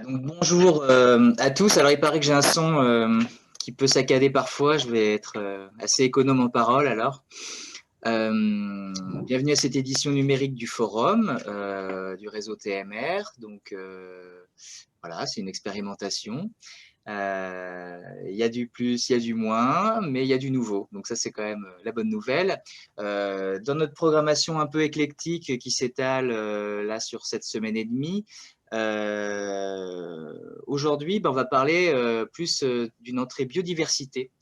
Donc, bonjour à tous. Alors, il paraît que j'ai un son qui peut saccader parfois. Je vais être assez économe en parole alors. Bienvenue à cette édition numérique du forum du réseau TMR. Donc, voilà, c'est une expérimentation. Il y a du plus, il y a du moins, mais il y a du nouveau. Donc ça, c'est quand même la bonne nouvelle. Dans notre programmation un peu éclectique qui s'étale là sur cette semaine et demie, aujourd'hui, on va parler plus d'une entrée biodiversité.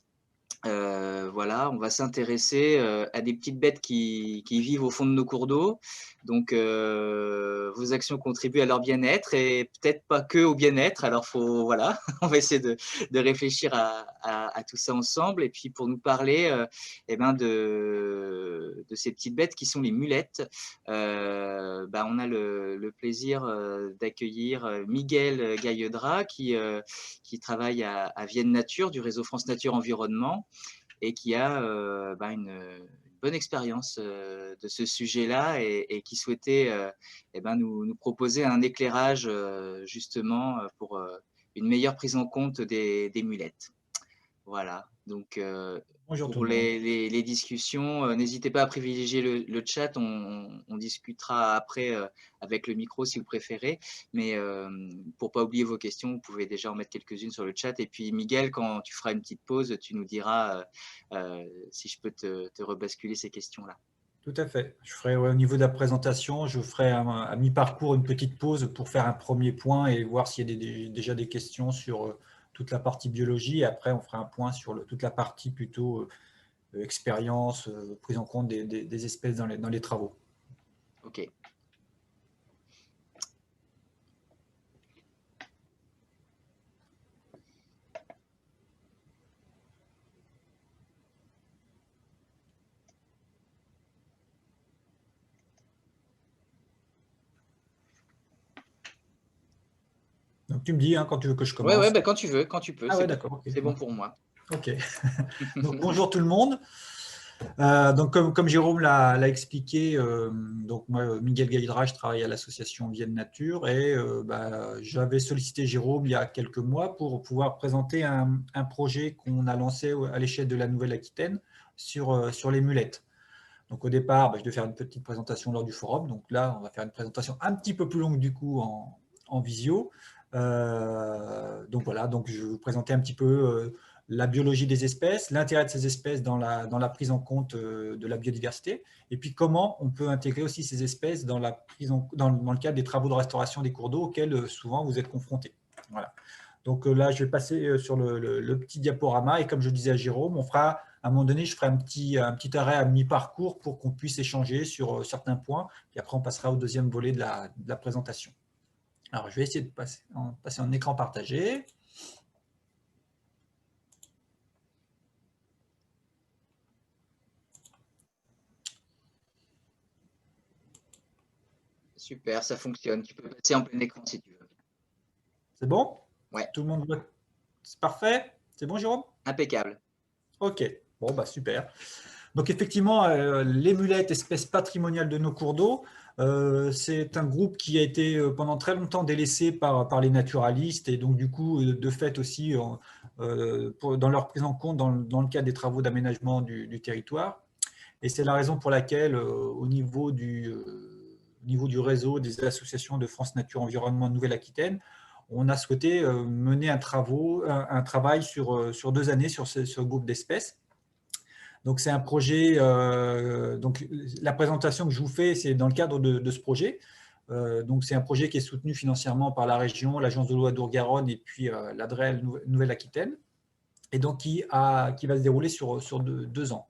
Voilà, on va s'intéresser à des petites bêtes qui vivent au fond de nos cours d'eau. Donc, vos actions contribuent à leur bien-être et peut-être pas que au bien-être. Alors, voilà, on va essayer de réfléchir à tout ça ensemble. Et puis, pour nous parler de ces petites bêtes qui sont les mulettes, on a le plaisir d'accueillir Miguel Gailledra qui travaille à Vienne Nature du réseau France Nature Environnement et qui a une bonne expérience de ce sujet-là et qui souhaitait nous proposer un éclairage justement pour une meilleure prise en compte des mulettes. Voilà, donc Bonjour tout pour le monde. les discussions, n'hésitez pas à privilégier le chat, on discutera après avec le micro si vous préférez, mais pour ne pas oublier vos questions, vous pouvez déjà en mettre quelques-unes sur le chat, et puis Miguel, quand tu feras une petite pause, tu nous diras si je peux te rebasculer ces questions-là. Tout à fait. Je ferai au niveau de la présentation, je ferai à mi-parcours une petite pause pour faire un premier point et voir s'il y a déjà des questions sur toute la partie biologie. Et après, on fera un point sur toute la partie plutôt expérience, prise en compte des espèces dans les travaux. Ok. Donc tu me dis quand tu veux que je Ouais, commence. quand tu veux, quand tu peux, Ah ouais, d'accord. Ok. c'est bon pour moi. Ok. Donc bonjour tout le monde. Donc, comme Jérôme l'a expliqué, donc moi, Miguel Gaïdra, je travaille à l'association Vienne Nature et j'avais sollicité Jérôme il y a quelques mois pour pouvoir présenter un projet qu'on a lancé à l'échelle de la Nouvelle-Aquitaine sur les mulettes. Donc au départ, je devais faire une petite présentation lors du forum. Donc là, on va faire une présentation un petit peu plus longue du coup en visio. Donc voilà, donc je vais vous présenter un petit peu la biologie des espèces, l'intérêt de ces espèces dans la prise en compte de la biodiversité, et puis comment on peut intégrer aussi ces espèces dans le cadre des travaux de restauration des cours d'eau auxquels souvent vous êtes confrontés. Voilà. Donc là, je vais passer sur le petit diaporama, et comme je disais à Jérôme, on fera à un moment donné, je ferai un petit arrêt à mi-parcours pour qu'on puisse échanger sur certains points, et après on passera au deuxième volet de la présentation. Alors, je vais essayer de passer en écran partagé. Super, ça fonctionne. Tu peux passer en plein écran si tu veux. C'est bon? Ouais, Tout le monde voit? C'est parfait? C'est bon, Jérôme? impeccable. Ok, bon, super. Donc effectivement, les mulettes, espèces patrimoniales de nos cours d'eau, c'est un groupe qui a été pendant très longtemps délaissé par les naturalistes et donc du coup, de fait aussi, dans leur prise en compte dans le cadre des travaux d'aménagement du territoire. Et c'est la raison pour laquelle, au niveau du réseau des associations de France Nature Environnement de Nouvelle-Aquitaine, on a souhaité mener un travail sur 2 années sur ce groupe d'espèces. Donc, c'est un projet. Donc, la présentation que je vous fais, c'est dans le cadre de ce projet. Donc, c'est un projet qui est soutenu financièrement par la région, l'Agence de l'eau Adour-Garonne et puis la DREL Nouvelle-Aquitaine, et donc qui va se dérouler sur 2 ans.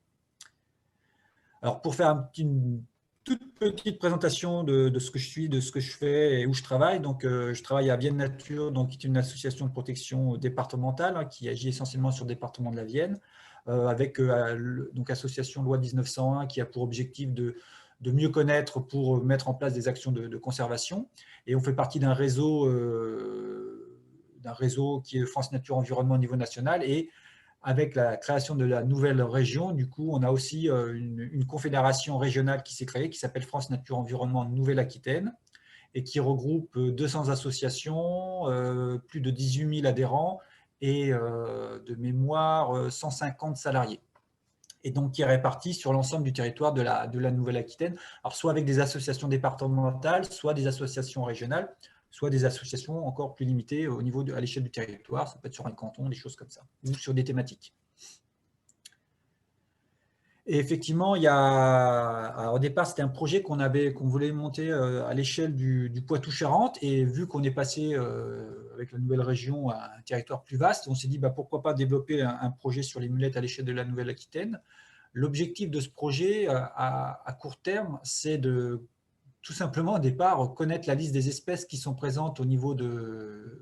Alors, pour faire une toute petite présentation de ce que je suis, de ce que je fais et où je travaille, donc je travaille à Vienne Nature, donc, qui est une association de protection départementale qui agit essentiellement sur le département de la Vienne, avec donc association loi 1901 qui a pour objectif de mieux connaître pour mettre en place des actions de conservation. Et on fait partie d'un réseau qui est France Nature Environnement au niveau national, et avec la création de la nouvelle région, du coup, on a aussi une confédération régionale qui s'est créée, qui s'appelle France Nature Environnement Nouvelle-Aquitaine. et qui regroupe 200 associations, plus de 18 000 adhérents et de mémoire 150 salariés. Et donc qui est réparti sur l'ensemble du territoire de la Nouvelle-Aquitaine, alors soit avec des associations départementales, soit des associations régionales, soit des associations encore plus limitées à l'échelle du territoire, ça peut être sur un canton, des choses comme ça, ou sur des thématiques. Et effectivement, au départ, c'était un projet qu'on voulait monter à l'échelle du Poitou-Charentes. Et vu qu'on est passé avec la nouvelle région à un territoire plus vaste, on s'est dit pourquoi pas développer un projet sur les mulettes à l'échelle de la Nouvelle-Aquitaine. L'objectif de ce projet à court terme, c'est de tout simplement au départ connaître la liste des espèces qui sont présentes au niveau de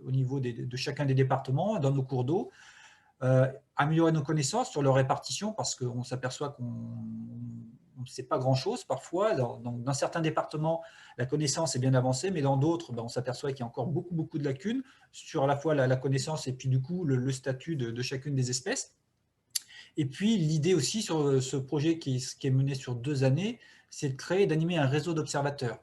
chacun des départements dans nos cours d'eau. Améliorer nos connaissances sur leur répartition parce qu'on s'aperçoit qu'on ne sait pas grand-chose parfois. Dans certains départements, la connaissance est bien avancée, mais dans d'autres, on s'aperçoit qu'il y a encore beaucoup de lacunes sur à la fois la connaissance et puis du coup le statut de chacune des espèces. Et puis l'idée aussi sur ce projet qui est mené sur 2 années, c'est de créer et d'animer un réseau d'observateurs.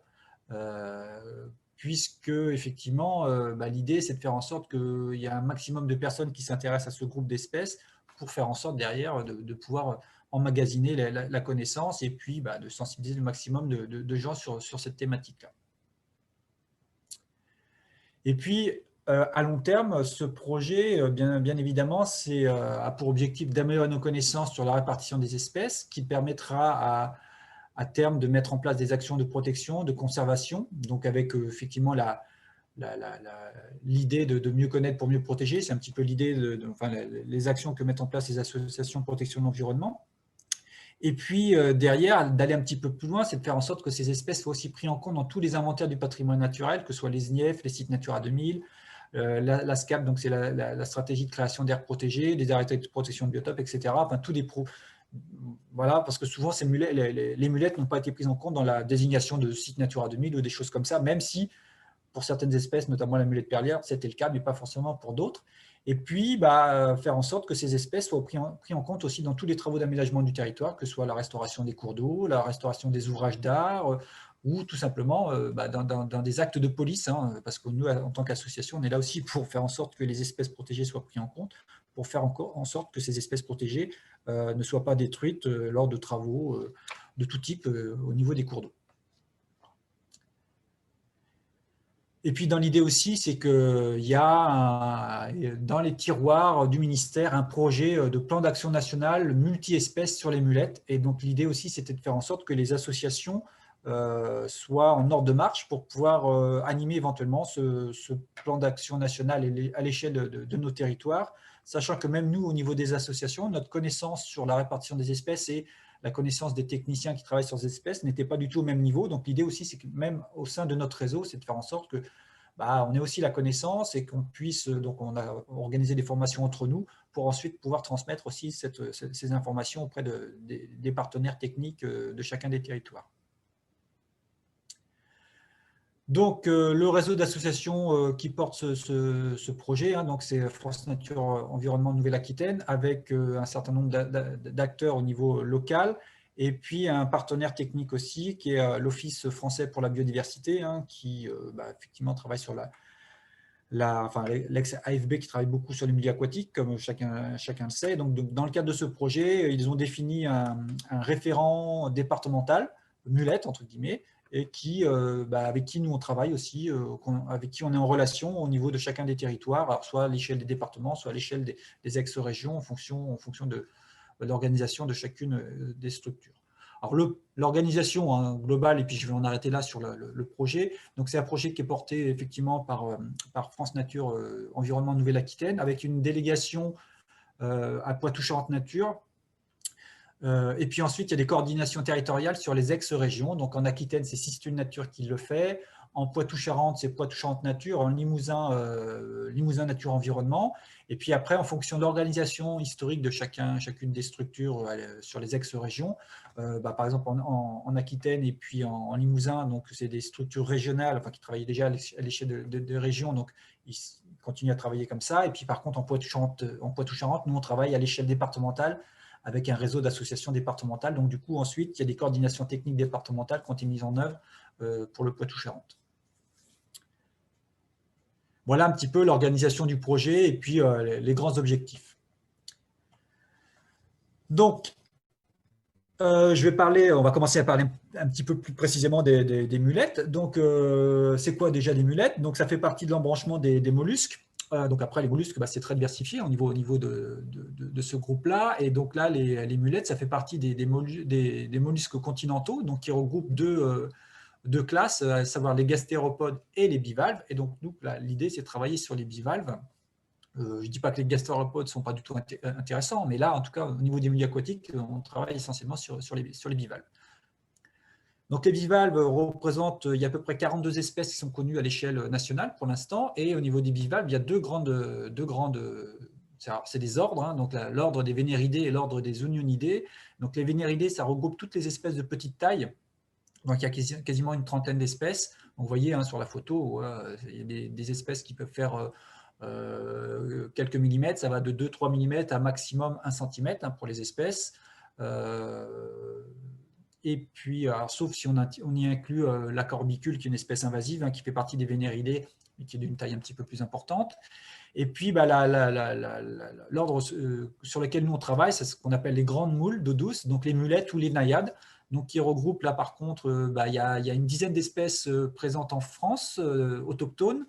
Puisque effectivement, l'idée c'est de faire en sorte qu'il y ait un maximum de personnes qui s'intéressent à ce groupe d'espèces pour faire en sorte derrière de pouvoir emmagasiner la connaissance et puis de sensibiliser le maximum de gens sur cette thématique-là. Et puis, à long terme, ce projet, bien évidemment, a pour objectif d'améliorer nos connaissances sur la répartition des espèces, qui permettra à terme de mettre en place des actions de protection, de conservation, donc avec effectivement l'idée de mieux connaître pour mieux protéger. C'est un petit peu l'idée, les actions que mettent en place les associations de protection de l'environnement. Et puis derrière, d'aller un petit peu plus loin, c'est de faire en sorte que ces espèces soient aussi prises en compte dans tous les inventaires du patrimoine naturel, que ce soit les SNIEF, les sites Natura 2000, la SCAP, donc c'est la stratégie de création d'aires protégées, des arrêtés de protection de biotopes, etc. Enfin, tous des voilà, parce que souvent, les mulettes n'ont pas été prises en compte dans la désignation de sites Natura 2000 ou des choses comme ça, même si pour certaines espèces, notamment la mulette perlière, c'était le cas, mais pas forcément pour d'autres. Et puis, faire en sorte que ces espèces soient pris en compte aussi dans tous les travaux d'aménagement du territoire, que ce soit la restauration des cours d'eau, la restauration des ouvrages d'art, ou tout simplement dans des actes de police, hein, parce que nous, en tant qu'association, on est là aussi pour faire en sorte que les espèces protégées soient prises en compte, pour faire en sorte que ces espèces protégées ne soient pas détruites lors de travaux de tout type au niveau des cours d'eau. Et puis dans l'idée aussi, c'est qu'il y a dans les tiroirs du ministère un projet de plan d'action national multi-espèces sur les mulettes. Et donc l'idée aussi, c'était de faire en sorte que les associations soient en ordre de marche pour pouvoir animer éventuellement ce plan d'action national à l'échelle de nos territoires, sachant que même nous, au niveau des associations, notre connaissance sur la répartition des espèces et la connaissance des techniciens qui travaillent sur ces espèces n'était pas du tout au même niveau. Donc l'idée aussi, c'est que même au sein de notre réseau, c'est de faire en sorte que on ait aussi la connaissance et qu'on puisse, donc on a organisé des formations entre nous pour ensuite pouvoir transmettre aussi ces informations auprès des partenaires techniques de chacun des territoires. Donc, le réseau d'associations qui porte ce projet, hein, donc c'est France Nature Environnement Nouvelle-Aquitaine, avec un certain nombre d'acteurs au niveau local, et puis un partenaire technique aussi, qui est l'Office français pour la biodiversité, hein, qui effectivement travaille sur l'ex-AFB qui travaille beaucoup sur les milieux aquatiques, comme chacun le sait. Donc, dans le cadre de ce projet, ils ont défini un référent départemental, mulette, entre guillemets, et avec qui nous on travaille aussi, avec qui on est en relation au niveau de chacun des territoires, alors soit à l'échelle des départements, soit à l'échelle des ex-régions, en fonction de l'organisation de chacune des structures. Alors l'organisation globale, et puis je vais en arrêter là sur le projet, donc c'est un projet qui est porté effectivement par France Nature Environnement Nouvelle-Aquitaine, avec une délégation à Poitou-Charentes Nature. Et puis ensuite, il y a des coordinations territoriales sur les ex-régions. Donc en Aquitaine, c'est Sisteune Nature qui le fait. En Poitou-Charentes, c'est Poitou-Charentes Nature. En Limousin, Limousin Nature Environnement. Et puis après, en fonction de l'organisation historique de chacune des structures sur les ex-régions, par exemple en Aquitaine et puis en Limousin, donc c'est des structures régionales, qui travaillaient déjà à l'échelle de régions, donc ils continuent à travailler comme ça. Et puis par contre, en Poitou-Charentes, nous on travaille à l'échelle départementale, avec un réseau d'associations départementales. Donc, du coup, ensuite, il y a des coordinations techniques départementales qui ont été mises en œuvre pour le Poitou-Charentes. Voilà un petit peu l'organisation du projet et puis les grands objectifs. Donc, on va commencer à parler un petit peu plus précisément des mulettes. Donc, c'est quoi déjà les mulettes? Donc, ça fait partie de l'embranchement des mollusques. Donc après, les mollusques, bah, c'est très diversifié au niveau de ce groupe-là. Et donc là, les mulettes, ça fait partie des mollusques continentaux, donc qui regroupent deux classes, à savoir les gastéropodes et les bivalves. Et donc, nous, l'idée, c'est de travailler sur les bivalves. Je ne dis pas que les gastéropodes ne sont pas du tout intéressants, mais là, en tout cas, au niveau des milieux aquatiques, on travaille essentiellement sur les bivalves. Donc les bivalves représentent, il y a à peu près 42 espèces qui sont connues à l'échelle nationale pour l'instant, et au niveau des bivalves, il y a deux grandes c'est des ordres, hein, donc l'ordre des Vénéridés et l'ordre des Onionidae. Donc les Vénéridés, ça regroupe toutes les espèces de petite taille, donc il y a quasiment une trentaine d'espèces. Vous voyez hein, sur la photo, il y a des espèces qui peuvent faire quelques millimètres, ça va de 2-3 millimètres à maximum 1 centimètre hein, pour les espèces. Et puis, alors, sauf si on y inclut la corbicule, qui est une espèce invasive, hein, qui fait partie des Vénéridés, mais qui est d'une taille un petit peu plus importante. Et puis, bah, l'ordre sur lequel nous on travaille, c'est ce qu'on appelle les grandes moules d'eau douce, donc les mulettes ou les naïades, donc qui regroupent là par contre, bah, il y a une dizaine d'espèces présentes en France, autochtones.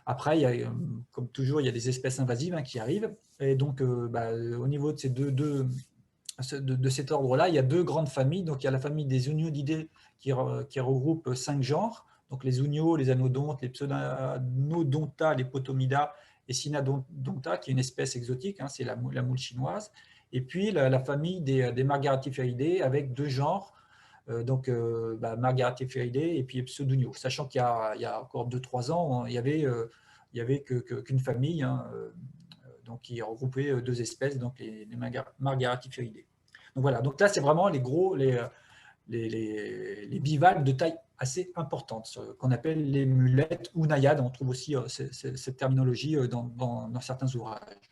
Après, comme toujours, il y a des espèces invasives hein, qui arrivent. Et donc, bah, au niveau de ces de cet ordre-là, il y a deux grandes familles. Donc, il y a la famille des Oniodidés qui regroupe 5 genres. Donc, les Unios, les Anodontes, les Pseudonodonta, les Potomida et Synodonta, qui est une espèce exotique, hein, c'est la moule chinoise. Et puis, la famille des Margaratiferidae avec 2 genres. Donc, bah, Margaratiferidae et puis Pseudonio. Sachant qu'il y a encore 2-3 ans, il y avait qu'une famille, hein, donc qui regroupait 2 espèces, donc les Margaratiferidae. Donc voilà, donc là c'est vraiment les bivalves de taille assez importante, qu'on appelle les mulettes ou naïades. On trouve aussi cette terminologie dans certains ouvrages.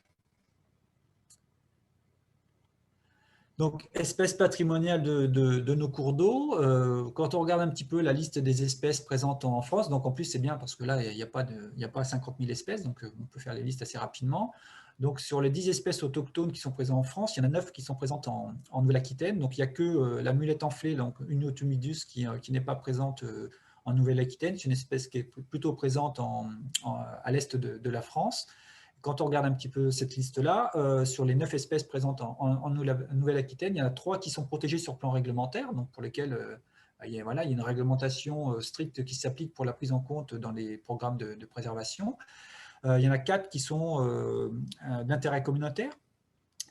Donc, espèces patrimoniales de nos cours d'eau. Quand on regarde un petit peu la liste des espèces présentes en France, donc en plus c'est bien parce que là, il n'y a pas 50 000 espèces, donc on peut faire les listes assez rapidement. Donc, sur les 10 espèces autochtones qui sont présentes en France, il y en a 9 qui sont présentes en Nouvelle-Aquitaine. Donc, il n'y a que la mulette enflée, donc Uniotomidus, qui n'est pas présente en Nouvelle-Aquitaine. C'est une espèce qui est plutôt présente à l'est de la France. Quand on regarde un petit peu cette liste-là, sur les 9 espèces présentes en Nouvelle-Aquitaine, il y en a 3 qui sont protégées sur plan réglementaire, donc pour lesquelles il y a une réglementation stricte qui s'applique pour la prise en compte dans les programmes de préservation. Il y en a 4 qui sont d'intérêt communautaire.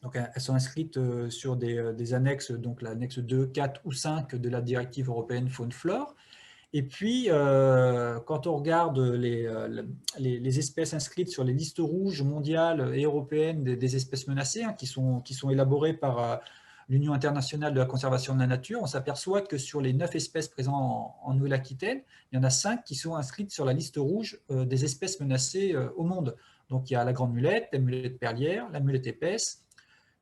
Donc, elles sont inscrites sur des annexes, donc l'annexe 2, 4 ou 5 de la directive européenne Faune-Flore. Et puis, quand on regarde les espèces inscrites sur les listes rouges mondiales et européennes des espèces menacées, hein, qui sont élaborées par l'Union internationale de la conservation de la nature, on s'aperçoit que sur les 9 espèces présentes en Nouvelle-Aquitaine, il y en a 5 qui sont inscrites sur la liste rouge des espèces menacées au monde. Donc, il y a la grande mulette, la mulette perlière, la mulette épaisse,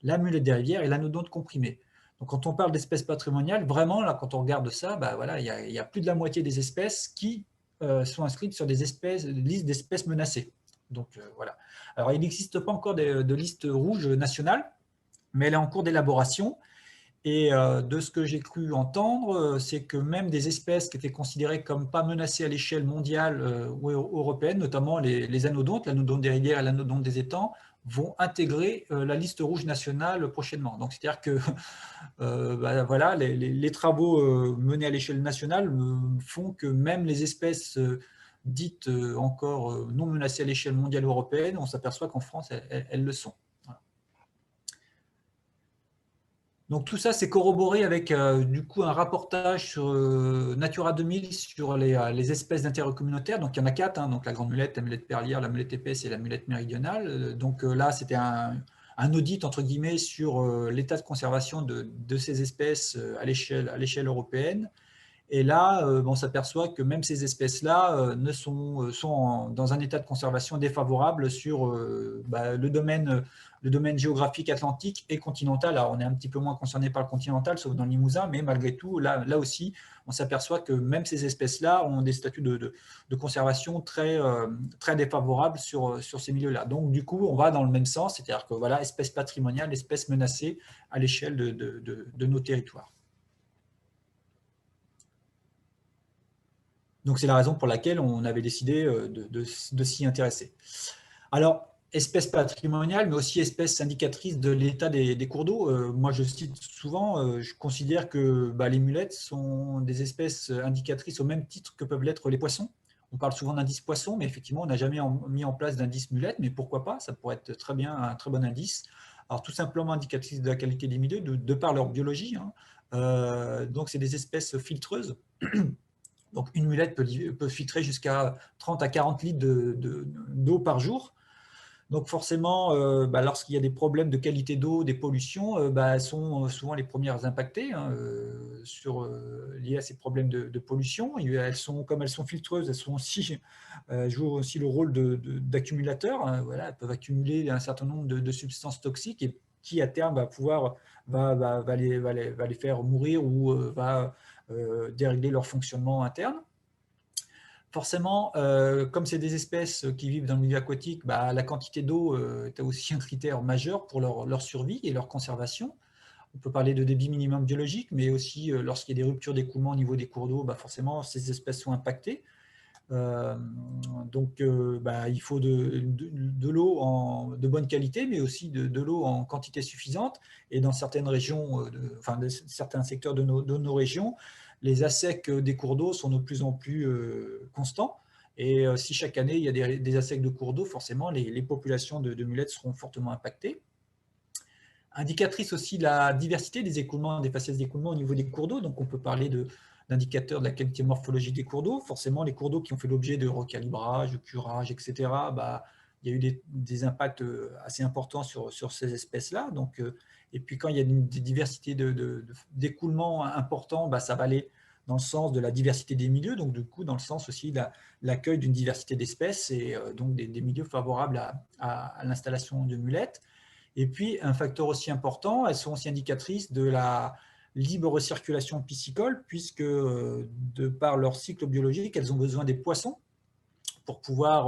la mulette des rivières et l'anodonte comprimé. Donc, quand on parle d'espèces patrimoniales, vraiment, là, quand on regarde ça, bah, voilà, il y a plus de la moitié des espèces qui sont inscrites sur des listes d'espèces menacées. Donc, voilà. Alors, il n'existe pas encore de liste rouge nationale, mais elle est en cours d'élaboration. Et de ce que j'ai cru entendre, c'est que même des espèces qui étaient considérées comme pas menacées à l'échelle mondiale ou européenne, notamment les anodontes, l'anodonte des rivières et l'anodonte des étangs, vont intégrer la liste rouge nationale prochainement. Donc, c'est-à-dire que bah, voilà, les travaux menés à l'échelle nationale font que même les espèces dites encore non menacées à l'échelle mondiale ou européenne, on s'aperçoit qu'en France, elles le sont. Voilà. Donc tout ça, c'est corroboré avec du coup un rapportage sur Natura 2000 sur les espèces d'intérêt communautaire. Donc il y en a 4, hein, donc la grande mulette, la mulette perlière, la mulette épaisse et la mulette méridionale. Donc là, c'était un audit entre guillemets sur l'état de conservation de ces espèces à l'échelle européenne. Et là, on s'aperçoit que même ces espèces-là sont dans un état de conservation défavorable sur le domaine géographique atlantique et continental. Alors, on est un petit peu moins concerné par le continental, sauf dans le Limousin, mais malgré tout, là aussi, on s'aperçoit que même ces espèces-là ont des statuts de conservation très défavorables sur ces milieux-là. Donc, du coup, on va dans le même sens, c'est-à-dire que voilà, espèces patrimoniales, espèces menacées à l'échelle de nos territoires. Donc, c'est la raison pour laquelle on avait décidé de s'y intéresser. Alors, espèces patrimoniales, mais aussi espèces indicatrices de l'état des cours d'eau. Moi, je cite souvent, je considère que les mulettes sont des espèces indicatrices au même titre que peuvent l'être les poissons. On parle souvent d'indice poisson, mais effectivement, on n'a jamais mis en place d'indice mulette, mais pourquoi pas? Ça pourrait être très bien un très bon indice. Alors, tout simplement indicatrices de la qualité des milieux, de par leur biologie, hein. Donc, c'est des espèces filtreuses. Donc, une mulette peut filtrer jusqu'à 30 à 40 litres d'eau par jour. Donc, forcément, lorsqu'il y a des problèmes de qualité d'eau, des pollutions, elles sont souvent les premières impactées, hein, liées à ces problèmes de pollution. Et comme elles sont filtreuses, jouent aussi le rôle d'accumulateurs, hein. Voilà, elles peuvent accumuler un certain nombre de substances toxiques et qui, à terme, va les faire mourir ou va dérégler leur fonctionnement interne. Forcément, comme c'est des espèces qui vivent dans le milieu aquatique, la quantité d'eau est aussi un critère majeur pour leur survie et leur conservation. On peut parler de débit minimum biologique, mais aussi lorsqu'il y a des ruptures d'écoulement au niveau des cours d'eau, forcément, ces espèces sont impactées. Donc, il faut de l'eau de bonne qualité, mais aussi de l'eau en quantité suffisante. Et dans certaines régions, certains secteurs de nos régions, les assecs des cours d'eau sont de plus en plus constants. Et si chaque année, il y a des assecs de cours d'eau, forcément, les populations de mulettes seront fortement impactées. Indicatrice aussi de la diversité des écoulements, des faciès d'écoulement au niveau des cours d'eau. Donc, on peut parler d'indicateurs de la qualité morphologique des cours d'eau. Forcément, les cours d'eau qui ont fait l'objet de recalibrage, de curage, etc., il y a eu des impacts assez importants sur ces espèces-là. Donc, et puis, quand il y a une diversité d'écoulements importants, ça va aller dans le sens de la diversité des milieux, donc du coup, dans le sens aussi de l'accueil d'une diversité d'espèces et donc des milieux favorables à l'installation de mulettes. Et puis, un facteur aussi important, elles sont aussi indicatrices de la libre circulation piscicole, puisque de par leur cycle biologique, elles ont besoin des poissons pour pouvoir,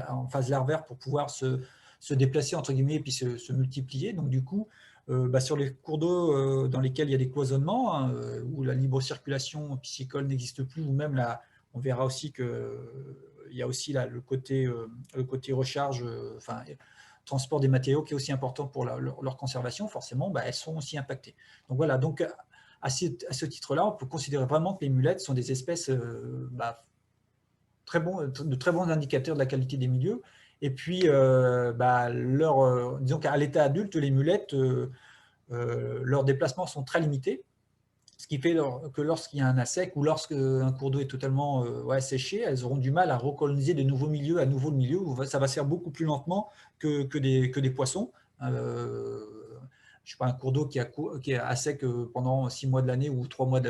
en phase larvaire, pour pouvoir se déplacer, entre guillemets, et puis se multiplier. Donc, du coup, sur les cours d'eau dans lesquels il y a des cloisonnements, hein, où la libre circulation piscicole n'existe plus, ou même on verra aussi qu'il y a aussi le côté recharge, transport des matériaux qui est aussi important pour leur conservation, forcément, elles sont aussi impactées. Donc voilà, donc à ce titre-là, on peut considérer vraiment que les mulettes sont des espèces de très bons indicateurs de la qualité des milieux. Et puis, disons qu'à l'état adulte, les mulettes, leurs déplacements sont très limités, ce qui fait que lorsqu'il y a un assec ou lorsqu'un cours d'eau est totalement séché, elles auront du mal à recoloniser de nouveaux milieux, à nouveau le milieu, où ça va se faire beaucoup plus lentement que des poissons. Je ne sais pas, un cours d'eau qui est à sec pendant 6 mois de l'année ou 3 mois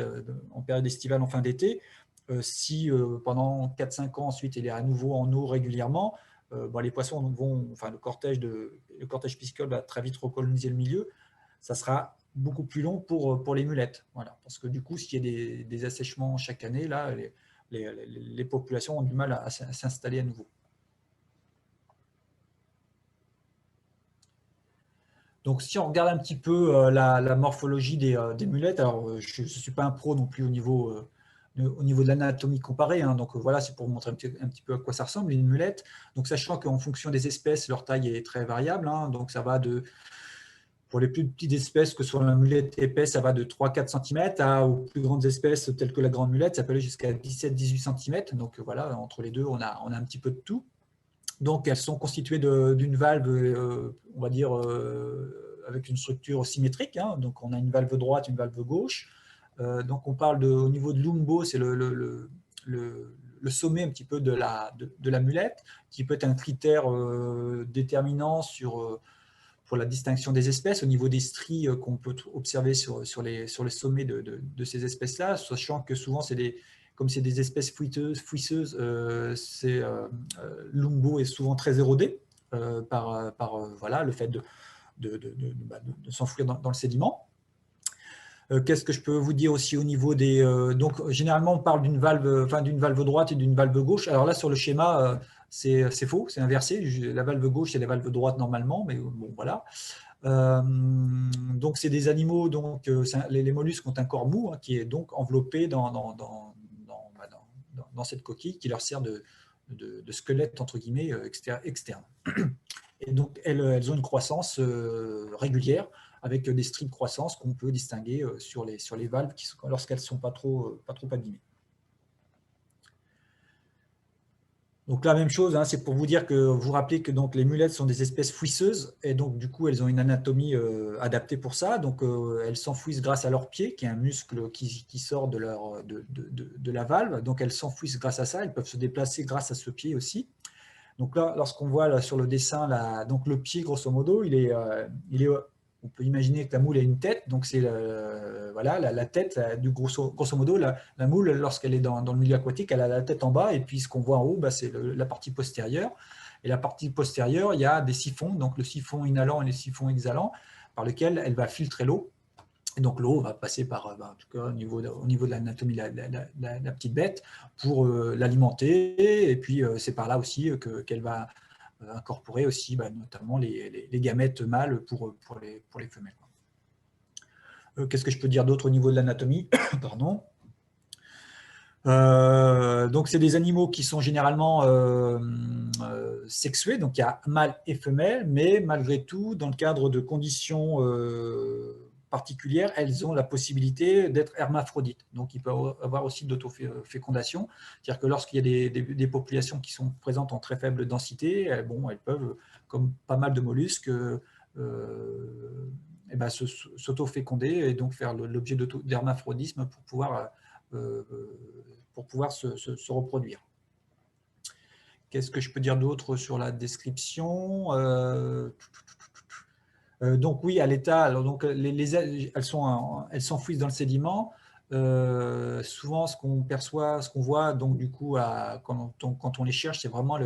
en période estivale, en fin d'été, si pendant 4-5 ans ensuite il est à nouveau en eau régulièrement, les poissons le cortège piscicole va très vite recoloniser le milieu. Ça sera beaucoup plus long pour les mulettes. Voilà. Parce que du coup, s'il y a des assèchements chaque année, là, les populations ont du mal à s'installer à nouveau. Donc, si on regarde un petit peu la morphologie des mulettes, alors je ne suis pas un pro non plus au niveau de l'anatomie comparée, hein, donc voilà, c'est pour vous montrer un petit peu à quoi ça ressemble, une mulette. Donc, sachant qu'en fonction des espèces, leur taille est très variable, hein, donc ça va pour les plus petites espèces, que soit la mulette épaisse, ça va de 3-4 cm, aux plus grandes espèces telles que la grande mulette, ça peut aller jusqu'à 17-18 cm. Donc voilà, entre les deux, on a un petit peu de tout. Donc elles sont constituées d'une valve, on va dire, avec une structure symétrique, hein. Donc on a une valve droite, une valve gauche. Donc on parle au niveau de l'umbo, c'est le sommet un petit peu de la mulette, qui peut être un critère déterminant pour la distinction des espèces, au niveau des stries qu'on peut observer sur les sommets de ces espèces-là, sachant que souvent, comme c'est des espèces fouisseuses, l'umbo est souvent très érodé voilà, le fait de s'enfouir dans le sédiment. Qu'est-ce que je peux vous dire aussi au niveau des… donc, généralement, on parle d'une valve droite et d'une valve gauche. Alors là, sur le schéma, c'est faux, c'est inversé. La valve gauche, c'est la valve droite normalement, mais bon, voilà. Donc, c'est des animaux, donc, les mollusques ont un corps mou qui est donc enveloppé dans cette coquille qui leur sert de squelette, entre guillemets, externe. Et donc, elles ont une croissance régulière avec des stries de croissance qu'on peut distinguer sur les valves lorsqu'elles ne sont pas trop abîmées. Donc la même chose, c'est pour vous dire que vous rappelez que donc, les mulettes sont des espèces fouisseuses et donc du coup elles ont une anatomie adaptée pour ça. Donc elles s'enfouissent grâce à leur pied, qui est un muscle qui sort de la valve. Donc elles s'enfouissent grâce à ça. Elles peuvent se déplacer grâce à ce pied aussi. Donc là, lorsqu'on voit là, sur le dessin, donc le pied, grosso modo, on peut imaginer que la moule a une tête. Donc c'est voilà, la tête, grosso modo, la moule, lorsqu'elle est dans le milieu aquatique, elle a la tête en bas. Et puis ce qu'on voit en haut, c'est la partie postérieure. Et la partie postérieure, il y a des siphons, donc le siphon inhalant et le siphon exhalant, par lequel elle va filtrer l'eau. Et donc l'eau va passer par, en tout cas au niveau de l'anatomie de la petite bête, pour l'alimenter. Et puis c'est par là aussi qu'elle va incorporer aussi notamment les gamètes mâles pour les femelles. Qu'est-ce que je peux dire d'autre au niveau de l'anatomie? Pardon. Donc c'est des animaux qui sont généralement sexués, donc il y a mâle et femelle, mais malgré tout, dans le cadre de conditions particulières, elles ont la possibilité d'être hermaphrodites. Donc il peut y avoir aussi de l'autofécondation, c'est-à-dire que lorsqu'il y a des populations qui sont présentes en très faible densité, elles peuvent, comme pas mal de mollusques, s'autoféconder et donc faire l'objet d'hermaphrodisme pour pouvoir se reproduire. Qu'est-ce que je peux dire d'autre sur la description? Donc oui, à l'état, alors donc elles s'enfouissent dans le sédiment. Souvent, ce qu'on perçoit, ce qu'on voit, donc du coup, quand on les cherche, c'est vraiment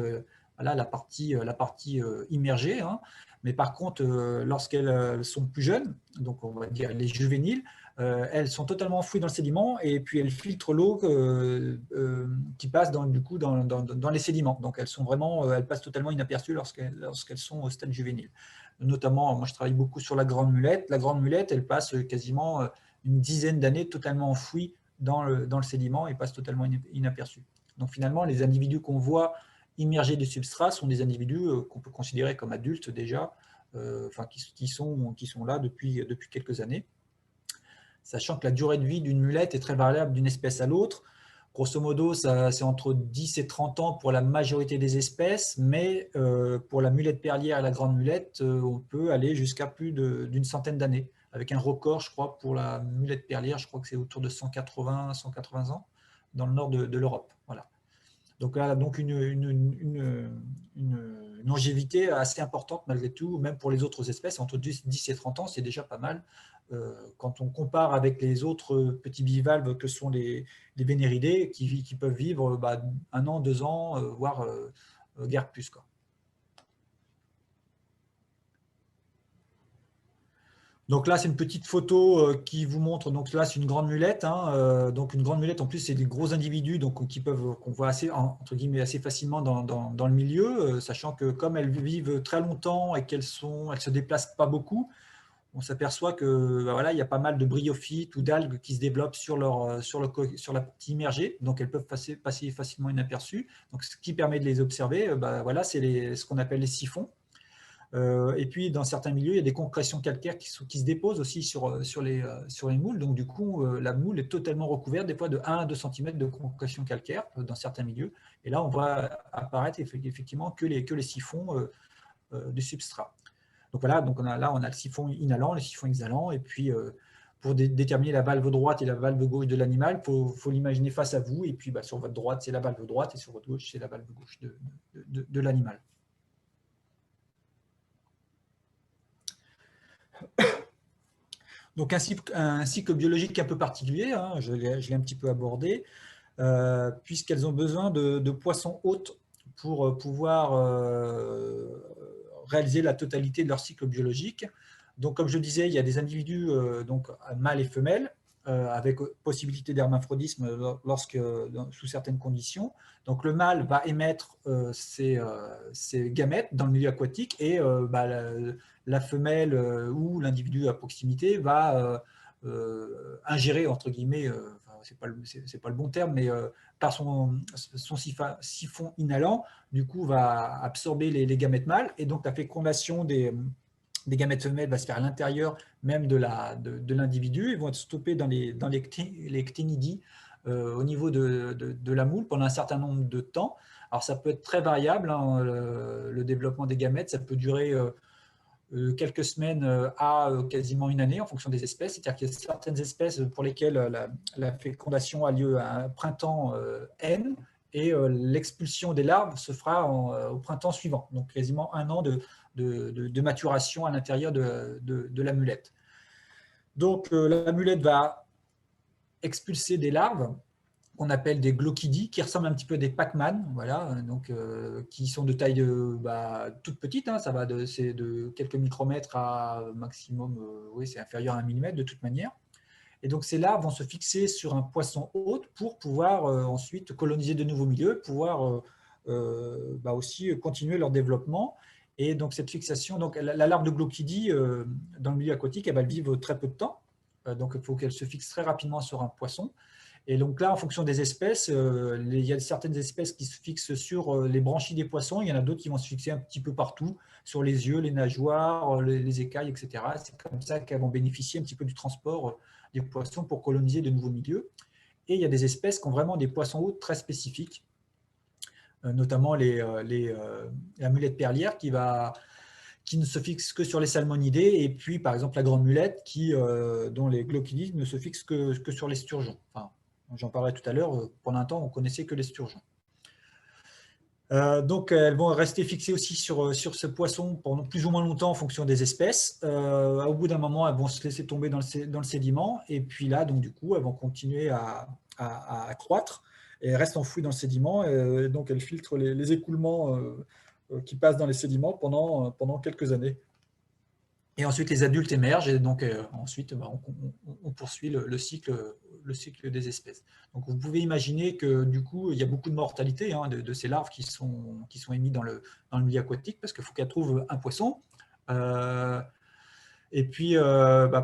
la partie immergée. Mais par contre, lorsqu'elles sont plus jeunes, donc on va dire les juvéniles, elles sont totalement enfouies dans le sédiment et puis elles filtrent l'eau qui passe dans les sédiments. Donc elles passent totalement inaperçues lorsqu'elles sont au stade juvénile. Notamment, moi je travaille beaucoup sur la grande mulette. La grande mulette, elle passe quasiment une dizaine d'années totalement enfouie dans le sédiment et passe totalement inaperçue. Donc finalement, les individus qu'on voit immergés du substrat sont des individus qu'on peut considérer comme adultes déjà, qui sont là depuis quelques années. Sachant que la durée de vie d'une mulette est très variable d'une espèce à l'autre. Grosso modo, c'est entre 10 et 30 ans pour la majorité des espèces, mais pour la mulette perlière et la grande mulette, on peut aller jusqu'à plus d'une centaine d'années, avec un record, je crois, pour la mulette perlière, je crois que c'est autour de 180 ans dans le nord de l'Europe. Voilà. Donc là, une longévité assez importante malgré tout, même pour les autres espèces, entre 10 et 30 ans, c'est déjà pas mal. Quand on compare avec les autres petits bivalves que sont les vénéridés, qui peuvent vivre 1 an, 2 ans, voire guère plus, quoi. Donc là, c'est une petite photo qui vous montre, donc là, c'est une grande mulette. Donc une grande mulette, en plus, c'est des gros individus donc, qu'on voit assez, entre guillemets, assez facilement dans le milieu, sachant que comme elles vivent très longtemps et qu'elles ne se déplacent pas beaucoup, on s'aperçoit que voilà, il y a pas mal de bryophytes ou d'algues qui se développent sur la partie immergée, donc elles peuvent passer facilement inaperçues. Donc ce qui permet de les observer, voilà, c'est ce qu'on appelle les siphons. Et puis, dans certains milieux, il y a des concrétions calcaires qui se déposent aussi sur les moules. Donc, du coup, la moule est totalement recouverte, des fois de 1 à 2 cm de concrétions calcaires dans certains milieux. Et là, on voit apparaître effectivement que les siphons du substrat. Donc, voilà, on a le siphon inhalant, le siphon exhalant. Et puis, pour déterminer la valve droite et la valve gauche de l'animal, il faut l'imaginer face à vous. Et puis, sur votre droite, c'est la valve droite et sur votre gauche, c'est la valve gauche de l'animal. Donc un cycle biologique un peu particulier, hein, je l'ai un petit peu abordé, puisqu'elles ont besoin de poissons hôtes pour pouvoir réaliser la totalité de leur cycle biologique. Donc, comme je disais, il y a des individus, donc mâles et femelles, avec possibilité d'hermaphrodisme sous certaines conditions. Donc, le mâle va émettre ses gamètes dans le milieu aquatique et la femelle ou l'individu à proximité va ingérer, entre guillemets, c'est pas le bon terme, mais par son siphon inhalant, du coup, va absorber les gamètes mâles, et donc la fécondation des gamètes femelles va se faire à l'intérieur même de l'individu. Ils vont être stoppés dans les cténidies au niveau de la moule pendant un certain nombre de temps. Alors ça peut être très variable, hein, le développement des gamètes, ça peut durer quelques semaines à quasiment une année en fonction des espèces. C'est-à-dire qu'il y a certaines espèces pour lesquelles la fécondation a lieu à un printemps N, et l'expulsion des larves se fera au printemps suivant. Donc quasiment un an de maturation à l'intérieur de la mulette. Donc la mulette va expulser des larves qu'on appelle des glochidies, qui ressemblent un petit peu à des Pac-Man, voilà, donc, qui sont de taille toute petite, hein, ça va de quelques micromètres à maximum, oui, c'est inférieur à 1 millimètre de toute manière. Et donc ces larves vont se fixer sur un poisson hôte pour pouvoir ensuite coloniser de nouveaux milieux, pouvoir aussi continuer leur développement. Et donc cette fixation, donc la larve de glochidie dans le milieu aquatique, elle va vivre très peu de temps, donc il faut qu'elle se fixe très rapidement sur un poisson. Et donc là, en fonction des espèces, il y a certaines espèces qui se fixent sur les branchies des poissons, il y en a d'autres qui vont se fixer un petit peu partout, sur les yeux, les nageoires, les écailles, etc. C'est comme ça qu'elles vont bénéficier un petit peu du transport des poissons pour coloniser de nouveaux milieux. Et il y a des espèces qui ont vraiment des poissons hôtes très spécifiques, notamment la mulette perlière qui ne se fixe que sur les salmonidés, et puis par exemple la grande mulette dont les glochidies ne se fixent que sur les sturgeons. Enfin, j'en parlerai tout à l'heure, pendant un temps on connaissait que les sturgeons. Donc elles vont rester fixées aussi sur ce poisson pendant plus ou moins longtemps en fonction des espèces. Au bout d'un moment, elles vont se laisser tomber dans le sédiment, et puis là, donc du coup, elles vont continuer à croître, et elles restent enfouies dans le sédiment, et donc elles filtrent les écoulements qui passent dans les sédiments pendant quelques années. Et ensuite, les adultes émergent, et donc ensuite, on poursuit le cycle des espèces. Donc, vous pouvez imaginer que du coup, il y a beaucoup de mortalité de ces larves qui sont émises dans le milieu aquatique, parce qu'il faut qu'elles trouvent un poisson. Et puis,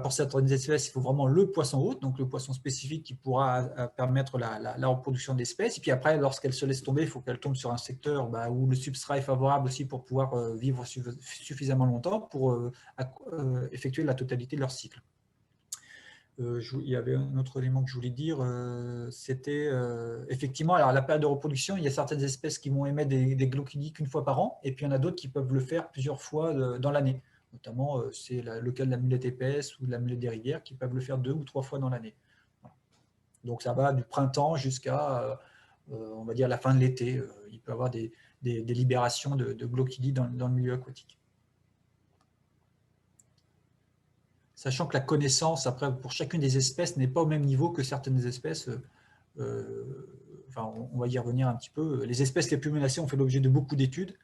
pour certaines espèces, il faut vraiment le poisson hôte, donc le poisson spécifique qui pourra permettre la reproduction d'espèces. Et puis après, lorsqu'elles se laissent tomber, il faut qu'elles tombent sur un secteur où le substrat est favorable aussi pour pouvoir vivre suffisamment longtemps pour effectuer la totalité de leur cycle. Il y avait un autre élément que je voulais dire, c'était effectivement, alors la période de reproduction, il y a certaines espèces qui vont émettre des glochidies qu'une fois par an, et puis il y en a d'autres qui peuvent le faire plusieurs fois dans l'année. Notamment, c'est le cas de la mulette épaisse ou de la mulette des rivières qui peuvent le faire 2 ou 3 fois dans l'année. Donc ça va du printemps jusqu'à, on va dire, la fin de l'été. Il peut y avoir des libérations de glochidies dans le milieu aquatique. Sachant que la connaissance, après, pour chacune des espèces, n'est pas au même niveau que certaines espèces. On va y revenir un petit peu. Les espèces les plus menacées ont fait l'objet de beaucoup d'études.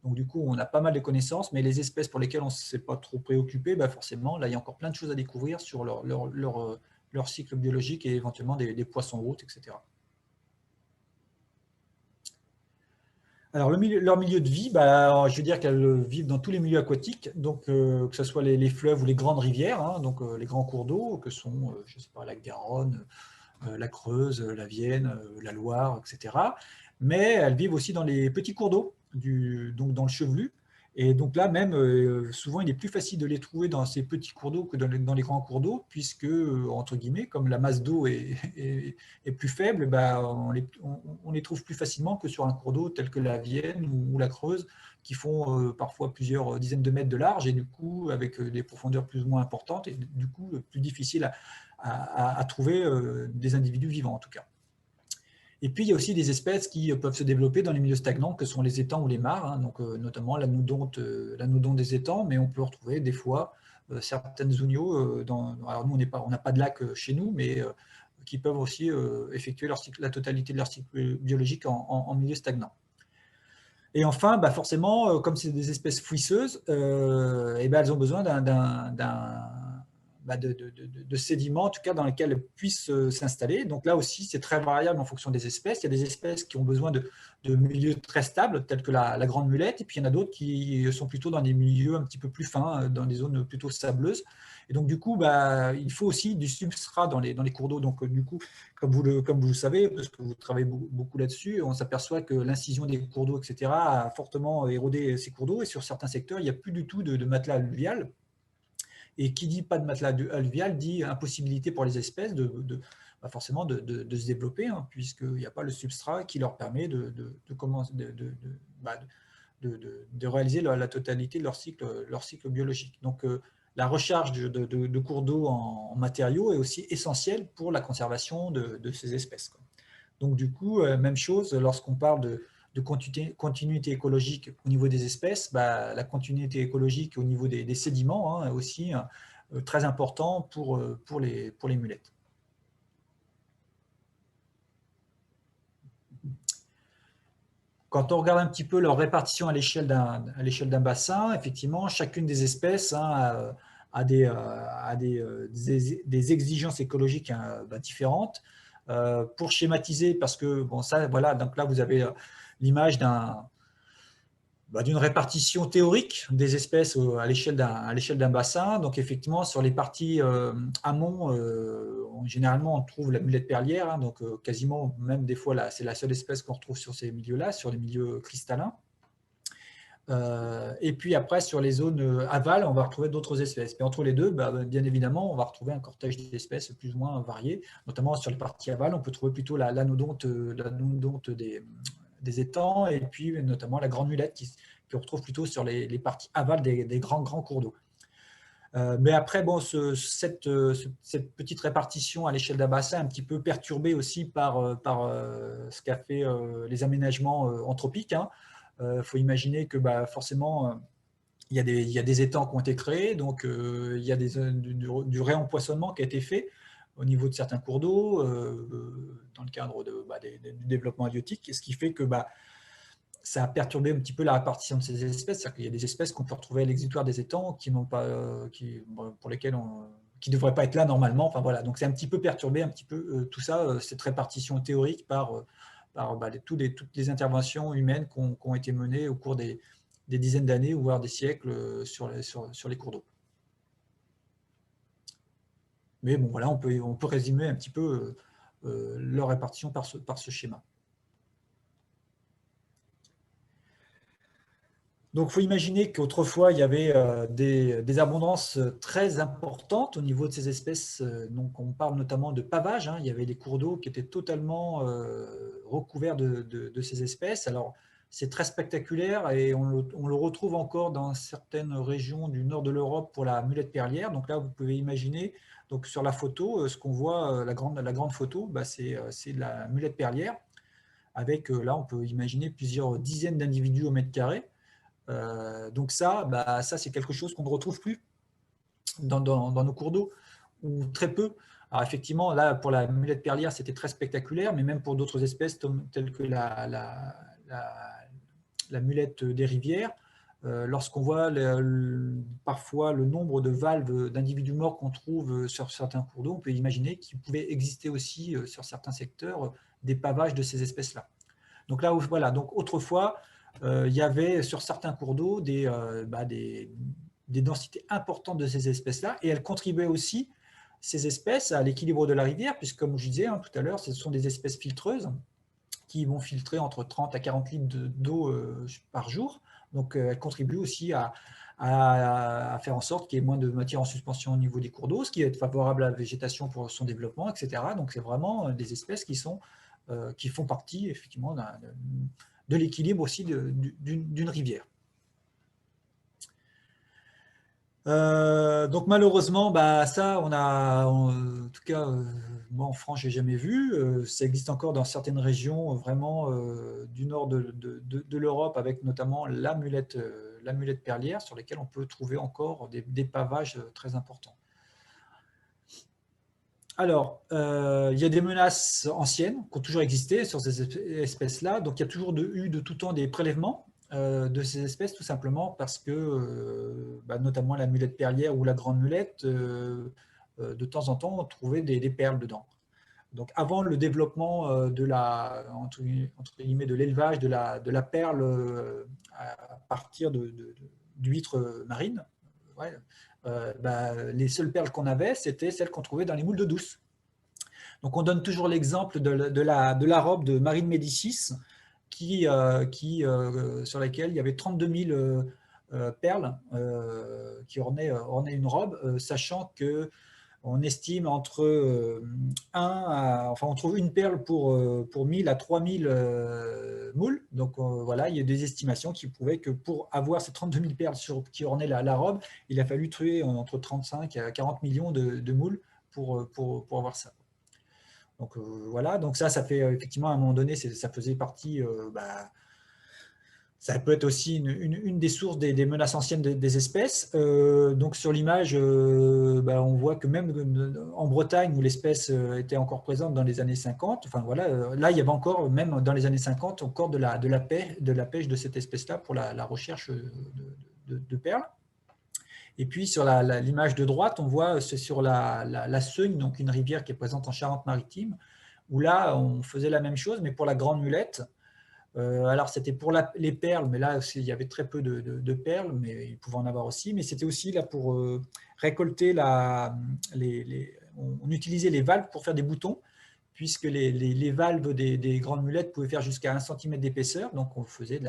Donc du coup, on a pas mal de connaissances, mais les espèces pour lesquelles on ne s'est pas trop préoccupé, forcément, là, il y a encore plein de choses à découvrir sur leur cycle biologique, et éventuellement des poissons hôtes, etc. Alors, leur milieu de vie, je veux dire qu'elles vivent dans tous les milieux aquatiques, donc que ce soit les fleuves ou les grandes rivières, hein, donc les grands cours d'eau, que sont, je ne sais pas, la Garonne, la Creuse, la Vienne, la Loire, etc. Mais elles vivent aussi dans les petits cours d'eau, donc dans le chevelu. Et donc là, même, souvent, il est plus facile de les trouver dans ces petits cours d'eau que dans les grands cours d'eau, puisque, entre guillemets, comme la masse d'eau est plus faible, on les trouve plus facilement que sur un cours d'eau tel que la Vienne ou la Creuse, qui font parfois plusieurs dizaines de mètres de large, et du coup, avec des profondeurs plus ou moins importantes, et du coup, plus difficile à trouver des individus vivants, en tout cas. Et puis, il y a aussi des espèces qui peuvent se développer dans les milieux stagnants, que sont les étangs ou les mares, hein, donc, notamment l'anodonte des étangs, mais on peut retrouver des fois certaines zoonoies, alors nous on n'a pas de lac chez nous, mais qui peuvent aussi effectuer la totalité de leur cycle biologique en milieu stagnant. Et enfin, bah forcément, comme c'est des espèces fouisseuses, et ben elles ont besoin de sédiments, en tout cas dans lesquels elles puissent s'installer. Donc là aussi, c'est très variable en fonction des espèces. Il y a des espèces qui ont besoin de milieux très stables, tels que la grande mulette, et puis il y en a d'autres qui sont plutôt dans des milieux un petit peu plus fins, dans des zones plutôt sableuses. Et donc du coup, bah, il faut aussi du substrat dans les cours d'eau. Donc du coup, comme vous le savez, parce que vous travaillez beaucoup là-dessus, on s'aperçoit que l'incision des cours d'eau, etc., a fortement érodé ces cours d'eau. Et sur certains secteurs, il n'y a plus du tout de matelas alluvial. Et qui dit pas de matelas alluvial dit impossibilité pour les espèces forcément de se développer, hein, puisqu'il n'y a pas le substrat qui leur permet de réaliser la totalité de leur cycle biologique. Donc, la recharge de cours d'eau en matériaux est aussi essentielle pour la conservation de ces espèces. Donc, du coup, même chose lorsqu'on parle de continuité écologique au niveau des espèces, bah, la continuité écologique au niveau des sédiments, hein, est aussi très important pour les mulettes. Quand on regarde un petit peu leur répartition à l'échelle d'un bassin, effectivement, chacune des espèces, hein, a des exigences écologiques, hein, différentes. Pour schématiser, parce que bon, ça, voilà, donc là vous avez l'image d'une répartition théorique des espèces à l'échelle d'un bassin. Donc effectivement, sur les parties amont, généralement on trouve la mulette perlière, hein, donc quasiment, même des fois, c'est la seule espèce qu'on retrouve sur ces milieux-là, sur les milieux cristallins. Et puis après, sur les zones aval, on va retrouver d'autres espèces. Et entre les deux, bien évidemment, on va retrouver un cortège d'espèces plus ou moins variées, notamment sur les parties aval, on peut trouver plutôt l'anodonte des étangs, et puis notamment la grande mulette qui on retrouve plutôt sur les parties aval des grands cours d'eau. Mais après, bon, cette petite répartition à l'échelle d'un bassin est un petit peu perturbée aussi par ce qu'a fait les aménagements anthropiques, hein. Faut imaginer que forcément, il y a des étangs qui ont été créés, donc il y a du réempoisonnement qui a été fait au niveau de certains cours d'eau, dans le cadre du développement halieutique, ce qui fait que ça a perturbé un petit peu la répartition de ces espèces. C'est-à-dire qu'il y a des espèces qu'on peut retrouver à l'exutoire des étangs pour lesquelles qui ne devraient pas être là normalement. Enfin, voilà. Donc c'est un petit peu perturbé, un petit peu tout ça, cette répartition théorique par toutes les interventions humaines qui ont été menées au cours des dizaines d'années, ou voire des siècles, sur les cours d'eau. Mais bon, voilà, on peut résumer un petit peu leur répartition par ce schéma. Donc, il faut imaginer qu'autrefois, il y avait des abondances très importantes au niveau de ces espèces. Donc, on parle notamment de pavage, hein. Il y avait des cours d'eau qui étaient totalement recouverts de ces espèces. Alors, c'est très spectaculaire, et on le retrouve encore dans certaines régions du nord de l'Europe pour la mulette perlière. Donc là, vous pouvez imaginer, donc sur la photo, ce qu'on voit, la grande photo, c'est de la mulette perlière, avec, là, on peut imaginer plusieurs dizaines d'individus au mètre carré. Donc ça, c'est quelque chose qu'on ne retrouve plus dans nos cours d'eau, ou très peu. Alors effectivement, là, pour la mulette perlière, c'était très spectaculaire, mais même pour d'autres espèces telles que la mulette des rivières, lorsqu'on voit parfois le nombre de valves d'individus morts qu'on trouve sur certains cours d'eau, on peut imaginer qu'il pouvait exister aussi sur certains secteurs des pavages de ces espèces-là. Donc là, voilà, donc autrefois, il y avait sur certains cours d'eau des densités importantes de ces espèces-là, et elles contribuaient aussi, ces espèces, à l'équilibre de la rivière, puisque comme je disais tout à l'heure, ce sont des espèces filtreuses qui vont filtrer entre 30 à 40 litres d'eau par jour. Donc elles contribuent aussi à faire en sorte qu'il y ait moins de matière en suspension au niveau des cours d'eau, ce qui est favorable à la végétation pour son développement, etc. Donc c'est vraiment des espèces qui font partie effectivement de l'équilibre aussi d'une rivière. Donc malheureusement, ça, en tout cas, moi en France, j'ai jamais vu. Ça existe encore dans certaines régions vraiment du nord de l'Europe, avec notamment la mulette la mulette perlière, sur lesquelles on peut trouver encore des pavages très importants. Alors, il y a des menaces anciennes qui ont toujours existé sur ces espèces-là. Donc, il y a toujours eu de tout temps des prélèvements de ces espèces, tout simplement parce que, notamment la mulette perlière ou la grande mulette, de temps en temps, on trouvait des perles dedans. Donc, avant le développement entre guillemets, de l'élevage de la perle à partir d'huîtres marines, ouais, les seules perles qu'on avait, c'était celles qu'on trouvait dans les moules d'eau douce. Donc, on donne toujours l'exemple de la robe de Marine Médicis, sur laquelle il y avait 32 000 perles qui ornaient une robe, sachant que on estime on trouve une perle pour 1000 à 3000 moules. Donc voilà, il y a des estimations qui prouvaient que pour avoir ces 32 000 perles qui ornaient la robe, il a fallu tuer entre 35 à 40 millions de moules pour avoir ça. Donc voilà, donc ça fait effectivement à un moment donné, ça faisait partie. Ça peut être aussi une des sources des menaces anciennes des espèces. Donc sur l'image, on voit que même en Bretagne, où l'espèce était encore présente dans les années 50, enfin voilà, là il y avait encore, même dans les années 50, encore de la pêche de cette espèce-là pour la recherche de perles. Et puis sur l'image de droite, on voit c'est sur la Seugne, donc une rivière qui est présente en Charente-Maritime, où là on faisait la même chose, mais pour la grande mulette. Alors c'était pour les perles, mais là il y avait très peu de perles, mais il pouvait en avoir aussi. Mais c'était aussi là pour récolter on utilisait les valves pour faire des boutons, puisque les valves des grandes mulettes pouvaient faire jusqu'à 1 cm d'épaisseur, donc on faisait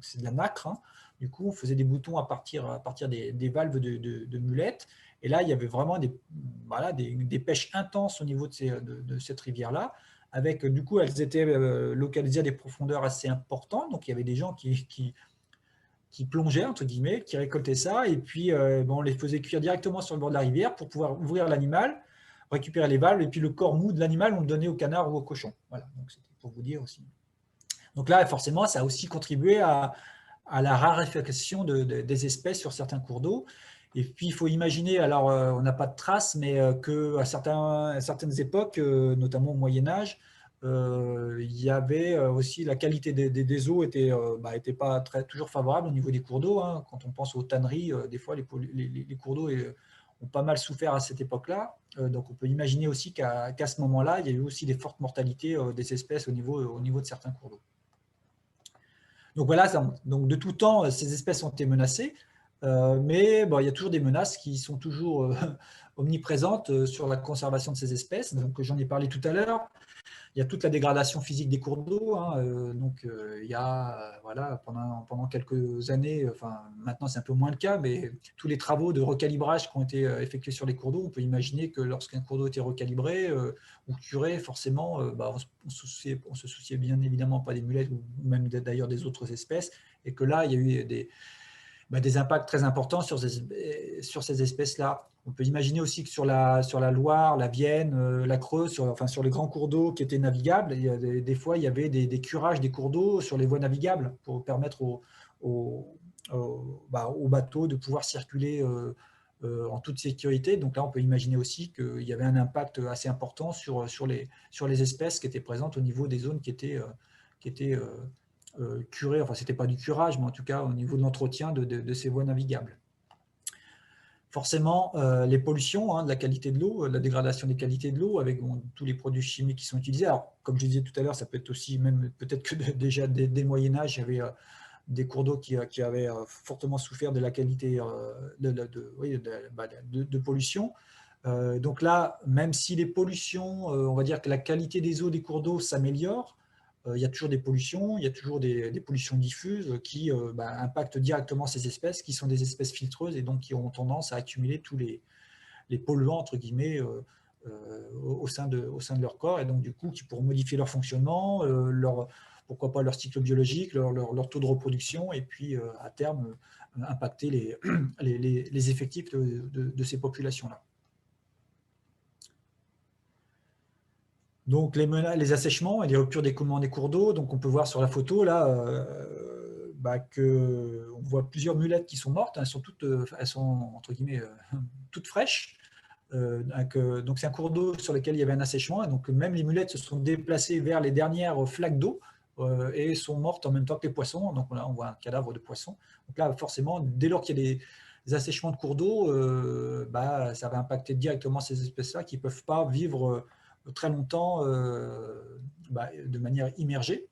c'est de la nacre. Hein. Du coup, on faisait des boutons à partir des valves de mulettes. Et là, il y avait vraiment des pêches intenses au niveau de cette rivière-là. Avec, du coup, elles étaient localisées à des profondeurs assez importantes. Donc, il y avait des gens qui plongeaient, entre guillemets, qui récoltaient ça. Et puis, on les faisait cuire directement sur le bord de la rivière pour pouvoir ouvrir l'animal, récupérer les valves. Et puis, le corps mou de l'animal, on le donnait au canard ou au cochon. Voilà, donc c'était pour vous dire aussi. Donc là, forcément, ça a aussi contribué à la raréfaction des espèces sur certains cours d'eau. Et puis, il faut imaginer, alors on n'a pas de traces, mais qu'à certaines époques, notamment au Moyen-Âge, il y avait aussi la qualité des eaux était pas toujours favorable au niveau des cours d'eau. Hein. Quand on pense aux tanneries, des fois, les cours d'eau ont pas mal souffert à cette époque-là. Donc, on peut imaginer aussi qu'à ce moment-là, il y a eu aussi des fortes mortalités des espèces au niveau de certains cours d'eau. Donc voilà, donc de tout temps, ces espèces ont été menacées, mais il y a toujours des menaces qui sont toujours omniprésentes sur la conservation de ces espèces. Donc j'en ai parlé tout à l'heure. Il y a toute la dégradation physique des cours d'eau. Hein, il y a pendant quelques années, enfin maintenant c'est un peu moins le cas, mais tous les travaux de recalibrage qui ont été effectués sur les cours d'eau, on peut imaginer que lorsqu'un cours d'eau était recalibré ou curé, forcément, on se souciait bien évidemment pas des mulettes ou même d'ailleurs des autres espèces, et que là il y a eu des impacts très importants sur ces espèces-là. On peut imaginer aussi que sur la Loire, la Vienne, la Creuse, sur les grands cours d'eau qui étaient navigables, des fois il y avait des curages des cours d'eau sur les voies navigables pour permettre aux bateaux de pouvoir circuler en toute sécurité. Donc là, on peut imaginer aussi qu'il y avait un impact assez important sur les espèces qui étaient présentes au niveau des zones qui étaient curé, enfin c'était pas du curage, mais en tout cas au niveau de l'entretien de ces voies navigables. Forcément, les pollutions, de la qualité de l'eau, la dégradation des qualités de l'eau avec tous les produits chimiques qui sont utilisés. Alors, comme je disais tout à l'heure, ça peut être aussi même peut-être que déjà dès le Moyen-Âge, il y avait des cours d'eau qui avaient fortement souffert de la qualité de pollution. Donc là, même si les pollutions, on va dire que la qualité des eaux des cours d'eau s'améliore, il y a toujours des pollutions, il y a toujours des pollutions diffuses qui impactent directement ces espèces, qui sont des espèces filtreuses et donc qui ont tendance à accumuler tous les polluants, entre guillemets, au sein de leur corps, et donc du coup qui pourront modifier leur fonctionnement, pourquoi pas leur cycle biologique, leur taux de reproduction, et puis à terme impacter les effectifs de ces populations-là. Donc les assèchements et les ruptures d'écoulement des cours d'eau, donc on peut voir sur la photo là, on voit plusieurs mulettes qui sont mortes, elles sont entre guillemets toutes fraîches. Donc c'est un cours d'eau sur lequel il y avait un assèchement, et donc même les mulettes se sont déplacées vers les dernières flaques d'eau et sont mortes en même temps que les poissons. Donc là, on voit un cadavre de poisson. Donc là, forcément, dès lors qu'il y a des assèchements de cours d'eau, ça va impacter directement ces espèces-là qui ne peuvent pas vivre très longtemps de manière immergée.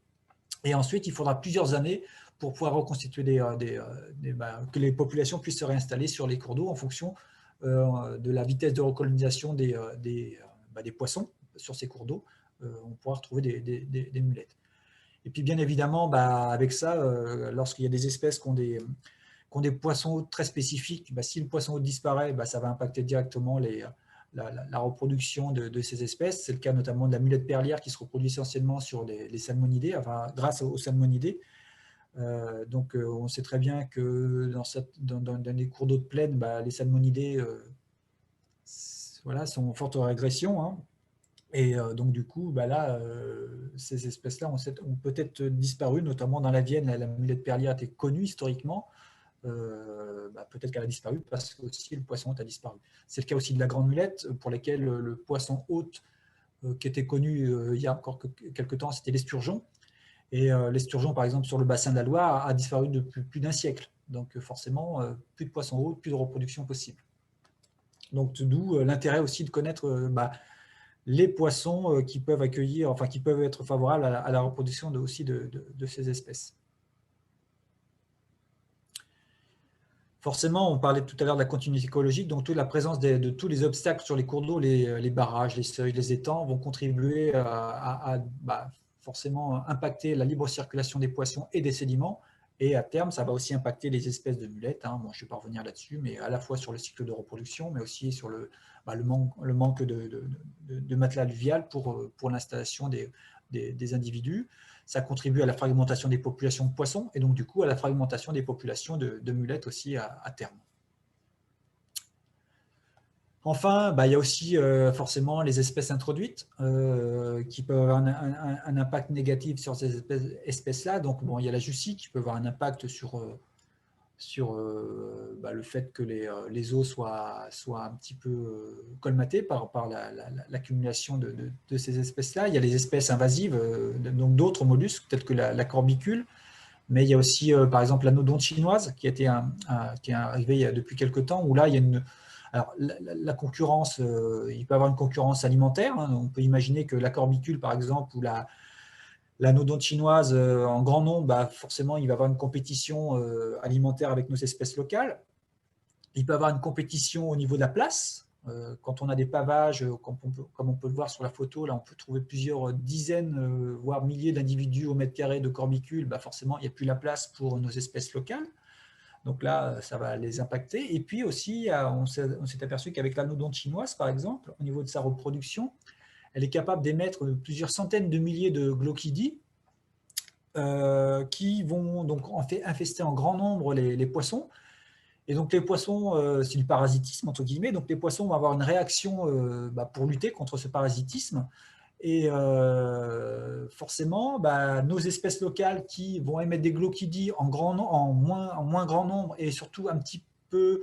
Et ensuite, il faudra plusieurs années pour pouvoir reconstituer que les populations puissent se réinstaller sur les cours d'eau en fonction de la vitesse de recolonisation des poissons sur ces cours d'eau. On pourra retrouver des mulettes. Et puis, bien évidemment, avec ça, lorsqu'il y a des espèces qui ont des poissons très spécifiques, si le poisson disparaît, ça va impacter directement la reproduction de ces espèces. C'est le cas notamment de la mulette perlière qui se reproduit essentiellement sur les salmonidés, grâce aux salmonidés. Donc, on sait très bien que dans les cours d'eau de plaine, les salmonidés sont en forte régression. Hein. Et donc, du coup, ces espèces-là ont peut-être disparu, notamment dans la Vienne. La mulette perlière était connue historiquement. Peut-être qu'elle a disparu parce que aussi le poisson hôte a disparu. C'est le cas aussi de la grande mulette, pour laquelle le poisson hôte qui était connu il y a encore quelques temps, c'était l'esturgeon. Et l'esturgeon, par exemple, sur le bassin de la Loire, a disparu depuis plus d'un siècle. Donc forcément, plus de poissons hôtes, plus de reproduction possible. Donc d'où l'intérêt aussi de connaître les poissons qui peuvent accueillir, qui peuvent être favorables à la reproduction de ces espèces. Forcément, on parlait tout à l'heure de la continuité écologique, donc toute la présence de tous les obstacles sur les cours d'eau, les barrages, les seuils, les étangs, vont contribuer à forcément impacter la libre circulation des poissons et des sédiments. Et à terme, ça va aussi impacter les espèces de mulettes. Hein. Bon, je ne vais pas revenir là-dessus, mais à la fois sur le cycle de reproduction, mais aussi sur le manque de matelas alluvial pour l'installation des individus. Ça contribue à la fragmentation des populations de poissons et donc du coup à la fragmentation des populations de mulettes aussi à terme. Enfin, il y a aussi forcément les espèces introduites qui peuvent avoir un impact négatif sur ces espèces-là. Donc, il y a la Jussie qui peut avoir un impact sur le fait que les eaux soient un petit peu colmatées par l'accumulation de ces espèces-là. Il y a les espèces invasives, donc d'autres mollusques, tels que la corbicule, mais il y a aussi, par exemple, l'anodonte chinoise qui est arrivée depuis quelques temps, où là, il y a alors, la concurrence, il peut y avoir une concurrence alimentaire. Hein. On peut imaginer que la corbicule, par exemple, ou l'anodonte chinoise en grand nombre, forcément, il va y avoir une compétition alimentaire avec nos espèces locales. Il peut y avoir une compétition au niveau de la place. Quand on a des pavages, comme on peut le voir sur la photo, là, on peut trouver plusieurs dizaines, voire milliers d'individus au mètre carré de corbicules. Forcément, il n'y a plus la place pour nos espèces locales. Donc là, ça va les impacter. Et puis aussi, on s'est aperçu qu'avec l'anodonte chinoise, par exemple, au niveau de sa reproduction, elle est capable d'émettre plusieurs centaines de milliers de glochidies qui vont donc infester en grand nombre les poissons. Et donc les poissons, c'est du parasitisme, entre guillemets, donc les poissons vont avoir une réaction pour lutter contre ce parasitisme. Et forcément, nos espèces locales qui vont émettre des glochidies en moins grand nombre et surtout un petit peu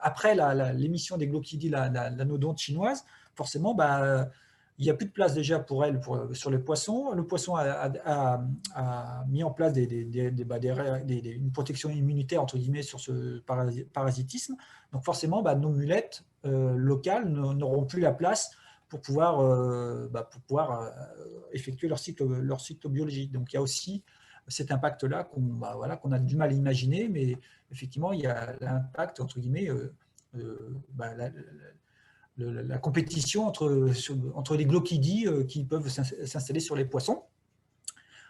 après l'émission des glochidies, l'anodonte chinoise, forcément, il n'y a plus de place déjà pour elles sur les poissons. Le poisson a mis en place une protection immunitaire, entre guillemets, sur ce parasitisme. Donc forcément, nos mulettes locales n'auront plus la place pour pouvoir effectuer leur cycle biologique. Donc il y a aussi cet impact-là qu'on a du mal à imaginer, mais effectivement, il y a l'impact, entre guillemets, la compétition entre les glochidies qui peuvent s'installer sur les poissons.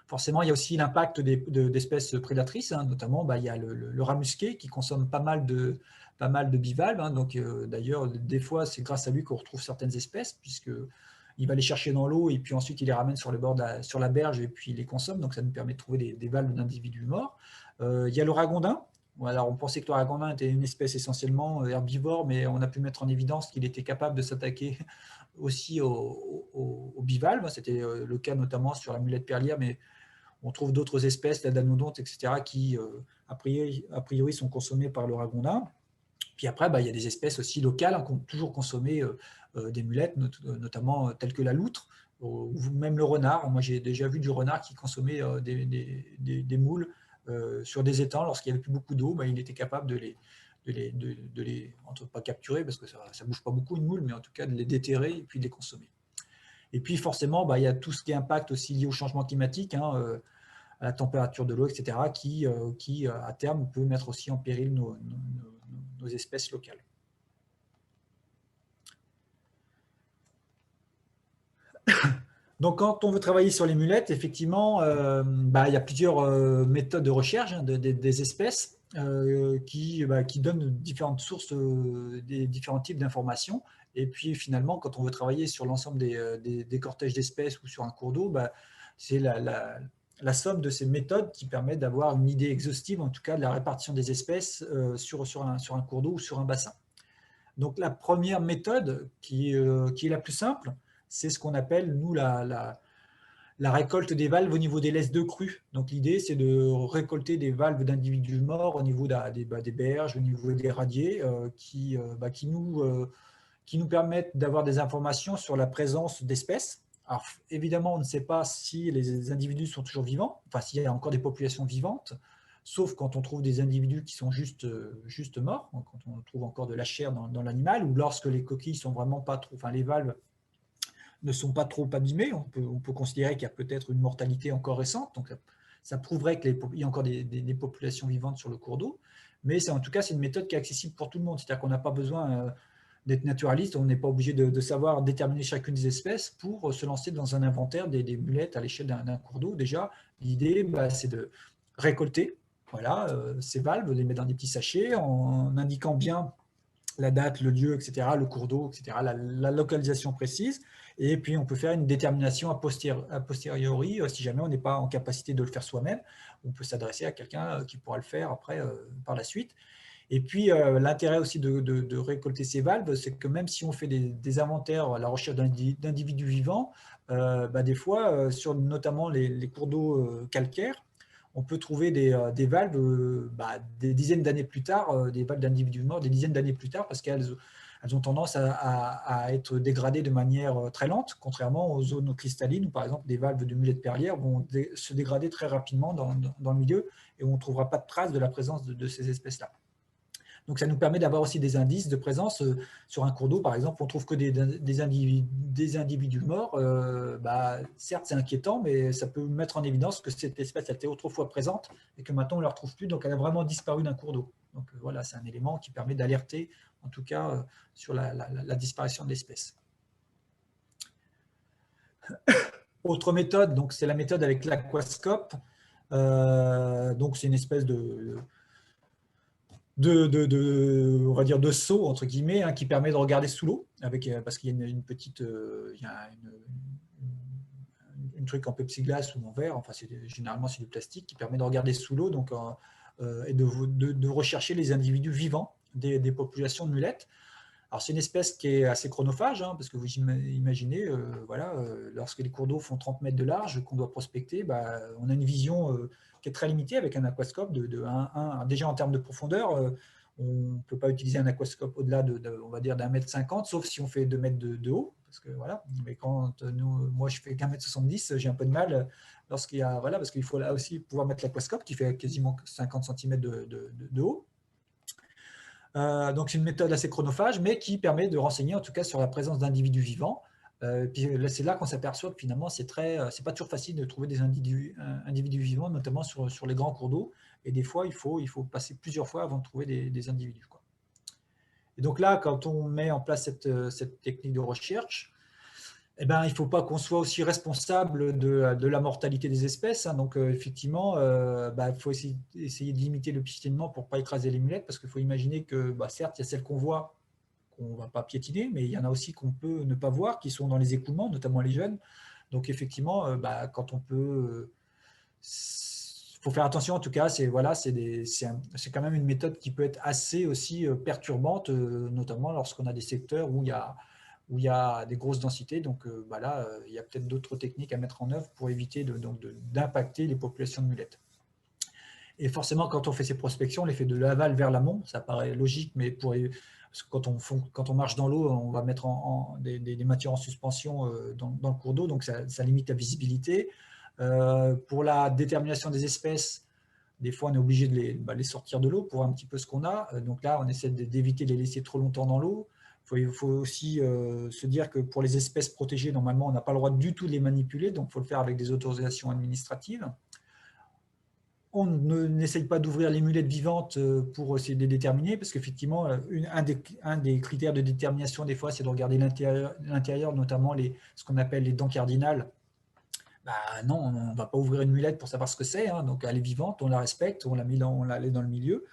Forcément, il y a aussi l'impact d'espèces prédatrices, hein, notamment il y a le rat musqué qui consomme pas mal de bivalves. Hein, donc, d'ailleurs, des fois, c'est grâce à lui qu'on retrouve certaines espèces, puisqu'il va les chercher dans l'eau et puis ensuite il les ramène sur la berge et puis il les consomme. Donc, ça nous permet de trouver des valves d'individus morts. Il y a le ragondin. Alors, on pensait que le ragondin était une espèce essentiellement herbivore, mais on a pu mettre en évidence qu'il était capable de s'attaquer aussi aux bivalves. C'était le cas notamment sur la mulette perlière, mais On trouve d'autres espèces, la danodonte, etc., qui, a priori, sont consommées par le ragondin. Puis après, il y a des espèces aussi locales, hein, qui ont toujours consommé des mulettes, notamment telles que la loutre, ou même le renard. Moi, j'ai déjà vu du renard qui consommait des moules sur des étangs. Lorsqu'il n'y avait plus beaucoup d'eau, il était capable entre pas capturer, parce que ça ne bouge pas beaucoup une moule, mais en tout cas de les déterrer et puis de les consommer. Et puis forcément, il y a tout ce qui impact aussi lié au changement climatique, hein, à la température de l'eau, etc., qui, à terme, peut mettre aussi en péril nos espèces locales. Donc, quand on veut travailler sur les mulettes, effectivement, il y a plusieurs méthodes de recherche, hein, des espèces qui donnent différentes sources, des différents types d'informations. Et puis, finalement, quand on veut travailler sur l'ensemble des cortèges d'espèces ou sur un cours d'eau, c'est la somme de ces méthodes qui permet d'avoir une idée exhaustive, en tout cas, de la répartition des espèces sur un cours d'eau ou sur un bassin. Donc, la première méthode, qui est la plus simple, c'est ce qu'on appelle, nous, la récolte des valves au niveau des laisses de crue. Donc, l'idée, c'est de récolter des valves d'individus morts au niveau des berges, au niveau des radiers, qui nous permettent d'avoir des informations sur la présence d'espèces. Alors, évidemment, on ne sait pas si les individus sont toujours vivants, enfin, s'il y a encore des populations vivantes, sauf quand on trouve des individus qui sont juste morts, quand on trouve encore de la chair dans l'animal, ou lorsque les coquilles sont vraiment pas trop, enfin, les valves ne sont pas trop abîmées. On peut considérer qu'il y a peut-être une mortalité encore récente, donc ça prouverait qu'il y a encore des populations vivantes sur le cours d'eau. Mais en tout cas, c'est une méthode qui est accessible pour tout le monde, c'est-à-dire qu'on n'a pas besoin d'être naturaliste, on n'est pas obligé de savoir déterminer chacune des espèces pour se lancer dans un inventaire des mulettes à l'échelle d'un cours d'eau. Déjà, l'idée, c'est de récolter ces valves, les mettre dans des petits sachets en indiquant bien la date, le lieu, etc., le cours d'eau, etc., la localisation précise. Et puis, on peut faire une détermination a posteriori, si jamais on n'est pas en capacité de le faire soi-même. On peut s'adresser à quelqu'un qui pourra le faire après, par la suite. Et puis, l'intérêt aussi de récolter ces valves, c'est que même si on fait des inventaires à la recherche d'individus vivants, des fois, sur notamment les cours d'eau calcaires, on peut trouver des valves des dizaines d'années plus tard, des valves d'individus morts des dizaines d'années plus tard, parce qu'elles ont tendance à être dégradées de manière très lente, contrairement aux zones cristallines, où par exemple des valves de mulettes perlières vont se dégrader très rapidement dans le milieu, et on ne trouvera pas de traces de la présence de ces espèces-là. Donc, ça nous permet d'avoir aussi des indices de présence sur un cours d'eau. Par exemple, on trouve que des individus morts. Certes, c'est inquiétant, mais ça peut mettre en évidence que cette espèce était autrefois présente et que maintenant, on ne la retrouve plus. Donc, elle a vraiment disparu d'un cours d'eau. Donc, voilà, c'est un élément qui permet d'alerter, en tout cas, sur la disparition de l'espèce. Autre méthode, c'est la méthode avec l'aquascope. Donc, c'est une espèce on va dire de saut entre guillemets, hein, qui permet de regarder sous l'eau parce qu'il y a une petite il y a une truc en plexiglas ou en verre, enfin généralement c'est du plastique, qui permet de regarder sous l'eau, donc et de rechercher les individus vivants des populations de mulettes. Alors c'est une espèce qui est assez chronophage, hein, parce que vous imaginez, lorsque les cours d'eau font 30 mètres de large, qu'on doit prospecter, on a une vision qui est très limitée avec un aquascope déjà en termes de profondeur. On ne peut pas utiliser un aquascope au-delà on va dire d'1,50 m, sauf si on fait 2 mètres de haut, parce que voilà. Mais quand moi je fais qu'1,70 m, j'ai un peu de mal parce qu'il faut là aussi pouvoir mettre l'aquascope qui fait quasiment 50 cm de haut. Donc c'est une méthode assez chronophage, mais qui permet de renseigner en tout cas sur la présence d'individus vivants. Puis c'est là qu'on s'aperçoit que finalement c'est pas toujours facile de trouver des individus vivants, notamment sur les grands cours d'eau. Et des fois il faut passer plusieurs fois avant de trouver des individus, quoi. Et donc là, quand on met en place cette technique de recherche, il ne faut pas qu'on soit aussi responsable de la mortalité des espèces, hein. Donc, effectivement, il faut essayer de limiter le piétinement pour ne pas écraser les mulettes, parce qu'il faut imaginer que, certes, il y a celles qu'on voit, qu'on ne va pas piétiner, mais il y en a aussi qu'on peut ne pas voir, qui sont dans les écoulements, notamment les jeunes. Donc, effectivement, quand on peut... Il faut faire attention, en tout cas, c'est quand même une méthode qui peut être assez aussi perturbante, notamment lorsqu'on a des secteurs où il y a où il y a des grosses densités. Donc là, il y a peut-être d'autres techniques à mettre en œuvre pour éviter d'impacter les populations de mulettes. Et forcément, quand on fait ces prospections, on les fait de l'aval vers l'amont. Ça paraît logique, mais quand on marche dans l'eau, on va mettre des matières en suspension dans le cours d'eau, donc ça limite la visibilité. Pour la détermination des espèces, des fois, on est obligé de les sortir de l'eau pour voir un petit peu ce qu'on a. Donc là, on essaie d'éviter de les laisser trop longtemps dans l'eau. Il faut aussi se dire que pour les espèces protégées, normalement, on n'a pas le droit du tout de les manipuler, donc il faut le faire avec des autorisations administratives. On n'essaye pas d'ouvrir les mulettes vivantes pour essayer de les déterminer, parce qu'effectivement, un des critères de détermination, des fois, c'est de regarder l'intérieur, notamment ce qu'on appelle les dents cardinales. Bah non, on ne va pas ouvrir une mulette pour savoir ce que c'est, hein. Donc elle est vivante, on la respecte, on la met dans le milieu.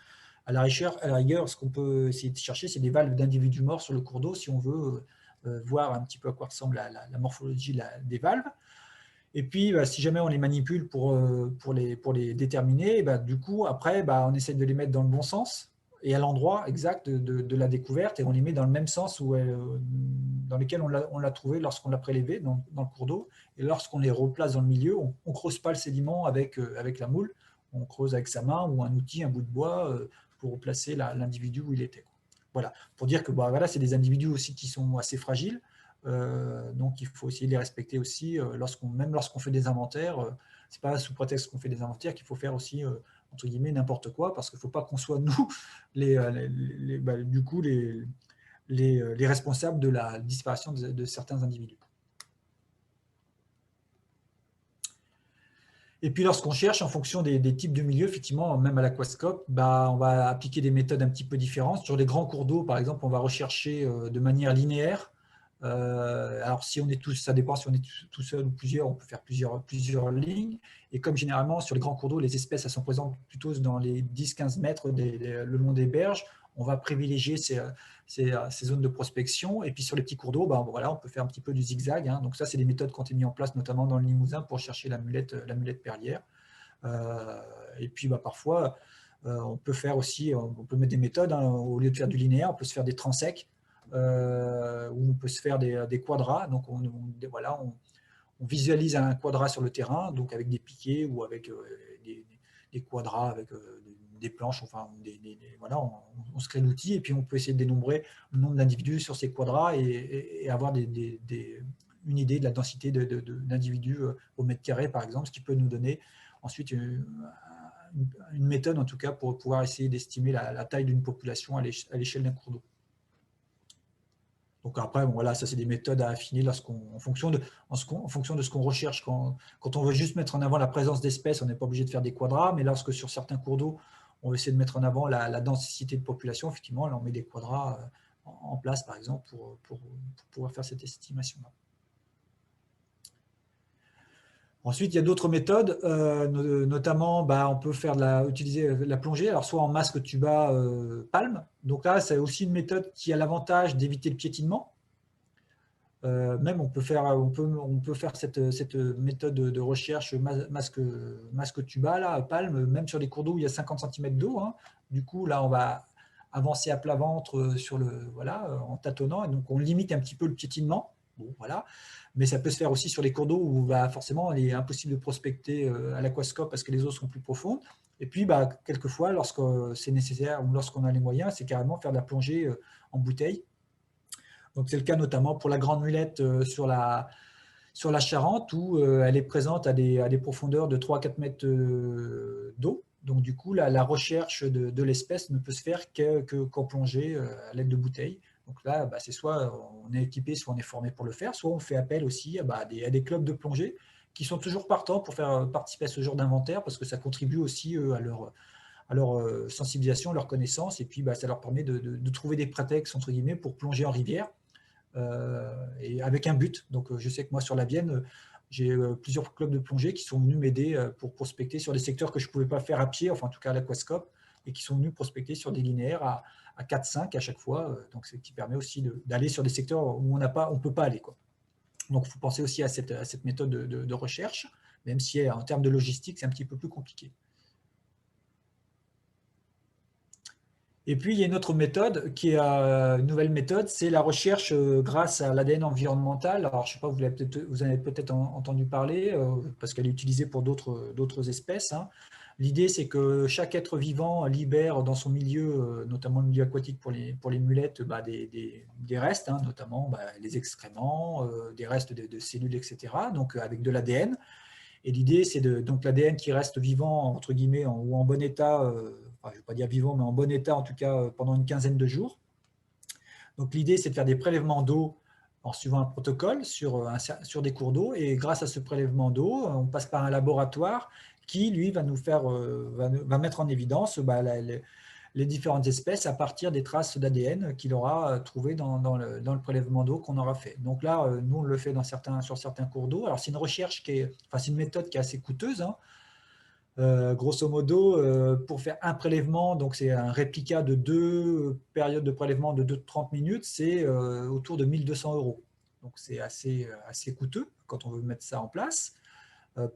À la rigueur, ce qu'on peut essayer de chercher, c'est des valves d'individus morts sur le cours d'eau, si on veut voir un petit peu à quoi ressemble la morphologie des valves. Et puis, si jamais on les manipule pour les déterminer, du coup, après, on essaie de les mettre dans le bon sens et à l'endroit exact de la découverte, et on les met dans le même sens dans lequel on l'a trouvé lorsqu'on l'a prélevé dans le cours d'eau. Et lorsqu'on les replace dans le milieu, on ne creuse pas le sédiment avec la moule, on creuse avec sa main ou un outil, un bout de bois, pour replacer l'individu où il était. Voilà, pour dire que voilà, c'est des individus aussi qui sont assez fragiles. Donc il faut essayer de les respecter aussi, même lorsqu'on fait des inventaires. C'est pas sous prétexte qu'on fait des inventaires qu'il faut faire aussi entre guillemets n'importe quoi, parce qu'il ne faut pas qu'on soit nous du coup les responsables de la disparition de certains individus. Et puis lorsqu'on cherche en fonction des types de milieux, effectivement, même à l'aquascope, on va appliquer des méthodes un petit peu différentes. Sur les grands cours d'eau, par exemple, on va rechercher de manière linéaire. Alors si on est tous, ça dépend si on est tout seul ou plusieurs, on peut faire plusieurs lignes. Et comme généralement sur les grands cours d'eau, les espèces elles sont présentes plutôt dans les 10-15 mètres le long des berges, on va privilégier ces zones de prospection. Et puis sur les petits cours d'eau, voilà, on peut faire un petit peu du zigzag, hein. Donc ça, c'est des méthodes qui ont été mises en place notamment dans le Limousin pour chercher la mulette perlière. Et puis parfois, on peut faire aussi, on peut mettre des méthodes, hein. Au lieu de faire du linéaire, on peut se faire des transects. Où on peut se faire des quadras. Donc voilà, on visualise un quadrat sur le terrain, donc avec des piquets ou avec des quadras avec des planches, enfin voilà, on se crée l'outil et puis on peut essayer de dénombrer le nombre d'individus sur ces quadras et avoir une idée de la densité d'individus au mètre carré, par exemple, ce qui peut nous donner ensuite une méthode, en tout cas, pour pouvoir essayer d'estimer la taille d'une population à l'échelle d'un cours d'eau. Donc après, voilà, ça c'est des méthodes à affiner en fonction de ce qu'on recherche. Quand on veut juste mettre en avant la présence d'espèces, on n'est pas obligé de faire des quadras, mais lorsque sur certains cours d'eau, on veut essayer de mettre en avant la densité de population, effectivement, là on met des quadras en place, par exemple, pour pouvoir faire cette estimation-là. Ensuite, il y a d'autres méthodes, notamment on peut utiliser la plongée, alors soit en masque tuba palme. Donc là, c'est aussi une méthode qui a l'avantage d'éviter le piétinement. Même on peut faire cette méthode de recherche masque tuba là, palme, même sur les cours d'eau où il y a 50 cm d'eau, hein. Du coup, là, on va avancer à plat ventre en tâtonnant, et donc on limite un petit peu le piétinement. Bon, voilà. Mais ça peut se faire aussi sur les cours d'eau où forcément il est impossible de prospecter à l'aquascope parce que les eaux sont plus profondes. Et puis quelquefois, lorsque c'est nécessaire ou lorsqu'on a les moyens, c'est carrément faire de la plongée en bouteille. Donc c'est le cas notamment pour la grande mulette sur la Charente, où elle est présente à des profondeurs de 3-4 mètres d'eau. Donc du coup, la recherche de l'espèce ne peut se faire qu'en plongée à l'aide de bouteilles. Donc là, c'est soit on est équipé, soit on est formé pour le faire, soit on fait appel aussi à des clubs de plongée qui sont toujours partants pour faire participer à ce genre d'inventaire, parce que ça contribue aussi à leur sensibilisation, leur connaissance, et puis ça leur permet de trouver des prétextes, entre guillemets, pour plonger en rivière, et avec un but. Donc je sais que moi, sur la Vienne, j'ai plusieurs clubs de plongée qui sont venus m'aider pour prospecter sur des secteurs que je ne pouvais pas faire à pied, enfin en tout cas à l'aquascope, et qui sont venus prospecter sur des linéaires à 4-5 à chaque fois, donc ce qui permet aussi d'aller sur des secteurs où on ne peut pas aller, quoi. Donc il faut penser aussi à cette méthode de recherche, même si en termes de logistique, c'est un petit peu plus compliqué. Et puis, il y a une autre méthode qui est une nouvelle méthode, c'est la recherche grâce à l'ADN environnemental. Alors, je ne sais pas, vous en avez peut-être entendu parler, parce qu'elle est utilisée pour d'autres espèces, hein. L'idée, c'est que chaque être vivant libère dans son milieu, notamment le milieu aquatique pour les mulettes, des restes, hein, notamment les excréments, des restes de cellules, etc., donc avec de l'ADN. Et l'idée, c'est donc l'ADN qui reste vivant, entre guillemets, ou en bon état, enfin, je ne vais pas dire vivant, mais en bon état, en tout cas, pendant une quinzaine de jours. Donc l'idée, c'est de faire des prélèvements d'eau en suivant un protocole sur des cours d'eau. Et grâce à ce prélèvement d'eau, on passe par un laboratoire qui, lui, va mettre en évidence les différentes espèces à partir des traces d'ADN qu'il aura trouvées dans le prélèvement d'eau qu'on aura fait. Donc là, nous, on le fait sur certains cours d'eau. Alors, c'est une recherche c'est une méthode qui est assez coûteuse, hein. Grosso modo, pour faire un prélèvement, donc c'est un réplica de 2 périodes de prélèvement de 30 minutes, c'est autour de 1 200 €. Donc c'est assez coûteux quand on veut mettre ça en place.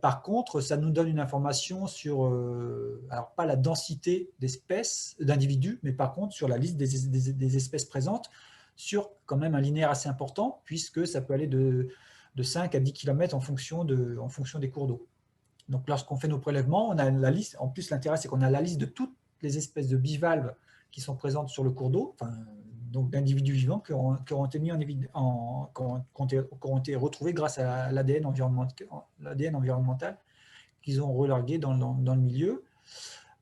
Par contre, ça nous donne une information sur, alors pas la densité d'espèces, d'individus, mais par contre sur la liste des espèces présentes, sur quand même un linéaire assez important, puisque ça peut aller de 5 à 10 km en fonction des cours d'eau. Donc lorsqu'on fait nos prélèvements, on a la liste. En plus, l'intérêt, c'est qu'on a la liste de toutes les espèces de bivalves qui sont présentes sur le cours d'eau, enfin, donc d'individus vivants qui auront été retrouvés grâce à l'ADN environnemental qu'ils ont relargué dans le milieu.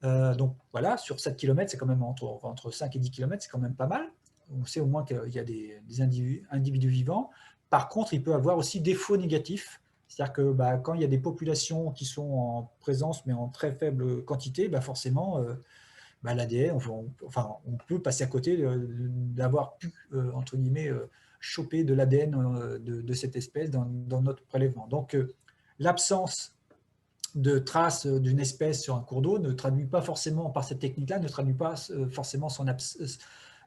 Donc voilà, sur 7 km, c'est quand même entre 5 et 10 km, c'est quand même pas mal. On sait au moins qu'il y a des individus vivants. Par contre, il peut avoir aussi des faux négatifs. C'est-à-dire que quand il y a des populations qui sont en présence, mais en très faible quantité, forcément, l'ADN, on peut passer à côté d'avoir pu, entre guillemets, choper de l'ADN de cette espèce dans notre prélèvement. Donc, l'absence de traces d'une espèce sur un cours d'eau ne traduit pas forcément, par cette technique-là, ne traduit pas forcément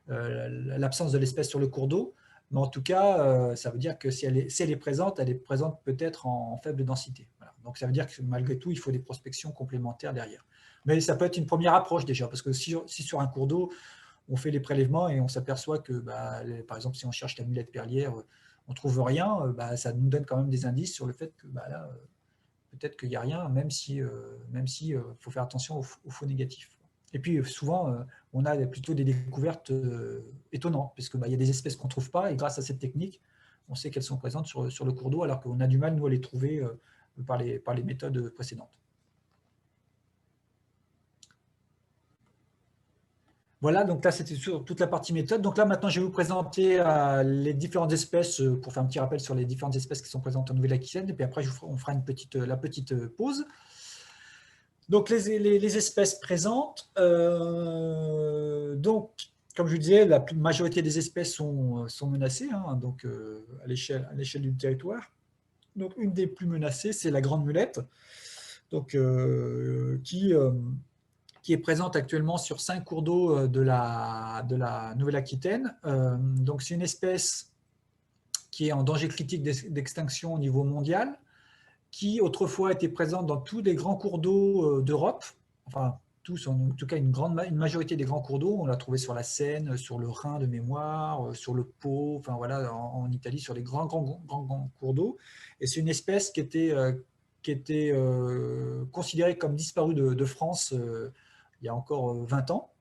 l'absence de l'espèce sur le cours d'eau. Mais en tout cas, ça veut dire que si elle est présente, elle est présente peut-être en faible densité. Voilà. Donc ça veut dire que malgré tout, il faut des prospections complémentaires derrière. Mais ça peut être une première approche déjà, parce que si sur un cours d'eau, on fait les prélèvements et on s'aperçoit que, par exemple, si on cherche la mulette perlière, on ne trouve rien, ça nous donne quand même des indices sur le fait que là, peut-être qu'il n'y a rien, même si faut faire attention aux faux négatifs. Et puis souvent, on a plutôt des découvertes étonnantes, parce qu'il y a des espèces qu'on ne trouve pas, et grâce à cette technique, on sait qu'elles sont présentes sur le cours d'eau, alors qu'on a du mal, nous, à les trouver par les méthodes précédentes. Voilà, donc là, c'était sur toute la partie méthode. Donc là, maintenant, je vais vous présenter les différentes espèces, pour faire un petit rappel sur les différentes espèces qui sont présentes en Nouvelle-Aquitaine, et puis après, on fera la petite pause. Donc, les espèces présentes, donc, comme je vous disais, la majorité des espèces sont menacées, hein, donc, à l'échelle du territoire. Donc, une des plus menacées, c'est la grande mulette, donc, qui est présente actuellement sur 5 cours d'eau de la Nouvelle-Aquitaine. Donc, c'est une espèce qui est en danger critique d'extinction au niveau mondial, qui autrefois était présente dans tous les grands cours d'eau d'Europe, enfin tous, en tout cas une majorité des grands cours d'eau. On l'a trouvé sur la Seine, sur le Rhin de mémoire, sur le Pô, enfin voilà, en Italie, sur les grands cours d'eau. Et c'est une espèce qui était considérée comme disparue de France il y a encore 20 ans.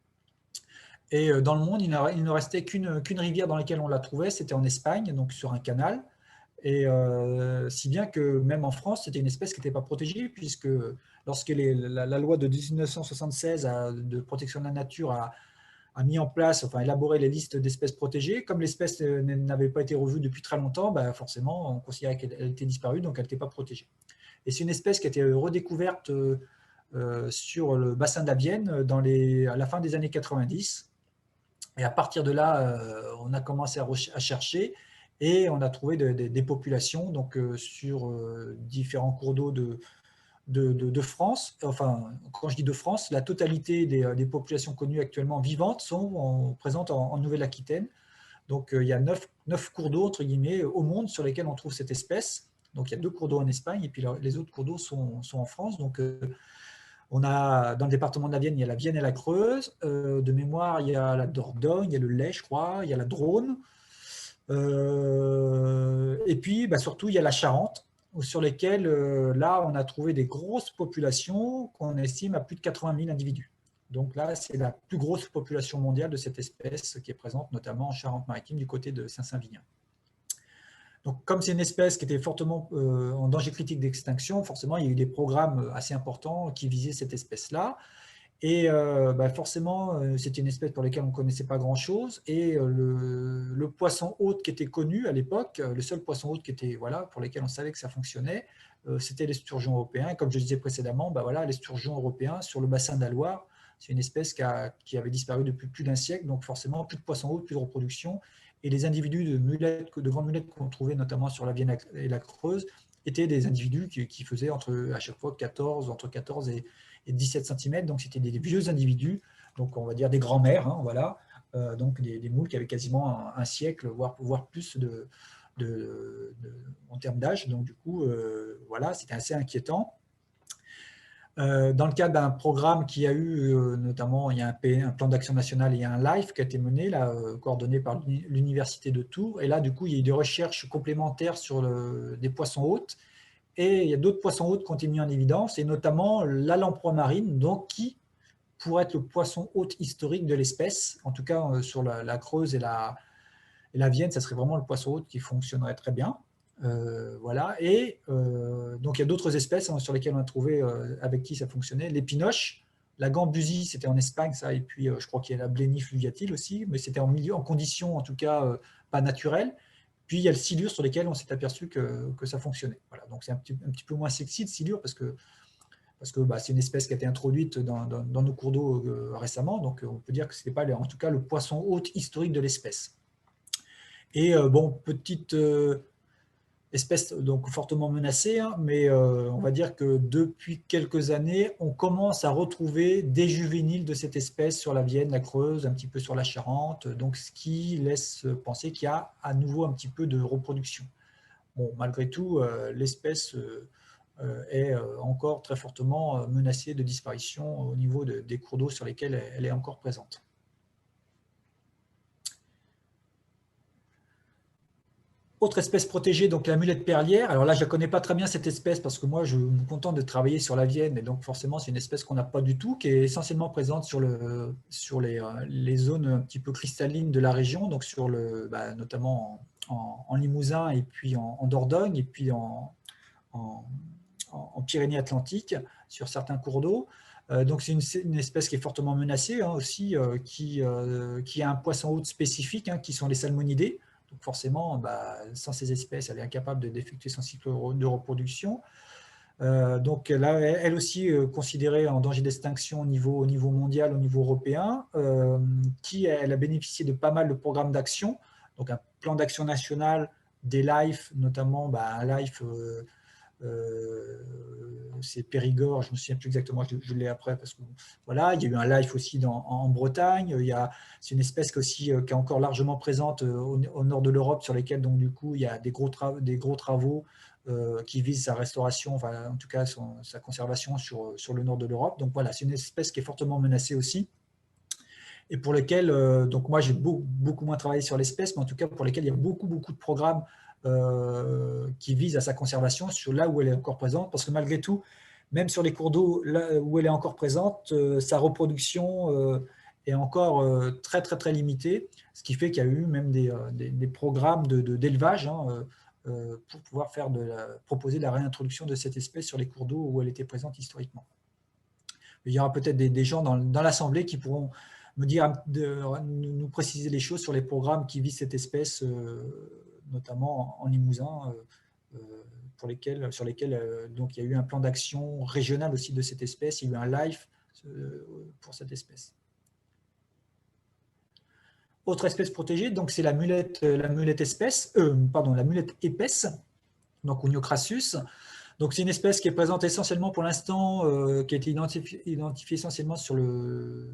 Et dans le monde, il ne restait qu'une rivière dans laquelle on la trouvait, c'était en Espagne, donc sur un canal. Et si bien que même en France, c'était une espèce qui n'était pas protégée, puisque lorsque la loi de 1976 de protection de la nature a mis en place, enfin élaboré les listes d'espèces protégées, comme l'espèce n'avait pas été revue depuis très longtemps, forcément, on considérait qu'elle était disparue, donc elle n'était pas protégée. Et c'est une espèce qui a été redécouverte sur le bassin de la Vienne à la fin des années 90. Et à partir de là, on a commencé à chercher, et on a trouvé des populations donc, sur différents cours d'eau de France. Enfin, quand je dis de France, la totalité des populations connues actuellement vivantes sont présentes en Nouvelle-Aquitaine. Donc, il y a 9 cours d'eau, entre guillemets, au monde sur lesquels on trouve cette espèce. Donc, il y a 2 cours d'eau en Espagne, et puis les autres cours d'eau sont en France. Donc, On a, dans le département de la Vienne, il y a la Vienne et la Creuse. De mémoire, il y a la Dordogne, il y a le Lay, je crois, il y a la Drône. Et puis, bah, surtout, il y a la Charente, sur lesquelles, là, on a trouvé des grosses populations qu'on estime à plus de 80 000 individus. Donc là, c'est la plus grosse population mondiale de cette espèce qui est présente notamment en Charente-Maritime du côté de Saint-Savinien. Donc, comme c'est une espèce qui était fortement en danger critique d'extinction, forcément, il y a eu des programmes assez importants qui visaient cette espèce-là. Et bah forcément, c'était une espèce pour laquelle on ne connaissait pas grand-chose. Et le poisson hôte qui était connu à l'époque, le seul poisson hôte qui était, voilà, pour lequel on savait que ça fonctionnait, c'était l'esturgeon européen. Et comme je disais précédemment, bah voilà, l'esturgeon européen sur le bassin de la Loire, c'est une espèce qui avait disparu depuis plus d'un siècle. Donc forcément, plus de poissons hôtes, plus de reproduction. Et les individus de grandes mulettes qu'on trouvait notamment sur la Vienne et la Creuse étaient des individus qui faisaient à chaque fois entre 14 et 17 cm, donc c'était des vieux individus, donc on va dire des grands-mères, hein, voilà, donc des moules qui avaient quasiment un siècle, voire plus en termes d'âge, donc du coup, voilà, c'était assez inquiétant. Dans le cadre d'un programme qui a eu, notamment, il y a un plan d'action national, il y a un LIFE qui a été mené, là, coordonné par l'Université de Tours, et là, du coup, il y a eu des recherches complémentaires sur des poissons hôtes, et il y a d'autres poissons hôtes qui ont été mis en évidence, et notamment la lamproie marine, donc qui pourrait être le poisson hôte historique de l'espèce. En tout cas, sur la Creuse et la Vienne, ça serait vraiment le poisson hôte qui fonctionnerait très bien. Voilà. Et donc, il y a d'autres espèces, hein, sur lesquelles on a trouvé avec qui ça fonctionnait. Les pinoches, la gambusie, c'était en Espagne, ça, et puis je crois qu'il y a la blénie fluviatile aussi, mais c'était en conditions, en tout cas, pas naturelles. Puis il y a le silure sur lesquels on s'est aperçu que ça fonctionnait. Voilà. Donc c'est un petit peu moins sexy le silure parce que bah, c'est une espèce qui a été introduite dans nos cours d'eau récemment. Donc on peut dire que ce n'était pas en tout cas le poisson hôte historique de l'espèce. Et bon, petite espèce donc fortement menacée, hein, mais on va dire que depuis quelques années, on commence à retrouver des juvéniles de cette espèce sur la Vienne, la Creuse, un petit peu sur la Charente, donc ce qui laisse penser qu'il y a à nouveau un petit peu de reproduction. Bon, malgré tout, l'espèce est encore très fortement menacée de disparition au niveau des cours d'eau sur lesquels elle est encore présente. Autre espèce protégée, donc la mulette perlière. Alors là, je ne connais pas très bien cette espèce parce que moi, je me contente de travailler sur la Vienne. Et donc, forcément, c'est une espèce qu'on n'a pas du tout, qui est essentiellement présente sur les zones un petit peu cristallines de la région, donc notamment en Limousin et puis en Dordogne et puis en Pyrénées-Atlantiques, sur certains cours d'eau. Donc, c'est une espèce qui est fortement menacée, hein, aussi, qui a un poisson hôte spécifique, hein, qui sont les salmonidés. Donc forcément, bah, sans ces espèces, elle est incapable d'effectuer son cycle de reproduction. Donc là, elle aussi considérée en danger d'extinction au niveau mondial, au niveau européen, elle a bénéficié de pas mal de programmes d'action, donc un plan d'action national, des LIFE, notamment un LIFE, c'est Périgord, je ne me souviens plus exactement, je l'ai après, parce que voilà, il y a eu un LIFE aussi en Bretagne, c'est une espèce qui est encore largement présente au nord de l'Europe, sur lesquels donc du coup il y a des gros travaux qui visent sa restauration, enfin en tout cas sa conservation sur le nord de l'Europe. Donc voilà, c'est une espèce qui est fortement menacée aussi, et pour lesquels, donc moi j'ai beaucoup moins travaillé sur l'espèce, mais en tout cas pour lesquels il y a beaucoup de programmes qui visent à sa conservation sur là où elle est encore présente, parce que malgré tout, même sur les cours d'eau là où elle est encore présente, sa reproduction est encore très limitée, ce qui fait qu'il y a eu même des programmes d'élevage, hein, pour pouvoir proposer la réintroduction de cette espèce sur les cours d'eau où elle était présente historiquement. Il y aura peut-être des gens dans l'Assemblée qui pourront me dire, nous préciser les choses sur les programmes qui visent cette espèce, notamment en Limousin, sur lesquels donc, il y a eu un plan d'action régional aussi de cette espèce, il y a eu un LIFE pour cette espèce. Autre espèce protégée, donc c'est la mulette épaisse, donc Oniocrassus. Donc c'est une espèce qui est présente essentiellement pour l'instant, qui a été identifiée essentiellement sur le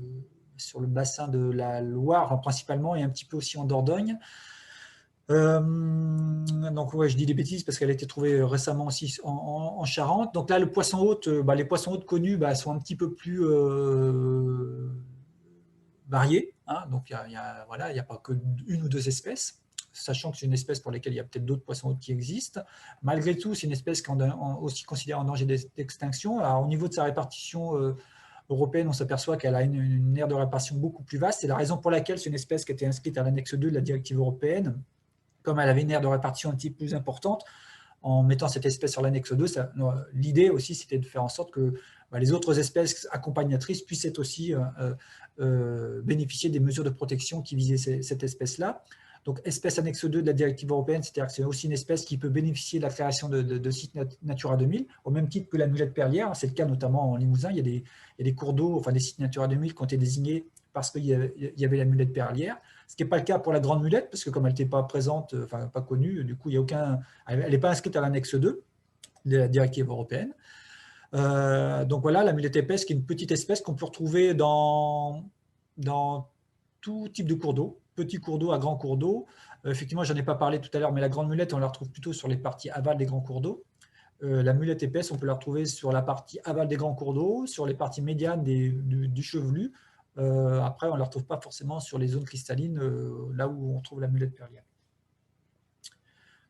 bassin de la Loire principalement, et un petit peu aussi en Dordogne. Donc ouais, je dis des bêtises parce qu'elle a été trouvée récemment aussi en Charente. Donc là, le poisson hôte, les poissons hôtes connus sont un petit peu plus variés, hein. Donc voilà, il n'y a pas que une ou deux espèces, sachant que c'est une espèce pour laquelle il y a peut-être d'autres poissons hôtes qui existent. Malgré tout, c'est une espèce qui est aussi considérée en danger d'extinction. Alors, au niveau de sa répartition européenne, on s'aperçoit qu'elle a une aire de répartition beaucoup plus vaste. C'est la raison pour laquelle c'est une espèce qui a été inscrite à l'annexe 2 de la directive européenne. Comme elle avait une aire de répartition un petit peu plus importante, en mettant cette espèce sur l'annexe 2, l'idée aussi, c'était de faire en sorte que les autres espèces accompagnatrices puissent être aussi bénéficier des mesures de protection qui visaient cette espèce-là. Donc, espèce annexe 2 de la directive européenne, c'est-à-dire que c'est aussi une espèce qui peut bénéficier de la création de sites Natura 2000, au même titre que la mulette perlière. C'est le cas notamment en Limousin. Il y a des cours d'eau, enfin des sites Natura 2000 qui ont été désignés parce qu'il y avait la mulette perlière. Ce qui n'est pas le cas pour la grande mulette, parce que comme elle n'était pas présente, enfin pas connue, du coup, elle n'est pas inscrite à l'annexe 2 de la directive européenne. Donc voilà, la mulette épaisse, qui est une petite espèce qu'on peut retrouver dans tout type de cours d'eau, petits cours d'eau à grands cours d'eau. Effectivement, j'en ai pas parlé tout à l'heure, mais la grande mulette, on la retrouve plutôt sur les parties aval des grands cours d'eau. La mulette épaisse, on peut la retrouver sur la partie aval des grands cours d'eau, sur les parties médianes du chevelu. Après, on ne la retrouve pas forcément sur les zones cristallines, là où on trouve la mulette perlière.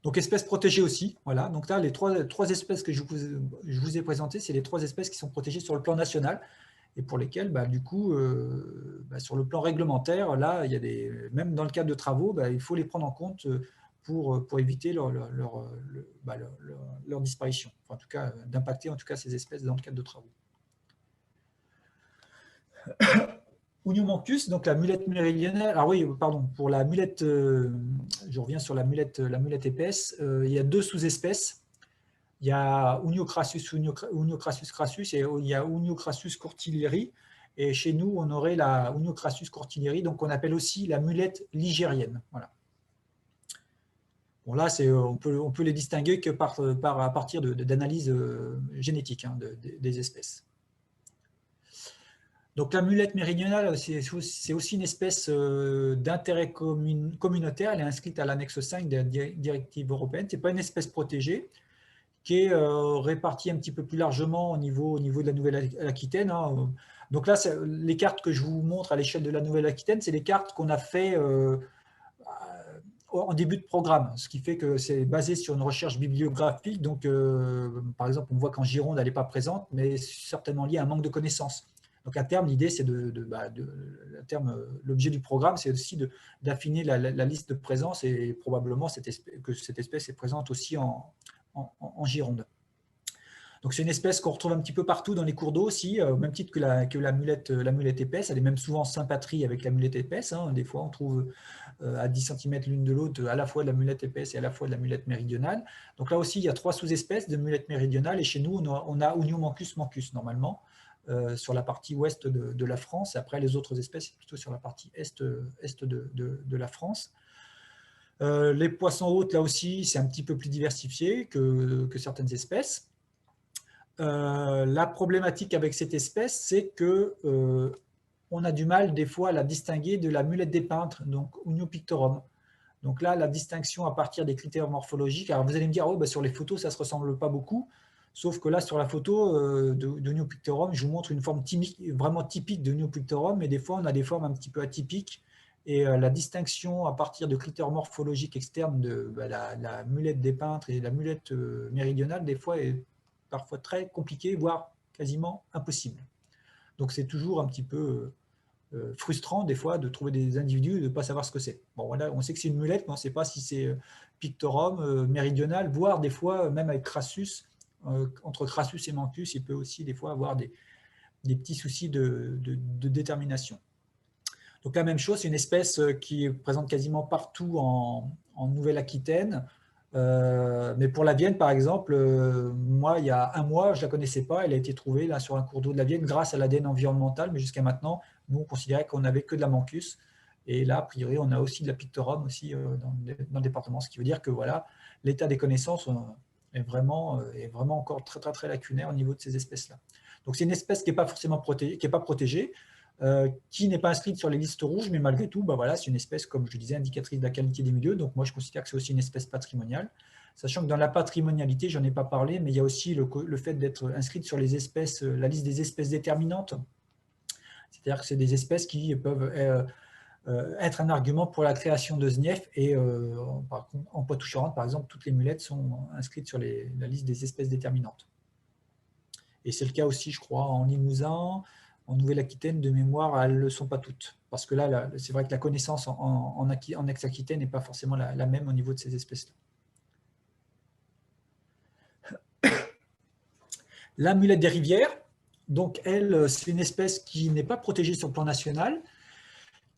Donc, espèces protégées aussi. Voilà. Donc là, les trois espèces que je vous ai présentées, c'est les 3 espèces qui sont protégées sur le plan national et pour lesquelles, du coup, sur le plan réglementaire, là, il y a même dans le cadre de travaux, il faut les prendre en compte pour éviter leur disparition. Enfin, en tout cas, d'impacter en tout cas ces espèces dans le cadre de travaux. Uniomancus, donc la mulette méridionale. Alors oui, pardon, pour la mulette, je reviens sur la mulette épaisse, il y a 2 sous-espèces. Il y a Uniocrassus crassus et il y a Uniocrassus courtilleri. Et chez nous, on aurait la Uniocrassus courtilleri, donc on appelle aussi la mulette ligérienne. Voilà. Bon, là, on peut les distinguer que à partir d'analyses génétiques des espèces. Donc la mulette méridionale, c'est aussi une espèce d'intérêt communautaire. Elle est inscrite à l'annexe 5 de la directive européenne. Ce n'est pas une espèce protégée, qui est répartie un petit peu plus largement au niveau de la Nouvelle-Aquitaine. Hein. Donc là, les cartes que je vous montre à l'échelle de la Nouvelle-Aquitaine, c'est les cartes qu'on a fait en début de programme, ce qui fait que c'est basé sur une recherche bibliographique. Donc, par exemple, on voit qu'en Gironde, elle n'est pas présente, mais certainement liée à un manque de connaissances. Donc à terme, l'idée, c'est l'objet du programme, c'est aussi d'affiner la liste de présence et probablement que cette espèce est présente aussi en Gironde. Donc c'est une espèce qu'on retrouve un petit peu partout dans les cours d'eau aussi, au même titre que la mulette épaisse. Elle est même souvent sympatrie avec la mulette épaisse. Hein. Des fois, on trouve à 10 cm l'une de l'autre à la fois de la mulette épaisse et à la fois de la mulette méridionale. Donc là aussi, il y a 3 sous-espèces de mulette méridionale et chez nous, on a Uniomancus mancus normalement. Sur la partie ouest de la France. Après, les autres espèces, c'est plutôt sur la partie est de la France. Les poissons hôtes, là aussi, c'est un petit peu plus diversifié que certaines espèces. La problématique avec cette espèce, c'est qu'on a du mal, des fois, à la distinguer de la mulette des peintres, donc Uniopictorum. Donc là, la distinction à partir des critères morphologiques. Alors, vous allez me dire, sur les photos, ça ne se ressemble pas beaucoup. Sauf que là, sur la photo de Neopictorum, je vous montre une forme vraiment typique de Neopictorum, mais des fois, on a des formes un petit peu atypiques. Et la distinction à partir de critères morphologiques externes de la mulette des peintres et la mulette méridionale, des fois, est parfois très compliquée, voire quasiment impossible. Donc, c'est toujours un petit peu frustrant, des fois, de trouver des individus et de ne pas savoir ce que c'est. Bon, voilà, on sait que c'est une mulette, mais on ne sait pas si c'est Pictorum, méridional, voire des fois, même avec Crassus, entre Crassus et Mancus, il peut aussi des fois avoir des petits soucis de détermination. Donc la même chose, c'est une espèce qui est présente quasiment partout en Nouvelle-Aquitaine, mais pour la Vienne, par exemple, moi, il y a un mois, je ne la connaissais pas, elle a été trouvée là, sur un cours d'eau de la Vienne grâce à l'ADN environnemental, mais jusqu'à maintenant, nous, on considérait qu'on n'avait que de la Mancus, et là, a priori, on a aussi de la Pictorum aussi, dans le département, ce qui veut dire que voilà, l'état des connaissances est vraiment encore très, très, très lacunaire au niveau de ces espèces-là. Donc, c'est une espèce qui n'est pas forcément protégée, qui n'est pas inscrite sur les listes rouges, mais malgré tout, bah voilà, c'est une espèce, comme je disais, indicatrice de la qualité des milieux. Donc moi, je considère que c'est aussi une espèce patrimoniale. Sachant que dans la patrimonialité, j'en ai pas parlé, mais il y a aussi le fait d'être inscrite sur les espèces, la liste des espèces déterminantes. C'est-à-dire que c'est des espèces qui peuvent être un argument pour la création de SNIEF. Et en Poitou-Charentes, par exemple, toutes les mulettes sont inscrites sur la liste des espèces déterminantes. Et c'est le cas aussi, je crois, en Limousin, en Nouvelle-Aquitaine, de mémoire, elles ne le sont pas toutes. Parce que là, c'est vrai que la connaissance en ex-Aquitaine n'est pas forcément la même au niveau de ces espèces-là. La mulette des rivières, donc elle, c'est une espèce qui n'est pas protégée sur le plan national,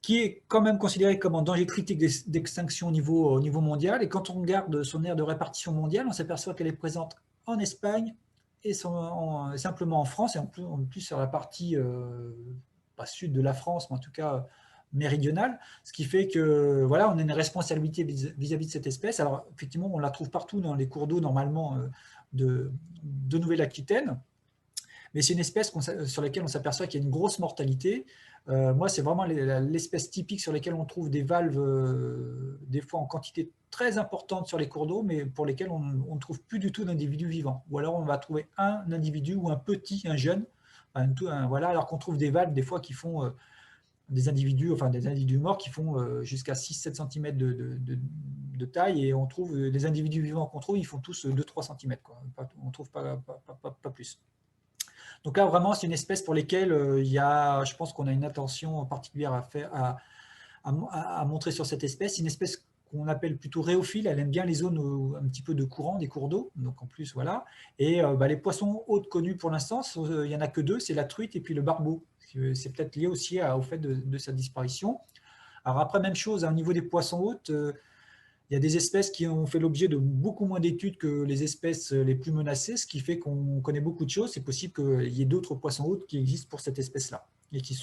qui est quand même considérée comme en danger critique d'extinction au niveau mondial. Et quand on regarde son aire de répartition mondiale, on s'aperçoit qu'elle est présente en Espagne et simplement en France, et en plus sur la partie, pas sud de la France, mais en tout cas méridionale, ce qui fait que voilà, on a une responsabilité vis-à-vis de cette espèce. Alors effectivement, on la trouve partout dans les cours d'eau normalement de Nouvelle-Aquitaine, mais c'est une espèce sur laquelle on s'aperçoit qu'il y a une grosse mortalité. Moi, c'est vraiment l'espèce typique sur laquelle on trouve des valves, des fois en quantité très importante sur les cours d'eau, mais pour lesquels on ne trouve plus du tout d'individus vivants. Ou alors on va trouver un individu ou un jeune, voilà, alors qu'on trouve des valves des fois qui font des individus morts qui font jusqu'à 6-7 cm de taille, et on trouve les individus vivants qu'on trouve, ils font tous 2-3 cm. On ne trouve pas plus. Donc là, vraiment, c'est une espèce pour laquelle je pense qu'on a une attention particulière à montrer sur cette espèce. C'est une espèce qu'on appelle plutôt rhéophile. Elle aime bien les zones un petit peu de courant, des cours d'eau. Donc en plus, voilà. Et les poissons hôtes connus pour l'instant, il n'y en a que deux, c'est la truite et puis le barbeau. C'est peut-être lié aussi au fait de sa disparition. Alors après, même chose, au niveau des poissons hôtes, il y a des espèces qui ont fait l'objet de beaucoup moins d'études que les espèces les plus menacées, ce qui fait qu'on connaît beaucoup de choses. C'est possible qu'il y ait d'autres poissons hôtes qui existent pour cette espèce-là, et qui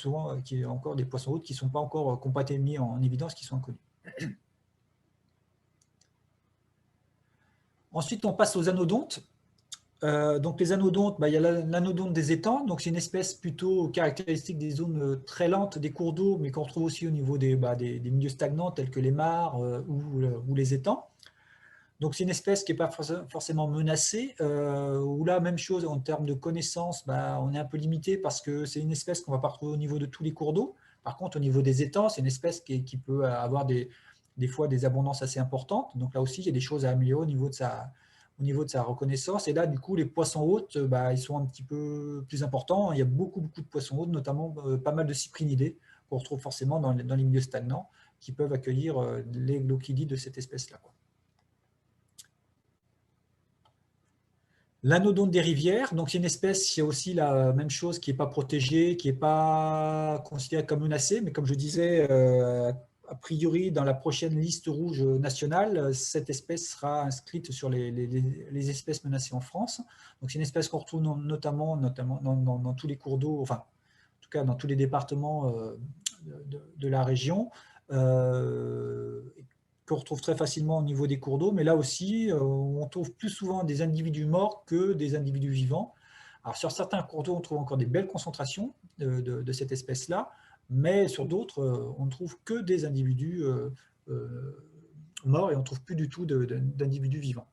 y a encore des poissons hôtes qui n'ont pas été mis en évidence, qui sont inconnus. Ensuite, on passe aux anodontes. Donc les anodontes, il y a l'anodonte des étangs, donc c'est une espèce plutôt caractéristique des zones très lentes des cours d'eau, mais qu'on retrouve aussi au niveau des milieux stagnants tels que les mares ou les étangs. Donc c'est une espèce qui n'est pas forcément menacée, où là, même chose en termes de connaissances, on est un peu limité parce que c'est une espèce qu'on ne va pas retrouver au niveau de tous les cours d'eau. Par contre, au niveau des étangs, c'est une espèce qui peut avoir des fois des abondances assez importantes. Donc là aussi, il y a des choses à améliorer au niveau de sa reconnaissance. Et là, du coup, les poissons hôtes, ils sont un petit peu plus importants. Il y a beaucoup de poissons hôtes, notamment pas mal de cyprinidés qu'on retrouve forcément dans les milieux stagnants, qui peuvent accueillir les glauquidies de cette espèce-là. L'anodonte des rivières, donc c'est une espèce, c'est aussi la même chose, qui n'est pas protégée, qui n'est pas considérée comme menacée, mais comme je disais, a priori, dans la prochaine liste rouge nationale, cette espèce sera inscrite sur les espèces menacées en France. Donc c'est une espèce qu'on retrouve notamment dans tous les cours d'eau, enfin, en tout cas dans tous les départements de la région, qu'on retrouve très facilement au niveau des cours d'eau, mais là aussi, on trouve plus souvent des individus morts que des individus vivants. Alors sur certains cours d'eau, on trouve encore des belles concentrations de cette espèce-là, mais sur d'autres, on ne trouve que des individus morts, et on ne trouve plus du tout d'individus vivants.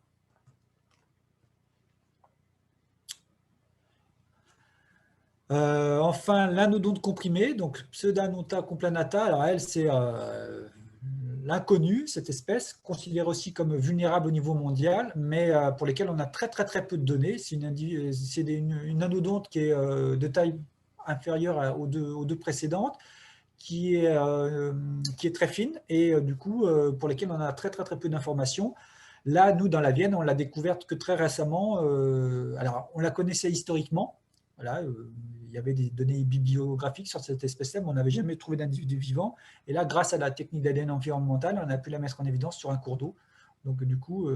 Enfin, l'anodonte comprimée, donc Pseudanota complanata, alors elle, c'est l'inconnu, cette espèce, considérée aussi comme vulnérable au niveau mondial, mais pour lesquelles on a très peu de données. C'est une anodonte qui est de taille inférieure aux deux précédentes, qui est très fine, et du coup, pour lesquelles on a très peu d'informations. Là, nous, dans la Vienne, on l'a découverte que très récemment. Alors, on la connaissait historiquement. Voilà, il y avait des données bibliographiques sur cette espèce-là, mais on n'avait jamais trouvé d'individu vivant. Et là, grâce à la technique d'ADN environnemental, on a pu la mettre en évidence sur un cours d'eau. Donc, du coup,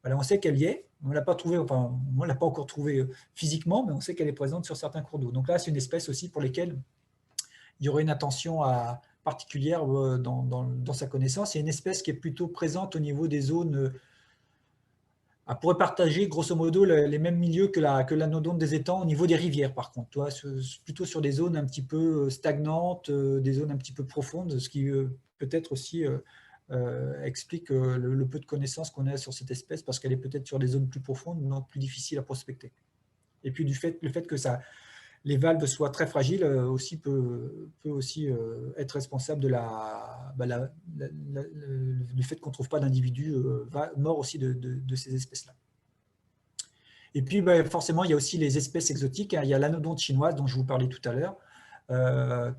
voilà, on sait qu'elle y est. On ne l'a pas trouvée, enfin, on ne l'a pas encore trouvée physiquement, mais on sait qu'elle est présente sur certains cours d'eau. Donc là, c'est une espèce aussi pour lesquelles il y aurait une attention particulière dans sa connaissance. C'est une espèce qui est plutôt présente au niveau des zones pourrait partager grosso modo les mêmes milieux que l'anodonte des étangs au niveau des rivières, par contre, tu vois, plutôt sur des zones un petit peu stagnantes, des zones un petit peu profondes, ce qui peut-être aussi explique le peu de connaissances qu'on a sur cette espèce, parce qu'elle est peut-être sur des zones plus profondes, donc plus difficiles à prospecter. Et puis le fait que les valves soient très fragiles aussi peut aussi être responsable du fait qu'on ne trouve pas d'individus morts aussi de ces espèces-là. Et puis forcément, il y a aussi les espèces exotiques. Il y a l'anodonte chinoise dont je vous parlais tout à l'heure,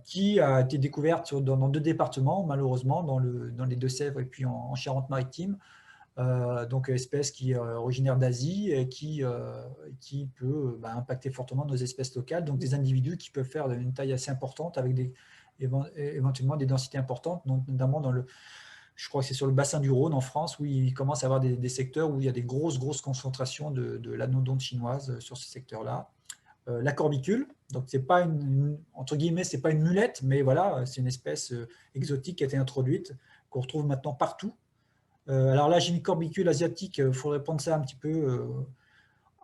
qui a été découverte dans 2 départements, malheureusement, dans les Deux-Sèvres et puis en Charente-Maritime. Donc espèce qui est originaire d'Asie et qui peut impacter fortement nos espèces locales, donc des individus qui peuvent faire une taille assez importante avec éventuellement des densités importantes, notamment je crois que c'est sur le bassin du Rhône en France, où il commence à avoir des secteurs où il y a des grosses concentrations de l'anodonte chinoise sur ce secteur-là. La corbicule, donc c'est pas entre guillemets, c'est pas une mulette, mais voilà, c'est une espèce exotique qui a été introduite, qu'on retrouve maintenant partout. Alors là, j'ai une corbicule asiatique, il faudrait prendre ça un petit peu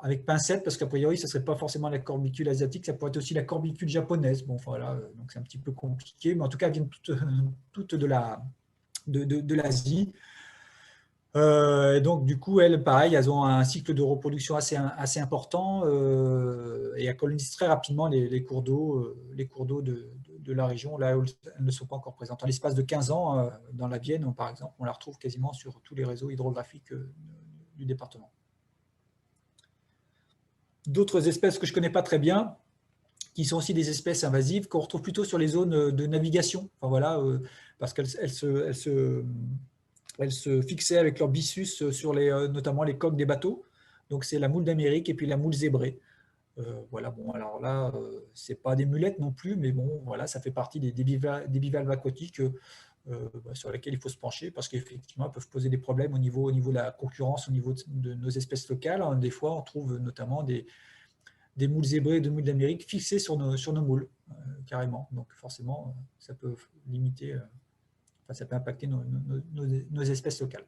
avec pincette, parce qu'a priori, ce ne serait pas forcément la corbicule asiatique, ça pourrait être aussi la corbicule japonaise. Bon, voilà, donc c'est un petit peu compliqué, mais en tout cas, elles viennent toutes de l'Asie. Et donc, du coup, elles, pareil, elles ont un cycle de reproduction assez important et elles colonisent très rapidement les cours d'eau de la région, là où elles ne sont pas encore présentes. En l'espace de 15 ans, dans la Vienne, par exemple, on la retrouve quasiment sur tous les réseaux hydrographiques du département. D'autres espèces que je ne connais pas très bien, qui sont aussi des espèces invasives, qu'on retrouve plutôt sur les zones de navigation. Enfin, voilà, parce qu'elles se fixaient avec leur byssus sur notamment les coques des bateaux. Donc c'est la moule d'Amérique et puis la moule zébrée. Voilà, bon, alors là, c'est pas des mulettes non plus, mais bon, voilà, ça fait partie des bivalves aquatiques sur lesquelles il faut se pencher, parce qu'effectivement, elles peuvent poser des problèmes au niveau de la concurrence, au niveau de nos espèces locales. Des fois, on trouve notamment des moules zébrées, de moules d'Amérique fixées sur nos moules, carrément. Donc forcément, ça peut limiter, ça peut impacter nos espèces locales.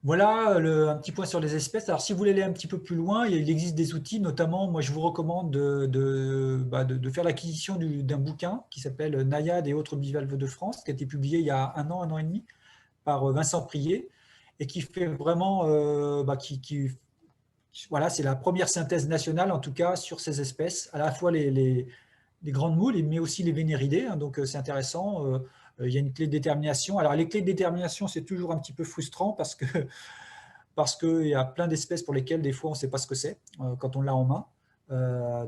Voilà un petit point sur les espèces. Alors, si vous voulez aller un petit peu plus loin, il existe des outils, notamment, moi, je vous recommande de faire l'acquisition d'un bouquin qui s'appelle Naïades et autres bivalves de France, qui a été publié il y a un an et demi, par Vincent Prier, et qui fait vraiment, voilà, c'est la première synthèse nationale, en tout cas, sur ces espèces, à la fois les grandes moules, mais aussi les vénéridés, hein, donc c'est intéressant. Il y a une clé de détermination. Alors, les clés de détermination, c'est toujours un petit peu frustrant parce qu'il y a plein d'espèces pour lesquelles, des fois, on ne sait pas ce que c'est quand on l'a en main.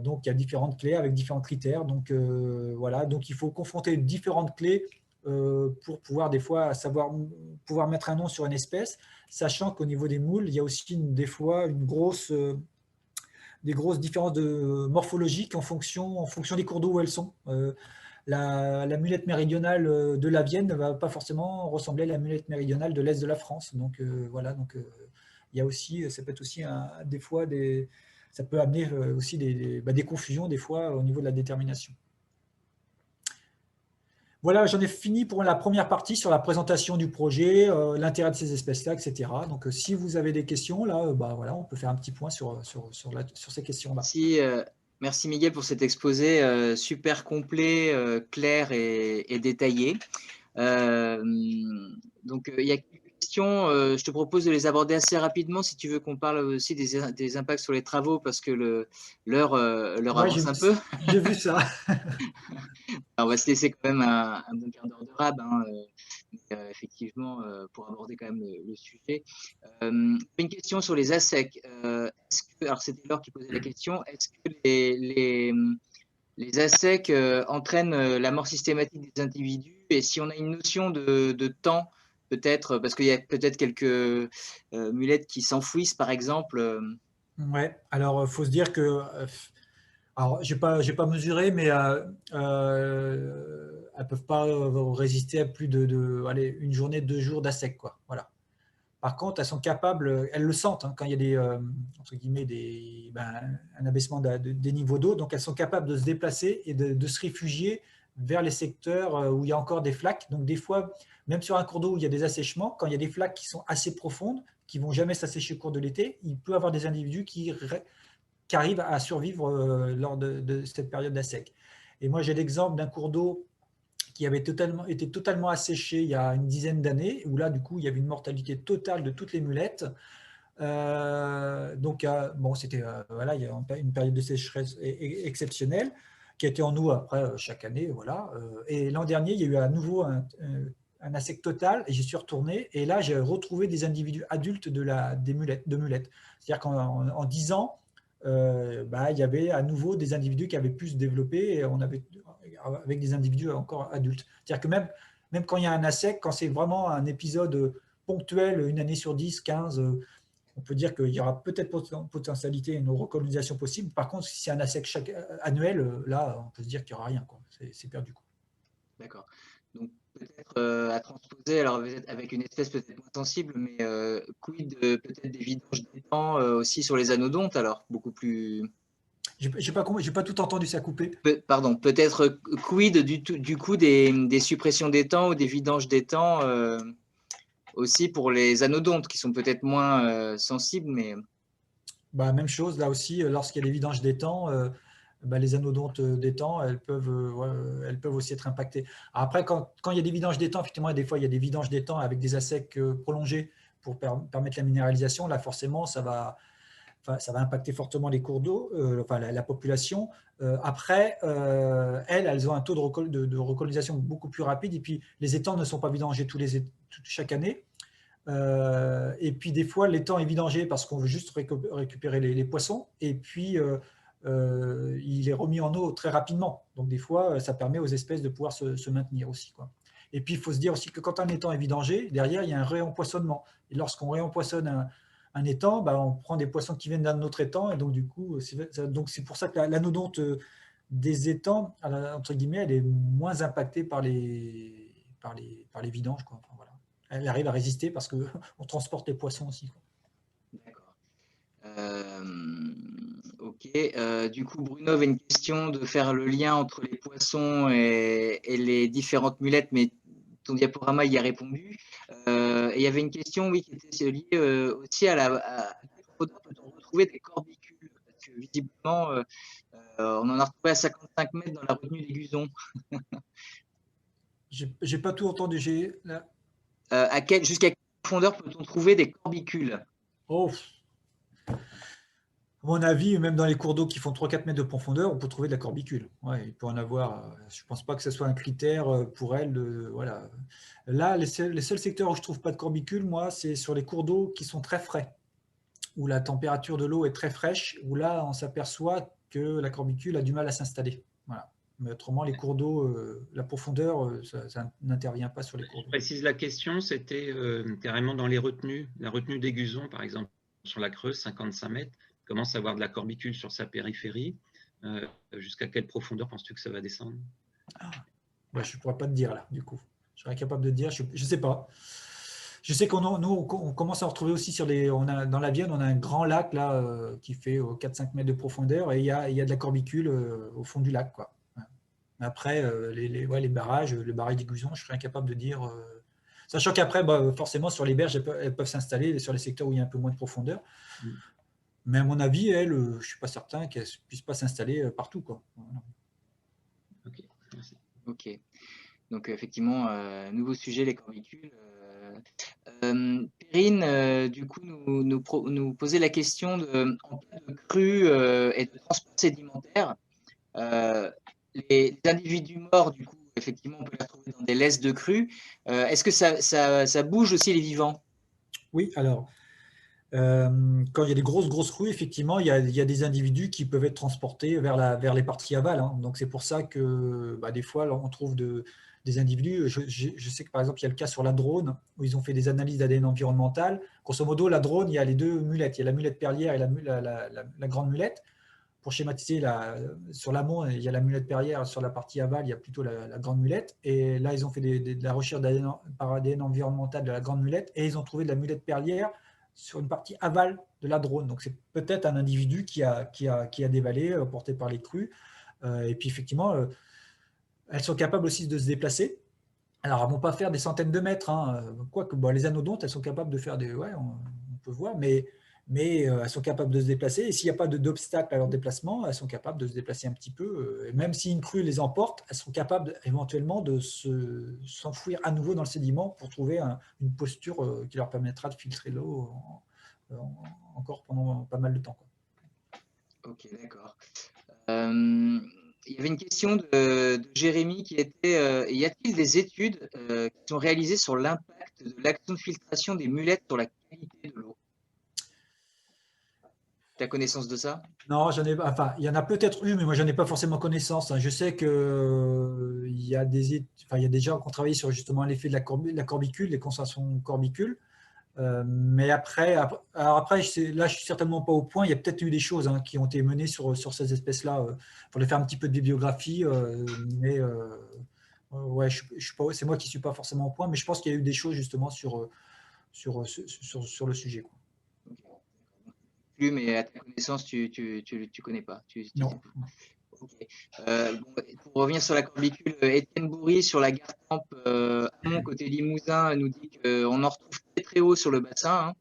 Donc, il y a différentes clés avec différents critères. Donc, voilà. Donc, il faut confronter différentes clés pour pouvoir, des fois, pouvoir mettre un nom sur une espèce, sachant qu'au niveau des moules, il y a aussi, des fois, des grosses différences morphologiques en fonction des cours d'eau où elles sont. La mulette méridionale de la Vienne ne va pas forcément ressembler à la mulette méridionale de l'Est de la France. Donc voilà, donc il y a aussi, ça peut être aussi des fois ça peut amener aussi des confusions des fois au niveau de la détermination. Voilà, j'en ai fini pour la première partie sur la présentation du projet, l'intérêt de ces espèces-là, etc. Donc si vous avez des questions, là, voilà, on peut faire un petit point sur ces questions-là. Merci Miguel pour cet exposé super complet, clair et détaillé. Donc il y a quelques questions, je te propose de les aborder assez rapidement si tu veux qu'on parle aussi des impacts sur les travaux, parce que l'heure avance un peu. J'ai vu ça. Alors, on va se laisser quand même un bon quart d'heure de rab, hein, effectivement, pour aborder quand même le sujet. Une question sur les ASEC. Alors c'était Laure qui posait la question, est-ce que les ASEC entraînent la mort systématique des individus, et si on a une notion de temps, peut-être, parce qu'il y a peut-être quelques mulettes qui s'enfouissent, par exemple. Ouais, alors il faut se dire que, alors j'ai pas mesuré, mais elles peuvent pas résister à plus allez, une journée, 2 jours d'ASEC, quoi. Voilà. Par contre, elles sont capables, elles le sentent hein, quand il y a entre guillemets, un abaissement des niveaux d'eau, donc elles sont capables de se déplacer et de se réfugier vers les secteurs où il y a encore des flaques. Donc des fois, même sur un cours d'eau où il y a des assèchements, quand il y a des flaques qui sont assez profondes, qui ne vont jamais s'assécher au cours de l'été, il peut y avoir des individus qui arrivent à survivre lors de cette période d'assec. Et moi, j'ai l'exemple d'un cours d'eau qui avait été totalement asséché il y a une dizaine d'années, où là, du coup, il y avait une mortalité totale de toutes les mulettes. Donc, bon, c'était voilà, il y a une période de sécheresse exceptionnelle qui a été en nous après chaque année, voilà. Et l'an dernier, il y a eu à nouveau un assec total et j'y suis retourné et là, j'ai retrouvé des individus adultes des mulettes. C'est-à-dire qu'en 10 ans, bah, il y avait à nouveau des individus qui avaient pu se développer et on avait avec des individus encore adultes. C'est-à-dire que même quand il y a un assec, quand c'est vraiment un épisode ponctuel, une année sur 10, 15, on peut dire qu'il y aura peut-être potentialité une recolonisation possible. Par contre, si c'est un assec annuel, là, on peut se dire qu'il n'y aura rien. C'est perdu. D'accord. Donc peut-être à transposer, alors avec une espèce peut-être moins sensible, mais quid peut-être des vidanges d'étangs aussi sur les anodontes, alors beaucoup plus. J'ai pas tout entendu, ça a coupé. Pardon, peut-être quid du coup des suppressions d'étangs ou des vidanges d'étangs aussi pour les anodontes qui sont peut-être moins sensibles, mais. Bah, même chose, là aussi, lorsqu'il y a des vidanges d'étangs, bah, les anodontes d'étangs, elles peuvent aussi être impactées. Après, quand il y a des vidanges d'étangs, effectivement, des fois, il y a des vidanges d'étangs avec des assecs prolongés pour permettre la minéralisation. Là, forcément, ça va impacter fortement les cours d'eau, enfin la population. Après, elles ont un taux de recolonisation beaucoup plus rapide. Et puis, les étangs ne sont pas vidangés chaque année. Et puis des fois, l'étang est vidangé parce qu'on veut juste récupérer les poissons. Et puis, il est remis en eau très rapidement. Donc des fois, ça permet aux espèces de pouvoir se maintenir aussi, quoi. Et puis, il faut se dire aussi que quand un étang est vidangé, derrière, il y a un réempoisonnement. Et lorsqu'on réempoisonne un étang, bah, on prend des poissons qui viennent d'un autre étang. Et donc, du coup, c'est pour ça que l'anodonte des étangs, entre guillemets, elle est moins impactée par les vidanges, quoi. Enfin, voilà. Elle arrive à résister parce qu'on transporte les poissons aussi, quoi. D'accord. Ok. Du coup, Bruno avait une question de faire le lien entre les poissons et les différentes mulettes, mais ton diaporama y a répondu. Et il y avait une question, oui, qui était liée aussi à quel faudra peut-on retrouver des corbicules? Parce que visiblement, on en a retrouvé à 55 mètres dans la retenue des Guzons. J'ai pas tout entendu. Jusqu'à quelle profondeur peut-on trouver des corbicules? Oh, à mon avis, même dans les cours d'eau qui font 3-4 mètres de profondeur, on peut trouver de la corbicule. Ouais, il peut en avoir. Je ne pense pas que ce soit un critère pour elle. Voilà. Là, les seuls secteurs où je ne trouve pas de corbicule, moi, c'est sur les cours d'eau qui sont très frais, où la température de l'eau est très fraîche, où là, on s'aperçoit que la corbicule a du mal à s'installer. Voilà. Mais autrement, les cours d'eau, la profondeur, ça n'intervient pas sur les cours Je d'eau. précise la question, c'était carrément dans les retenues. La retenue des Guzons, par exemple, sur la Creuse, 55 mètres, commence à avoir de la corbicule sur sa périphérie. Jusqu'à quelle profondeur penses-tu que ça va descendre? Ouais, je ne pourrais pas te dire là, du coup. Je serais incapable de te dire, je ne sais pas. Je sais on commence à en retrouver aussi dans la Vienne, on a un grand lac là qui fait 4-5 mètres de profondeur et il y a de la corbicule au fond du lac, quoi. Après, les barrages, le barrage des Guzons, je serais incapable de dire. Sachant qu'après, bah, forcément, sur les berges, elles peuvent s'installer sur les secteurs où il y a un peu moins de profondeur. Mais à mon avis, elles, je ne suis pas certain qu'elles ne puissent pas s'installer partout, quoi. Voilà. Ok, merci. Ok. Donc effectivement, nouveau sujet, les corbicules. Perrine, du coup, nous posait la question en cas de crue et de transport sédimentaire. Les individus morts, du coup, effectivement, on peut les retrouver dans des laisses de crue. Est-ce que ça bouge aussi les vivants? Oui, alors, quand il y a des grosses crues, effectivement, il y a des individus qui peuvent être transportés vers les parties aval, hein. Donc, c'est pour ça que bah, des fois, là, on trouve des individus. Je sais que, par exemple, il y a le cas sur la Drône, où ils ont fait des analyses d'ADN environnemental. Grosso modo, la Drône, il y a les deux mulettes. Il y a la mulette perlière et la grande mulette. Pour schématiser, sur l'amont, il y a la mulette perlière. Sur la partie aval, il y a plutôt la grande mulette. Et là, ils ont fait de la recherche par ADN environnemental de la grande mulette. Et ils ont trouvé de la mulette perlière sur une partie aval de la Drône. Donc, c'est peut-être un individu qui a dévalé, porté par les crues. Et puis, effectivement, elles sont capables aussi de se déplacer. Alors, elles ne vont pas faire des centaines de mètres, hein. Quoique les anodontes, elles sont capables de faire des… Ouais, on peut voir, mais elles sont capables de se déplacer. Et s'il n'y a pas d'obstacle à leur déplacement, elles sont capables de se déplacer un petit peu. Et même si une crue les emporte, elles sont capables éventuellement de s'enfouir à nouveau dans le sédiment pour trouver une posture qui leur permettra de filtrer l'eau encore pendant pas mal de temps, quoi. Ok, d'accord. Il y avait une question de Jérémy qui était y a-t-il des études qui sont réalisées sur l'impact de l'action de filtration des mulettes sur la qualité de l'eau? Tu as connaissance de ça? Non, enfin, il y en a peut-être eu, mais moi, j'en ai pas forcément connaissance, hein. Je sais que il y a il y a des gens qui ont travaillé sur justement l'effet de la corbicule, les concentrations corbicules. Mais alors après, là, je suis certainement pas au point. Il y a peut-être eu des choses, hein, qui ont été menées sur ces espèces-là. Il faudrait faire un petit peu de bibliographie, mais ouais, c'est moi qui suis pas forcément au point, mais je pense qu'il y a eu des choses justement sur le sujet, quoi. Plus, mais à ta connaissance, tu connais pas. Non. Okay. Pour revenir sur la corbicule, Étienne Bourri sur la Gartempe amont côté Limousin nous dit qu'on en retrouve très très haut sur le bassin,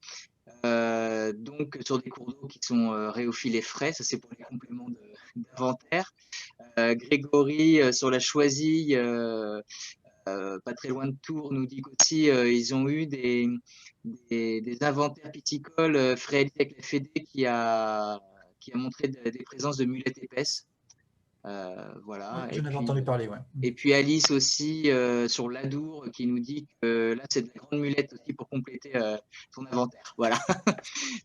hein. Donc sur des cours d'eau qui sont réophyllés frais, ça c'est pour les compléments d'inventaire. Grégory sur la Choisille, pas très loin de Tours, nous dit qu'aussi ils ont eu des inventaires piscicoles réalisés avec la Fédé qui a montré des présences de mulettes épaisses. Voilà. J'en avais entendu parler, ouais. Et puis Alice aussi sur l'Adour qui nous dit que là c'est de la grande mulette aussi pour compléter son inventaire. Voilà.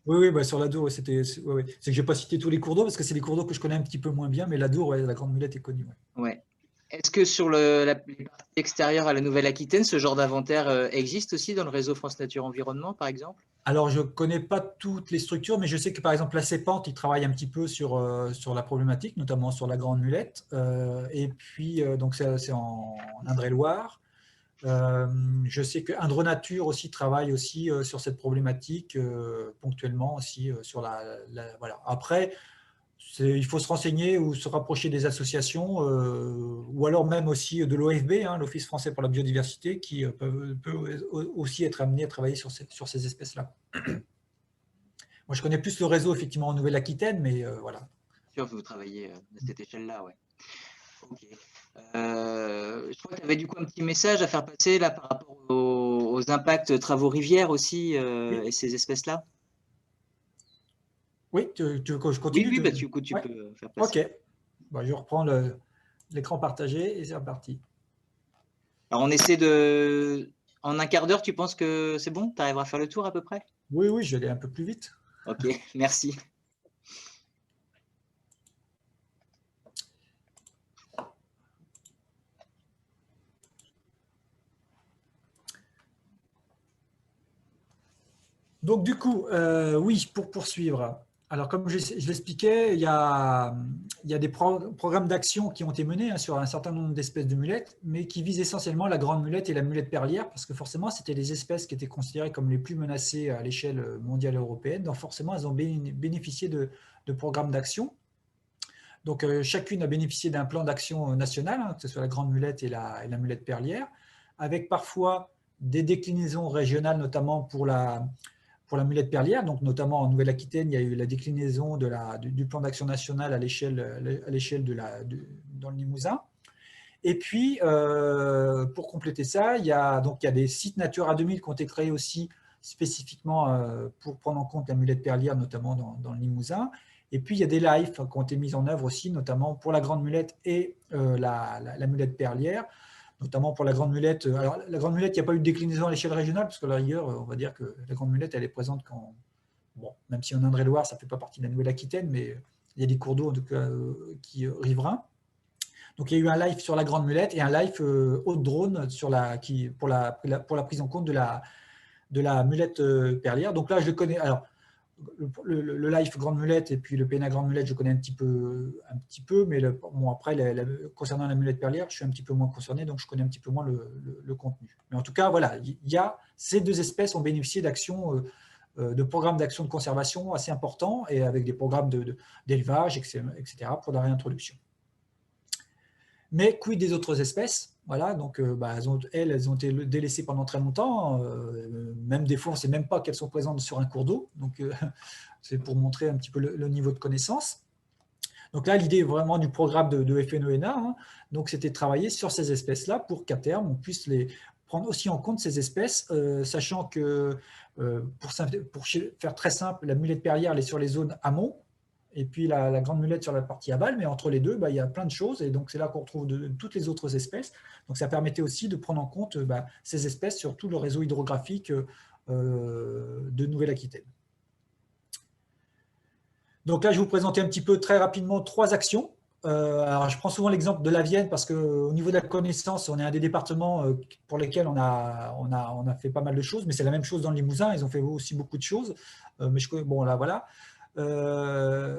Oui, sur l'Adour, c'est que je n'ai pas cité tous les cours d'eau parce que c'est des cours d'eau que je connais un petit peu moins bien, mais l'Adour, ouais, la grande mulette est connue. Ouais. Est-ce que sur les parties extérieures à la Nouvelle-Aquitaine, ce genre d'inventaire existe aussi dans le réseau France Nature Environnement, par exemple? Alors, je ne connais pas toutes les structures, mais je sais que, par exemple, la CEPANT, ils travaillent un petit peu sur la problématique, notamment sur la grande mulette. Et puis, donc, c'est en Indre-et-Loire. Je sais que Indre-Nature aussi travaille aussi sur cette problématique, ponctuellement aussi sur voilà. Après, il faut se renseigner ou se rapprocher des associations, ou alors même aussi de l'OFB, hein, l'Office français pour la biodiversité, qui peut aussi être amené à travailler sur ces espèces-là. Moi, je connais plus le réseau, effectivement, en Nouvelle-Aquitaine, mais voilà. Sûr, vous travaillez à cette échelle-là, ouais. Ok. Je crois que tu avais du coup un petit message à faire passer là par rapport aux impacts travaux rivières aussi Oui. et ces espèces-là. Oui, tu veux que je continue? Oui, bah, du coup, tu peux faire passer. Ok. Bon, je reprends l'écran partagé et c'est reparti. Alors, on essaie en un quart d'heure, tu penses que c'est bon? Tu arriveras à faire le tour à peu près? Oui, je vais aller un peu plus vite. Ok, merci. Donc, du coup, oui, pour poursuivre. Alors, comme je l'expliquais, il y a des programmes d'action qui ont été menés, hein, sur un certain nombre d'espèces de mulettes, mais qui visent essentiellement la grande mulette et la mulette perlière, parce que forcément, c'était les espèces qui étaient considérées comme les plus menacées à l'échelle mondiale et européenne. Donc, forcément, elles ont bénéficié de programmes d'action. Donc, chacune a bénéficié d'un plan d'action national, hein, que ce soit la grande mulette et la mulette perlière, avec parfois des déclinaisons régionales, notamment pour la mulette perlière. Donc, notamment en Nouvelle-Aquitaine, il y a eu la déclinaison du plan d'action national à l'échelle dans le Limousin. Et puis, pour compléter ça, il y a des sites Natura 2000 qui ont été créés aussi spécifiquement pour prendre en compte la mulette perlière, notamment dans le Limousin. Et puis, il y a des lives qui ont été mis en œuvre aussi, notamment pour la grande mulette et la mulette perlière, notamment pour la grande mulette. Alors, la grande mulette, il n'y a pas eu de déclinaison à l'échelle régionale, parce que la rigueur, on va dire que la grande mulette, elle est présente quand… Bon, même si en Indre-et-Loire, ça ne fait pas partie de la Nouvelle-Aquitaine, mais il y a des cours d'eau, en tout cas, riverains. Donc, il y a eu un live sur la grande mulette et un live haute drone pour la prise en compte de la mulette perlière. Donc là, je le connais. Alors, le live grande mulette et puis le PNA grande mulette, je connais un petit peu, mais après, concernant la mulette perlière, je suis un petit peu moins concerné, donc je connais un petit peu moins le contenu. Mais en tout cas, voilà, ces deux espèces ont bénéficié d'actions, de programmes d'action de conservation assez importants et avec des programmes d'élevage, etc., pour la réintroduction. Mais quid des autres espèces? Voilà, donc elles ont été délaissées pendant très longtemps. Même des fois, on ne sait même pas qu'elles sont présentes sur un cours d'eau. Donc, c'est pour montrer un petit peu le niveau de connaissance. Donc là, l'idée vraiment du programme de FNONA, hein, donc c'était de travailler sur ces espèces-là pour qu'à terme, on puisse les prendre aussi en compte ces espèces, sachant que, pour faire très simple, la mulette perlière, elle est sur les zones amont, et puis la grande mulette sur la partie aval, mais entre les deux, il y a plein de choses, et donc c'est là qu'on retrouve toutes les autres espèces. Donc ça permettait aussi de prendre en compte ces espèces sur tout le réseau hydrographique de Nouvelle-Aquitaine. Donc là, je vais vous présenter un petit peu très rapidement 3 actions. Alors, je prends souvent l'exemple de la Vienne parce qu'au niveau de la connaissance, on est un des départements pour lesquels on a fait pas mal de choses, mais c'est la même chose dans le Limousin, ils ont fait aussi beaucoup de choses. Bon, là, voilà.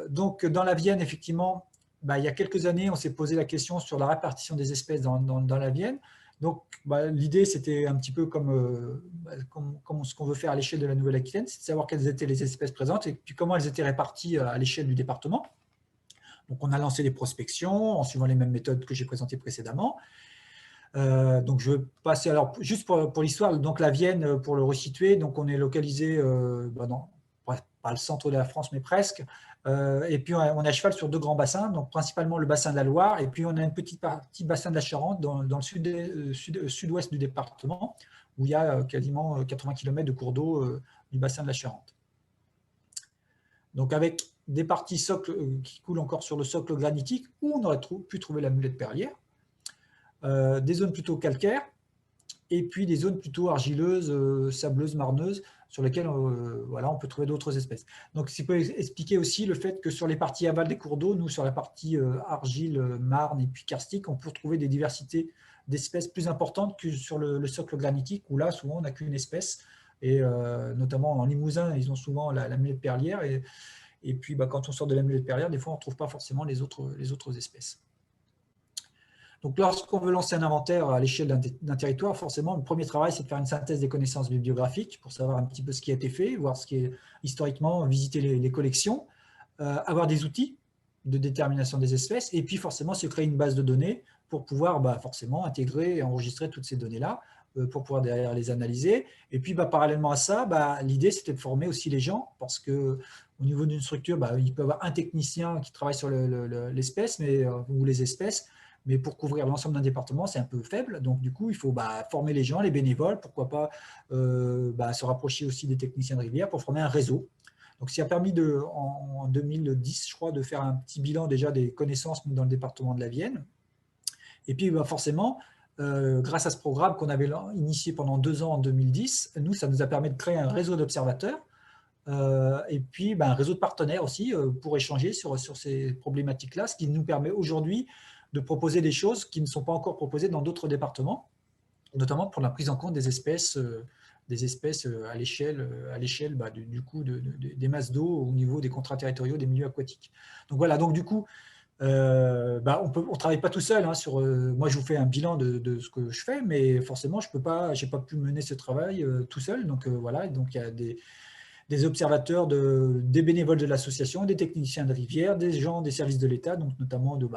Donc, dans la Vienne, effectivement, il y a quelques années, on s'est posé la question sur la répartition des espèces dans la Vienne. Donc, l'idée, c'était un petit peu comme ce qu'on veut faire à l'échelle de la Nouvelle-Aquitaine, c'est de savoir quelles étaient les espèces présentes et puis comment elles étaient réparties à l'échelle du département. Donc, on a lancé des prospections en suivant les mêmes méthodes que j'ai présentées précédemment. Donc, je vais passer, alors, juste pour l'histoire, donc la Vienne, pour le resituer, donc on est localisé dans, pas le centre de la France, mais presque. Et puis, on est à cheval sur 2 grands bassins, donc principalement le bassin de la Loire, et puis on a une petite partie bassin de la Charente dans le sud-ouest du département, où il y a quasiment 80 km de cours d'eau du bassin de la Charente. Donc, avec des parties socles qui coulent encore sur le socle granitique, où on aurait pu trouver la mulette perlière, des zones plutôt calcaires, et puis des zones plutôt argileuses, sableuses, marneuses, sur lesquelles on peut trouver d'autres espèces. Donc, ça peut expliquer aussi le fait que sur les parties aval des cours d'eau, nous, sur la partie argile, marne et puis karstique, on peut trouver des diversités d'espèces plus importantes que sur le socle granitique, où là, souvent, on n'a qu'une espèce. Et notamment en Limousin, ils ont souvent la mulette perlière. Et puis, quand on sort de la mulette perlière, des fois, on ne trouve pas forcément les autres espèces. Donc, lorsqu'on veut lancer un inventaire à l'échelle d'un territoire, forcément, le premier travail, c'est de faire une synthèse des connaissances bibliographiques pour savoir un petit peu ce qui a été fait, voir ce qui est historiquement, visiter les collections, avoir des outils de détermination des espèces, et puis forcément se créer une base de données pour pouvoir forcément intégrer et enregistrer toutes ces données-là, pour pouvoir derrière les analyser. Et puis, parallèlement à ça, l'idée, c'était de former aussi les gens, parce que au niveau d'une structure, il peut y avoir un technicien qui travaille sur l'espèce, ou les espèces, mais pour couvrir l'ensemble d'un département, c'est un peu faible. Donc, du coup, il faut former les gens, les bénévoles, pourquoi pas se rapprocher aussi des techniciens de rivière pour former un réseau. Donc, ça a permis en 2010, je crois, de faire un petit bilan déjà des connaissances dans le département de la Vienne. Et puis, forcément, grâce à ce programme qu'on avait initié pendant 2 ans en 2010, nous, ça nous a permis de créer un réseau d'observateurs et puis un réseau de partenaires aussi pour échanger sur ces problématiques-là, ce qui nous permet aujourd'hui de proposer des choses qui ne sont pas encore proposées dans d'autres départements, notamment pour la prise en compte des espèces à l'échelle du coup des masses d'eau au niveau des contrats territoriaux des milieux aquatiques. Donc voilà, donc du coup, on ne travaille pas tout seul. Moi, je vous fais un bilan de ce que je fais, mais forcément, je n'ai pas pu mener ce travail tout seul. Donc voilà, donc il y a des observateurs, des bénévoles de l'association, des techniciens de rivière, des gens des services de l'État, donc notamment de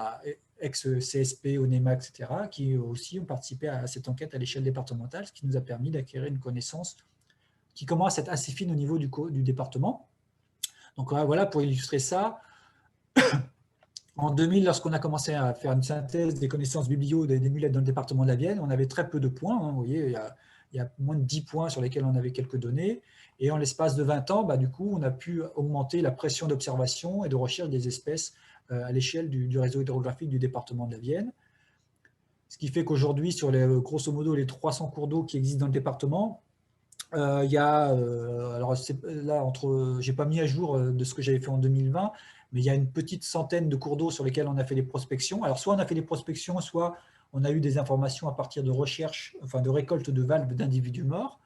ex-CSP, ONEMA, etc., qui aussi ont participé à cette enquête à l'échelle départementale, ce qui nous a permis d'acquérir une connaissance qui commence à être assez fine au niveau du département. Donc voilà, pour illustrer ça, en 2000, lorsqu'on a commencé à faire une synthèse des connaissances biblio des mulettes dans le département de la Vienne, on avait très peu de points. Vous voyez, il y a moins de 10 points sur lesquels on avait quelques données. Et en l'espace de 20 ans, du coup, on a pu augmenter la pression d'observation et de recherche des espèces à l'échelle du réseau hydrographique du département de la Vienne. Ce qui fait qu'aujourd'hui, sur grosso modo les 300 cours d'eau qui existent dans le département, il y a, alors là, je n'ai pas mis à jour de ce que j'avais fait en 2020, mais il y a une petite centaine de cours d'eau sur lesquels on a fait des prospections. Alors, soit on a fait des prospections, soit on a eu des informations à partir de recherche, enfin de récolte de valves d'individus morts.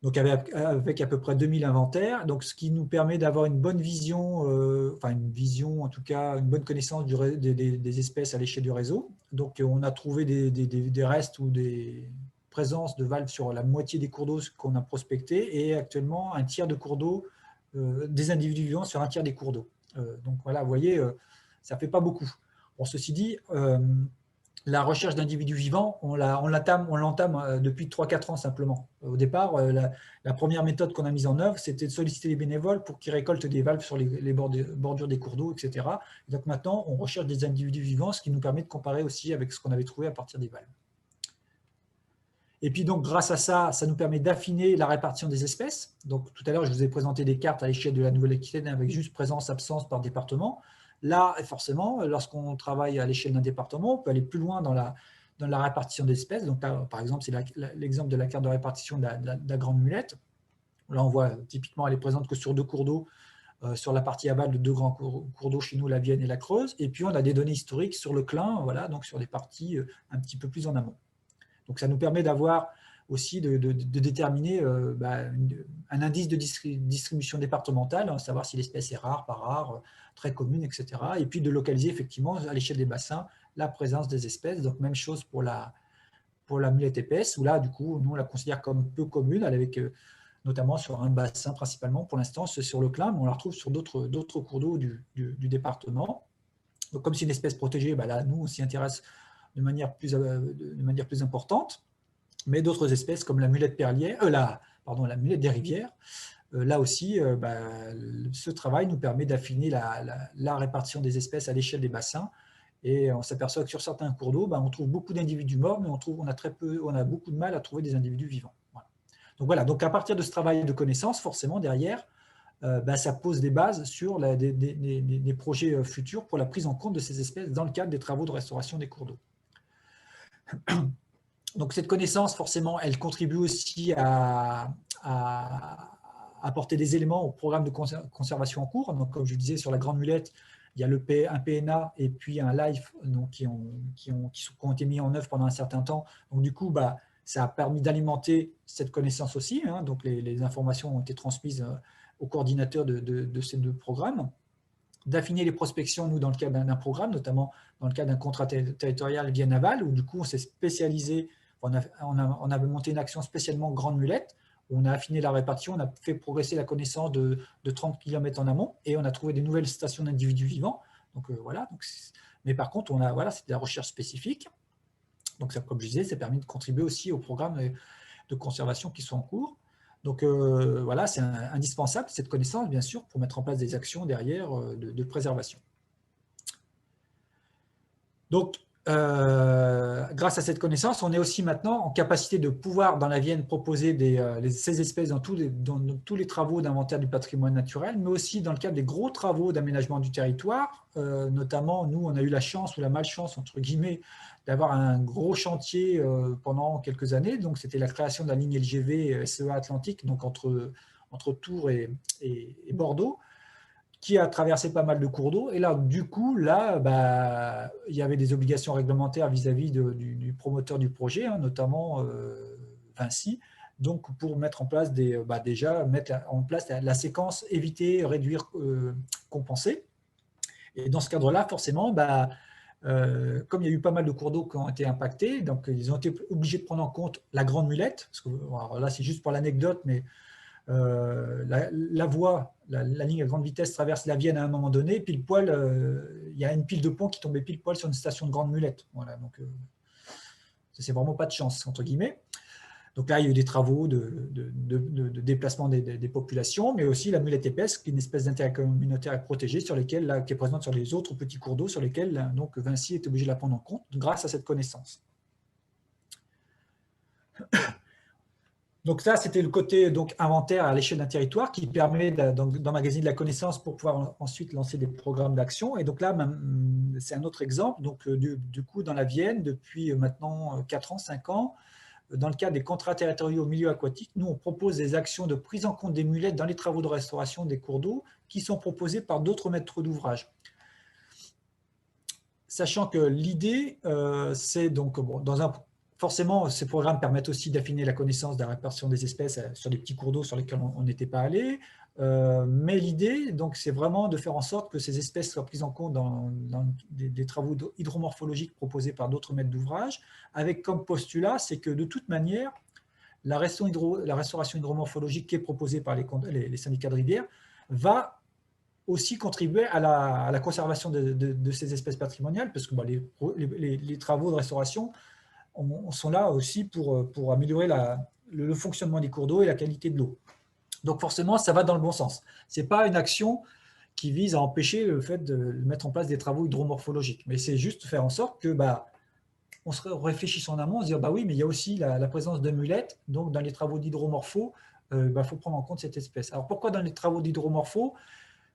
Donc, avec à peu près 2000 inventaires, donc ce qui nous permet d'avoir une bonne vision, en tout cas, une bonne connaissance des espèces à l'échelle du réseau. Donc, on a trouvé des restes ou des présences de valves sur la moitié des cours d'eau qu'on a prospectés et actuellement un tiers de cours d'eau, des individus vivants sur un tiers des cours d'eau. Donc, voilà, vous voyez, ça ne fait pas beaucoup. Bon, ceci dit, la recherche d'individus vivants, on l'entame depuis 3-4 ans simplement. Au départ, la première méthode qu'on a mise en œuvre, c'était de solliciter les bénévoles pour qu'ils récoltent des valves sur les bordures des cours d'eau, etc. Et donc maintenant, on recherche des individus vivants, ce qui nous permet de comparer aussi avec ce qu'on avait trouvé à partir des valves. Et puis donc, grâce à ça, ça nous permet d'affiner la répartition des espèces. Donc tout à l'heure, je vous ai présenté des cartes à l'échelle de la Nouvelle-Aquitaine avec juste présence, absence par département. Là, forcément, lorsqu'on travaille à l'échelle d'un département, on peut aller plus loin dans la répartition d'espèces. Donc là, par exemple, c'est l'exemple de la carte de répartition de la Grande Mulette. Là, on voit typiquement, elle est présente que sur 2 cours d'eau, sur la partie aval de 2 grands cours d'eau chez nous, la Vienne et la Creuse. Et puis, on a des données historiques sur le Clin, voilà, donc sur des parties un petit peu plus en amont. Donc, ça nous permet d'avoir aussi de déterminer un indice de distribution départementale, savoir si l'espèce est rare, pas rare, très commune, etc. Et puis de localiser effectivement à l'échelle des bassins la présence des espèces. Donc même chose pour la mulette épaisse, où là, du coup, nous, on la considère comme peu commune, avec notamment sur un bassin principalement. Pour l'instant, c'est sur le Clin, mais on la retrouve sur d'autres cours d'eau du département. Donc comme c'est une espèce protégée, là, nous, on s'y intéresse de manière plus importante. Mais d'autres espèces comme la mulette perlière, la mulette des rivières, là aussi, ce travail nous permet d'affiner la répartition des espèces à l'échelle des bassins. Et on s'aperçoit que sur certains cours d'eau, on trouve beaucoup d'individus morts, mais on a beaucoup de mal à trouver des individus vivants. Voilà. Donc à partir de ce travail de connaissance, forcément, derrière, ça pose des bases sur des projets futurs pour la prise en compte de ces espèces dans le cadre des travaux de restauration des cours d'eau. Donc cette connaissance, forcément, elle contribue aussi à apporter des éléments au programme de conservation en cours. Donc, comme je disais, sur la Grande Mulette, il y a un PNA et puis un LIFE donc, qui ont été mis en œuvre pendant un certain temps. Donc du coup, ça a permis d'alimenter cette connaissance aussi. Donc les informations ont été transmises au coordinateur de ces 2 programmes. D'affiner les prospections, nous, dans le cadre d'un programme, notamment dans le cadre d'un contrat territorial Vienne-Aval, où du coup, on s'est spécialisé, on avait monté une action spécialement Grande Mulette, où on a affiné la répartition, on a fait progresser la connaissance de 30 km en amont, et on a trouvé des nouvelles stations d'individus vivants. Donc voilà. Mais par contre, c'est de la recherche spécifique. Donc ça, comme je disais, ça permet de contribuer aussi aux programmes de conservation qui sont en cours. Donc voilà, c'est indispensable, cette connaissance, bien sûr, pour mettre en place des actions derrière de préservation. Donc, grâce à cette connaissance, on est aussi maintenant en capacité de pouvoir, dans la Vienne, proposer ces espèces dans tous les travaux d'inventaire du patrimoine naturel, mais aussi dans le cadre des gros travaux d'aménagement du territoire. Notamment, nous, on a eu la chance ou la malchance, entre guillemets, d'avoir un gros chantier pendant quelques années. Donc, c'était la création de la ligne LGV SEA Atlantique, donc entre Tours et Bordeaux, qui a traversé pas mal de cours d'eau. Et là, du coup, il y avait des obligations réglementaires vis-à-vis du promoteur du projet, notamment Vinci, donc pour mettre en place la séquence éviter, réduire, compenser. Et dans ce cadre-là, forcément, comme il y a eu pas mal de cours d'eau qui ont été impactés, donc ils ont été obligés de prendre en compte la Grande Mulette, parce que alors là, c'est juste pour l'anecdote, mais la voie, la ligne à grande vitesse traverse la Vienne à un moment donné, pile poil, il y a une pile de pont qui tombait pile poil sur une station de Grande Mulette. Voilà, donc c'est vraiment pas de chance, entre guillemets. Donc là, il y a eu des travaux de déplacement des populations, mais aussi la mulette épaisse, qui est une espèce d'intérêt communautaire protégée qui est présente sur les autres petits cours d'eau sur lesquels donc, Vinci est obligé de la prendre en compte grâce à cette connaissance. Donc ça, c'était le côté inventaire à l'échelle d'un territoire qui permet d'emmagasiner de la connaissance pour pouvoir ensuite lancer des programmes d'action. Et donc là, c'est un autre exemple. Donc du coup, dans la Vienne, depuis maintenant 4 ans, 5 ans, dans le cadre des contrats territoriaux au milieu aquatique, nous, on propose des actions de prise en compte des mulettes dans les travaux de restauration des cours d'eau qui sont proposés par d'autres maîtres d'ouvrage. Sachant que l'idée, c'est donc, forcément, ces programmes permettent aussi d'affiner la connaissance de la répartition des espèces sur des petits cours d'eau sur lesquels on n'était pas allé. Mais l'idée, c'est vraiment de faire en sorte que ces espèces soient prises en compte dans des travaux hydromorphologiques proposés par d'autres maîtres d'ouvrage, avec comme postulat, c'est que de toute manière, la restauration hydromorphologique qui est proposée par les syndicats de rivière va aussi contribuer à la conservation de ces espèces patrimoniales, parce que les travaux de restauration sont là aussi pour améliorer le fonctionnement des cours d'eau et la qualité de l'eau. Donc forcément, ça va dans le bon sens. Ce n'est pas une action qui vise à empêcher le fait de mettre en place des travaux hydromorphologiques, mais c'est juste faire en sorte que on se réfléchisse en amont, on se dit oui, mais il y a aussi la présence de mulettes, donc dans les travaux d'hydromorpho, faut prendre en compte cette espèce. Alors pourquoi dans les travaux d'hydromorpho?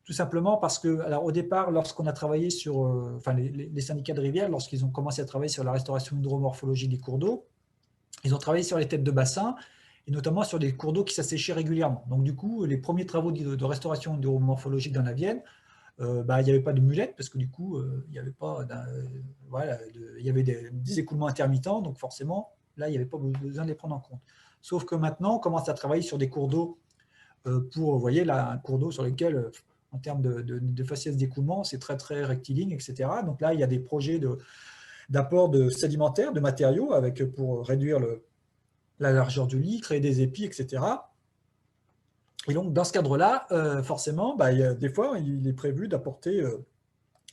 Tout simplement parce que, alors au départ, lorsqu'on a travaillé sur, les syndicats de rivière, lorsqu'ils ont commencé à travailler sur la restauration hydromorphologique des cours d'eau, ils ont travaillé sur les têtes de bassin, et notamment sur des cours d'eau qui s'asséchaient régulièrement. Donc du coup, les premiers travaux de restauration hydromorphologique dans la Vienne, il n'y avait pas de mulettes, parce que du coup, il y avait pas, il y avait des écoulements intermittents, donc forcément, là, il n'y avait pas besoin de les prendre en compte. Sauf que maintenant, on commence à travailler sur des cours d'eau pour, vous voyez, là, un cours d'eau sur lequel, en termes de faciès d'écoulement, c'est très, très rectiligne, etc. Donc là, il y a des projets d'apport de sédimentaires, de matériaux, pour réduire la largeur du lit, créer des épis, etc. Et donc, dans ce cadre-là, forcément, des fois, il est prévu d'apporter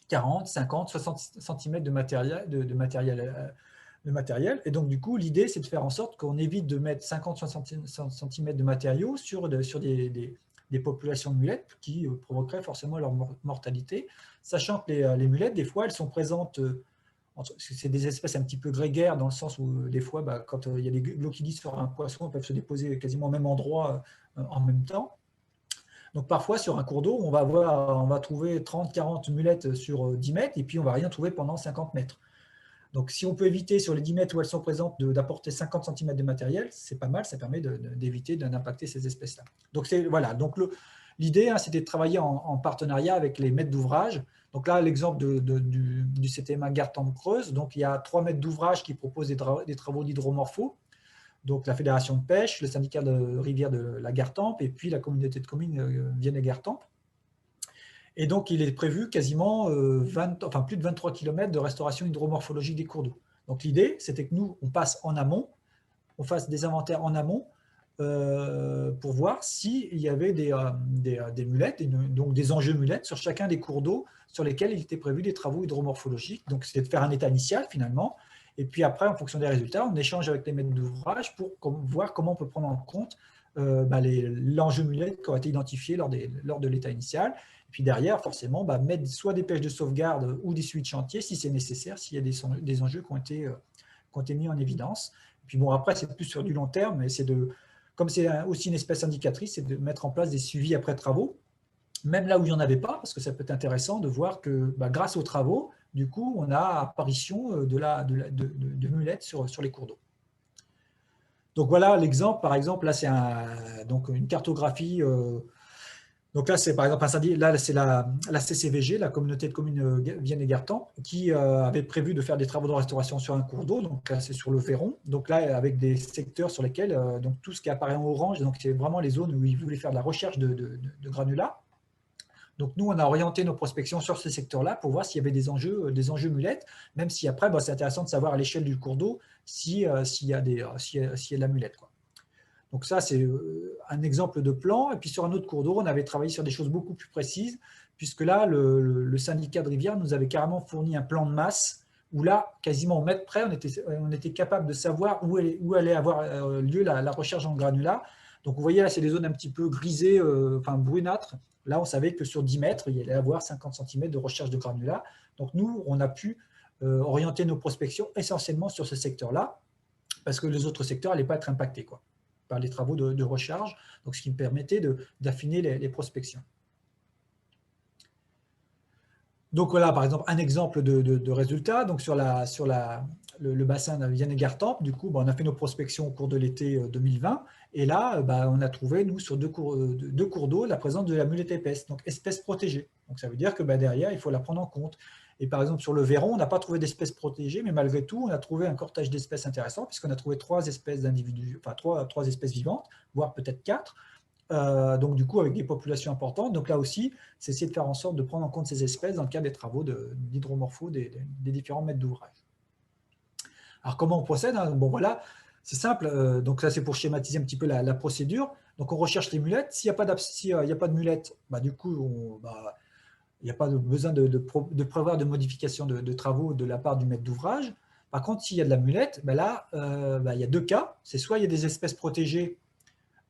40, 50, 60 cm de matériel. Et donc, du coup, l'idée, c'est de faire en sorte qu'on évite de mettre 50, 60 cm de matériaux sur des populations de mulettes qui provoqueraient forcément leur mortalité, sachant que les mulettes, des fois, elles sont présentes, c'est des espèces un petit peu grégaires, dans le sens où des fois, quand il y a des glochidis sur un poisson, elles peuvent se déposer quasiment au même endroit en même temps. Donc parfois, sur un cours d'eau, on va trouver 30, 40 mulettes sur 10 mètres, et puis on ne va rien trouver pendant 50 mètres. Donc si on peut éviter sur les 10 mètres où elles sont présentes d'apporter 50 cm de matériel, c'est pas mal, ça permet d'éviter d'impacter ces espèces-là. Donc voilà, donc l'idée, c'était de travailler en partenariat avec les maîtres d'ouvrage. Donc là, l'exemple du CTMA Gartempe-Creuse, donc il y a 3 maîtres d'ouvrage qui proposent des travaux d'hydromorpho, donc la fédération de pêche, le syndicat de rivière de la Gartempe, et puis la communauté de communes Vienne et Gartempe. Et donc, il est prévu quasiment plus de 23 km de restauration hydromorphologique des cours d'eau. Donc, l'idée, c'était que nous, on passe en amont, on fasse des inventaires en amont pour voir s'il y avait des mulettes, donc des enjeux mulettes sur chacun des cours d'eau sur lesquels il était prévu des travaux hydromorphologiques. Donc, c'était de faire un état initial, finalement. Et puis après, en fonction des résultats, on échange avec les maîtres d'ouvrage pour voir comment on peut prendre en compte l'enjeu mulette qui a été identifié lors de l'état initial. Et puis derrière, forcément, mettre soit des pêches de sauvegarde ou des suites de chantier si c'est nécessaire, s'il y a des enjeux qui ont été mis en évidence. Et puis bon, après, c'est plus sur du long terme, mais comme c'est aussi une espèce indicatrice, c'est de mettre en place des suivis après travaux, même là où il n'y en avait pas, parce que ça peut être intéressant de voir que grâce aux travaux, du coup, on a apparition de mulettes sur les cours d'eau. Donc voilà l'exemple, par exemple, là c'est une cartographie. Donc là c'est par exemple là c'est la CCVG, la communauté de communes Vienne et Gartempe, qui avait prévu de faire des travaux de restauration sur un cours d'eau. Donc là c'est sur le Véron. Donc là avec des secteurs sur lesquels donc tout ce qui apparaît en orange, donc c'est vraiment les zones où ils voulaient faire de la recherche de granulats. Donc nous, on a orienté nos prospections sur ces secteurs-là pour voir s'il y avait des enjeux mulettes, même si après, c'est intéressant de savoir à l'échelle du cours d'eau s'il y a de la mulette, quoi. Donc ça, c'est un exemple de plan. Et puis sur un autre cours d'eau, on avait travaillé sur des choses beaucoup plus précises, puisque là, le syndicat de rivière nous avait carrément fourni un plan de masse, où là, quasiment au mètre près, on était capable de savoir où allait avoir lieu la recherche en granulats. Donc vous voyez là, c'est des zones un petit peu grisées, brunâtres. Là, on savait que sur 10 mètres, il allait y avoir 50 cm de recherche de granulats. Donc nous, on a pu orienter nos prospections essentiellement sur ce secteur-là, parce que les autres secteurs n'allaient pas être impactés par les travaux de recharge, donc ce qui me permettait d'affiner les prospections. Donc voilà, par exemple, un exemple de résultat. Donc sur le bassin de Vienne et Gartempe, du coup, on a fait nos prospections au cours de l'été 2020. Et là, on a trouvé, nous, sur deux cours d'eau, la présence de la mulette épaisse, donc espèce protégée. Donc ça veut dire que derrière, il faut la prendre en compte. Et par exemple, sur le Véron, on n'a pas trouvé d'espèces protégées, mais malgré tout, on a trouvé un cortège d'espèces intéressant, puisqu'on a trouvé 3 espèces d'individus, enfin 3 espèces vivantes, voire peut-être 4. Donc du coup avec des populations importantes. Donc là aussi, c'est essayer de faire en sorte de prendre en compte ces espèces dans le cadre des travaux d'hydromorpho des différents maîtres d'ouvrage. Alors comment on procède, hein? Bon voilà, c'est simple. Donc ça c'est pour schématiser un petit peu la procédure. Donc on recherche les mulettes. S'il n'y a pas de mulettes, du coup il n'y a pas besoin de prévoir de modification de travaux de la part du maître d'ouvrage. Par contre, s'il y a de la mulette, ben là, il y a deux cas. C'est soit il y a des espèces protégées,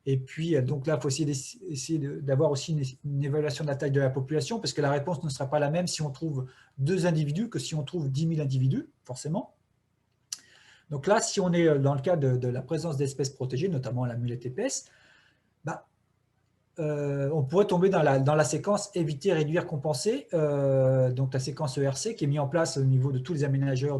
et puis donc là, il faut essayer d'avoir aussi une évaluation de la taille de la population, parce que la réponse ne sera pas la même si on trouve 2 individus que si on trouve 10 000 individus, forcément. Donc là, si on est dans le cas de la présence d'espèces protégées, notamment la mulette épaisse, bah, on pourrait tomber dans la séquence éviter, réduire, compenser, donc la séquence ERC qui est mise en place au niveau de tous les aménageurs,